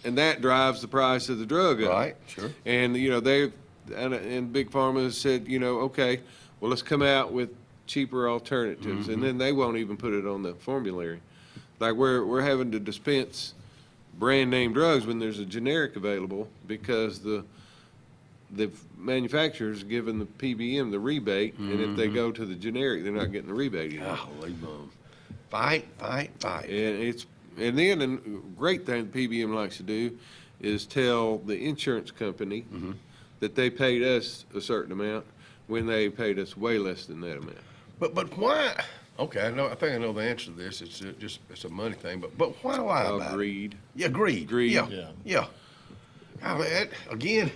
Speaker 1: and that drives the price of the drug up.
Speaker 3: Right. Sure.
Speaker 1: And and Big Pharma has said, okay, well, let's come out with cheaper alternatives, and then they won't even put it on the formulary. Like we're having to dispense brand name drugs when there's a generic available, because the manufacturer's giving the PBM the rebate, and if they go to the generic, they're not getting the rebate anymore.
Speaker 3: Golly, Mom. Fight.
Speaker 1: And then a great thing the PBM likes to do is tell the insurance company that they paid us a certain amount when they paid us way less than that amount.
Speaker 3: But why? Okay, I think I know the answer to this. It's a money thing. But why lie about
Speaker 1: greed.
Speaker 3: it? Yeah, greed. Yeah. Golly, again,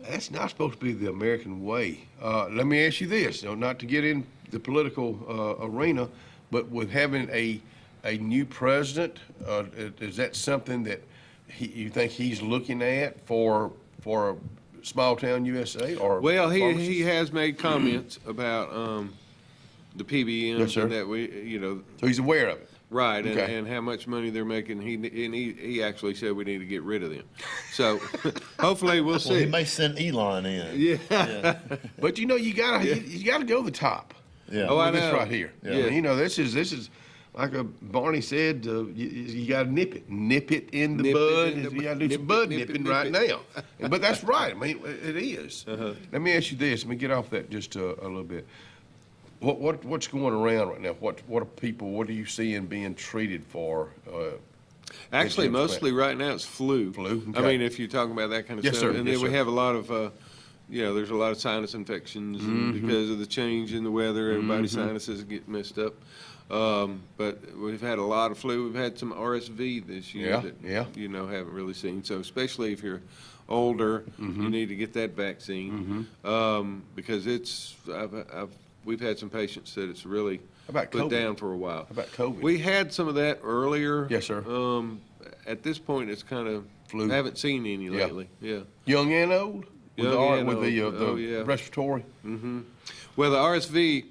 Speaker 3: that's not supposed to be the American way. Let me ask you this, not to get in the political arena, but with having a new president, is that something that you think he's looking at for small town USA? Or
Speaker 1: well, he has made comments about the PBM.
Speaker 3: Yes, sir.
Speaker 1: And that
Speaker 3: so he's aware of it.
Speaker 1: Right,
Speaker 3: Okay.
Speaker 1: and how much money they're making. He actually said we need to get rid of them. So hopefully we'll see.
Speaker 13: Well, he may send Elon in.
Speaker 1: Yeah.
Speaker 3: But you gotta go to the top.
Speaker 13: Yeah.
Speaker 1: Oh, I
Speaker 3: This
Speaker 1: know.
Speaker 3: right here.
Speaker 1: Yeah.
Speaker 3: This is like Barney said. You gotta nip it in the bud. You gotta do some bud nipping right now. But that's right. I mean, it is. Let me ask you this. Let me get off that just a little bit. What's going around right now? What are you seeing being treated for?
Speaker 1: Actually, mostly right now it's flu.
Speaker 3: Okay.
Speaker 1: I mean, if you're talking about that kind of
Speaker 3: Yes,
Speaker 1: stuff.
Speaker 3: sir.
Speaker 1: And
Speaker 3: Yes,
Speaker 1: then we
Speaker 3: sir.
Speaker 1: have a lot of, there's a lot of sinus infections and because of the change in the weather. Everybody's sinuses get messed up. But we've had a lot of flu. We've had some RSV this year that haven't really seen. So especially if you're older, you need to get that vaccine because we've had some patients that it's really put
Speaker 3: COVID?
Speaker 1: down for a while.
Speaker 3: How about COVID?
Speaker 1: We had some of that earlier.
Speaker 3: Yes, sir.
Speaker 1: At this point, it's kind of
Speaker 3: Flu.
Speaker 1: I haven't seen any lately. Yeah.
Speaker 3: Young and old? With
Speaker 1: Young and
Speaker 3: the
Speaker 1: old.
Speaker 3: respiratory?
Speaker 1: Well, the RSV,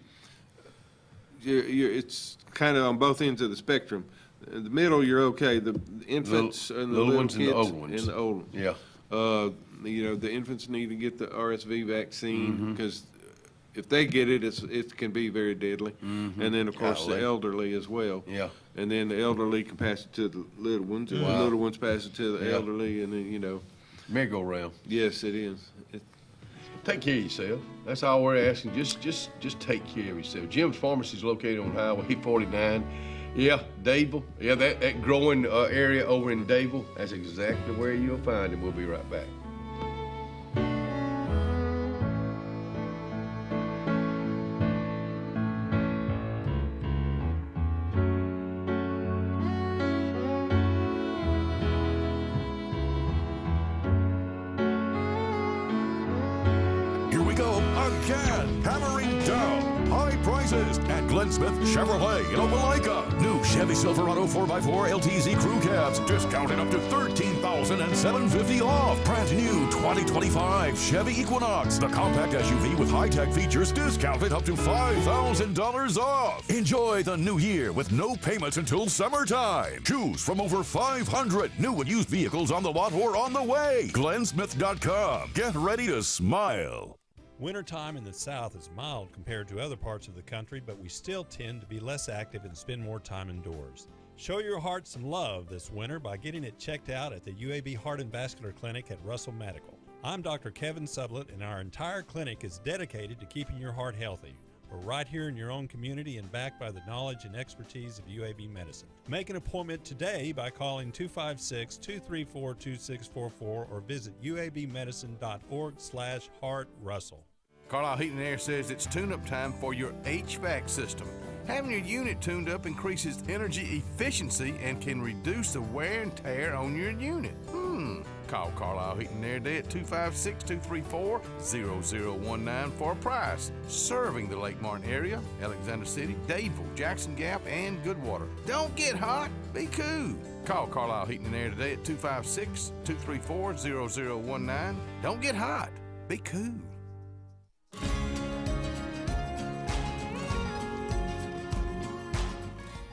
Speaker 1: it's kind of on both ends of the spectrum. In the middle, you're okay. The infants and the little
Speaker 3: ones
Speaker 1: kids
Speaker 3: and the old ones.
Speaker 1: and the old ones.
Speaker 3: Yeah.
Speaker 1: The infants need to get the RSV vaccine because if they get it, it can be very deadly. And then, of course, the elderly as well.
Speaker 3: Yeah.
Speaker 1: And then the elderly can pass it to the little ones, and the little ones pass it to the elderly, and then,
Speaker 3: merry-go-round.
Speaker 1: Yes, it is.
Speaker 3: Take care of yourself. That's all we're asking. Just take care of yourself. Jim's Pharmacy is located on Highway 49. Yeah, Dadeville. Yeah, that growing area over in Dadeville. That's exactly where you'll find him. We'll be right back.
Speaker 14: Here we go again, hammering down high prices at Glenn Smith Chevrolet in Opelika. New Chevy Silverado 4x4 LTZ crew cabs discounted up to $13,750 off. Brand new 2025 Chevy Equinox, the compact SUV with high-tech features discounted up to $5,000 off. Enjoy the new year with no payments until summertime. Choose from over 500 new and used vehicles on the lot or on the way. GlennSmith.com. Get ready to smile.
Speaker 19: Wintertime in the South is mild compared to other parts of the country, but we still tend to be less active and spend more time indoors. Show your heart some love this winter by getting it checked out at the UAB Heart and Vascular Clinic at Russell Medical. I'm Dr. Kevin Sublett, and our entire clinic is dedicated to keeping your heart healthy. We're right here in your own community and backed by the knowledge and expertise of UAB Medicine. Make an appointment today by calling 256-234-2644 or visit uabmedicine.org/heartrussell.
Speaker 4: Carlisle Heating and Air says it's tune-up time for your HVAC system. Having your unit tuned up increases energy efficiency and can reduce the wear and tear on your unit. Call Carlisle Heating and Air today at 256-234-0019 for a price. Serving the Lake Martin area, Alexander City, Dadeville, Jackson Gap, and Goodwater. Don't get hot, be cool. Call Carlisle Heating and Air today at 256-234-0019. Don't get hot, be cool.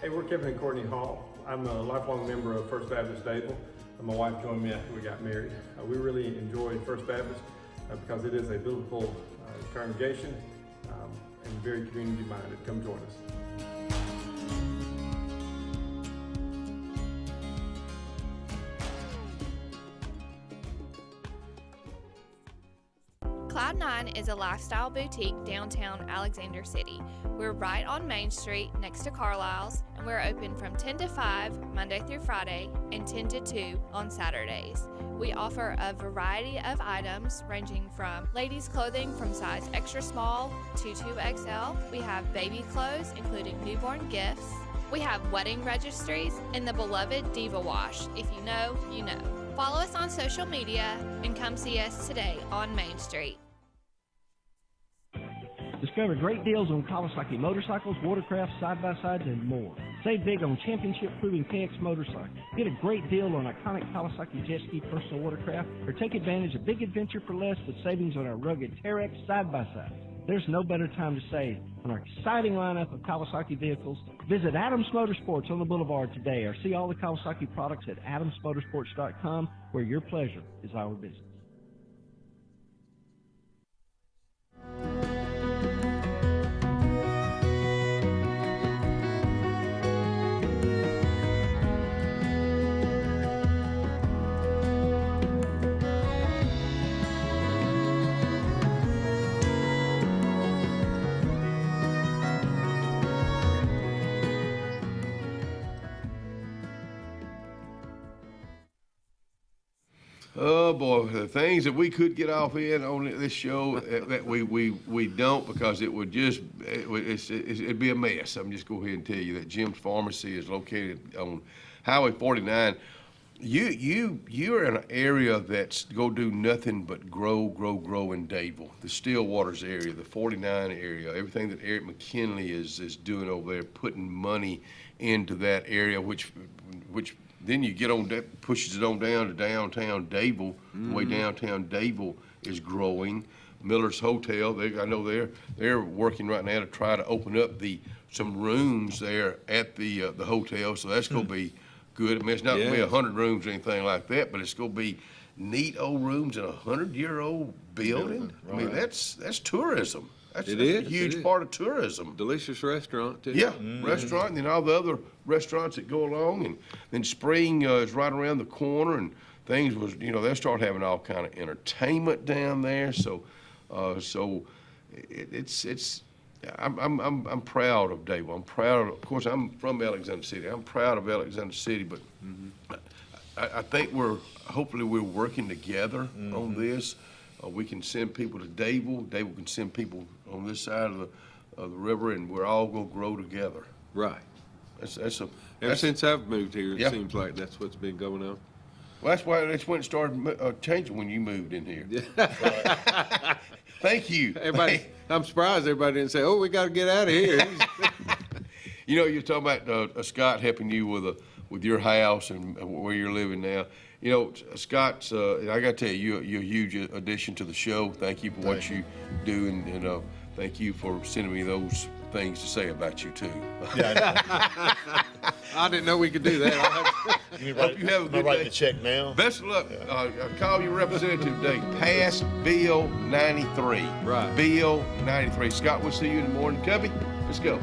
Speaker 20: Hey, we're Kevin and Courtney Hall. I'm a lifelong member of First Baptist Dadeville. My wife joined me after we got married. We really enjoyed First Baptist because it is a biblical congregation and very community-minded. Come join us.
Speaker 9: Pod 9 is a lifestyle boutique downtown Alexander City. We're right on Main Street next to Carlisle's, and we're open from 10 to 5 Monday through Friday and 10 to 2 on Saturdays. We offer a variety of items ranging from ladies' clothing from size extra small to 2XL. We have baby clothes, including newborn gifts. We have wedding registries and the beloved Diva Wash. If you know, you know. Follow us on social media and come see us today on Main Street.
Speaker 22: Discover great deals on Kawasaki motorcycles, watercraft, side-by-sides, and more. Save big on championship-proving KX motorcycles. Get a great deal on iconic Kawasaki jet ski personal watercraft, or take advantage of big adventure for less with savings on our rugged Terex side-by-sides. There's no better time to save on our exciting lineup of Kawasaki vehicles. Visit Adams Motorsports on the Boulevard today, or see all the Kawasaki products at adamsmotorsports.com, where your pleasure is our business.
Speaker 3: Oh boy, the things that we could get off in on this show that we don't, because it would just it'd be a mess. I'm just go ahead and tell you that Jim's Pharmacy is located on Highway 49. You're in an area that's go do nothing but grow in Dadeville, the Stillwaters area, the 49 area, everything that Eric McKinley is doing over there, putting money into that area, which then you get on that, pushes it on down to downtown Dadeville. The way downtown Dadeville is growing. Miller's Hotel, I know they're working right now to try to open up some rooms there at the hotel. So that's going to be good. I mean, it's not going to be 100 rooms or anything like that, but it's going to be neat old rooms in a 100-year-old building. Right. I mean, that's tourism. That's a huge part of tourism.
Speaker 1: Delicious restaurant, too.
Speaker 3: Yeah, restaurant, and then all the other restaurants that go along. And then spring is right around the corner, and things was, they'll start having all kind of entertainment down there. So, I'm proud of Dadeville. I'm proud of course, I'm from Alexander City. I'm proud of Alexander City, but I think hopefully we're working together on this. We can send people to Dadeville. Dadeville can send people on this side of the river, and we're all going to grow together.
Speaker 1: Right. Ever since I've moved here, it seems like that's what's been going on.
Speaker 3: Well, that's when it started changing when you moved in here. Yeah. Thank you.
Speaker 1: I'm surprised everybody didn't say, "Oh, we got to get out of here."
Speaker 3: You're talking about Scott helping you with your house and where you're living now. Scott's, I got to tell you, you're a huge addition to the show. Thank you for what you do, and thank you for sending me those things to say about you, too.
Speaker 1: Yeah, I didn't know we could do that.
Speaker 3: Hope you have a good day.
Speaker 13: The check now.
Speaker 3: Best of luck. Call your representative today. Pass Bill 93.
Speaker 1: Right.
Speaker 3: Bill 93. Scott, we'll see you in the morning. Cubby, let's go.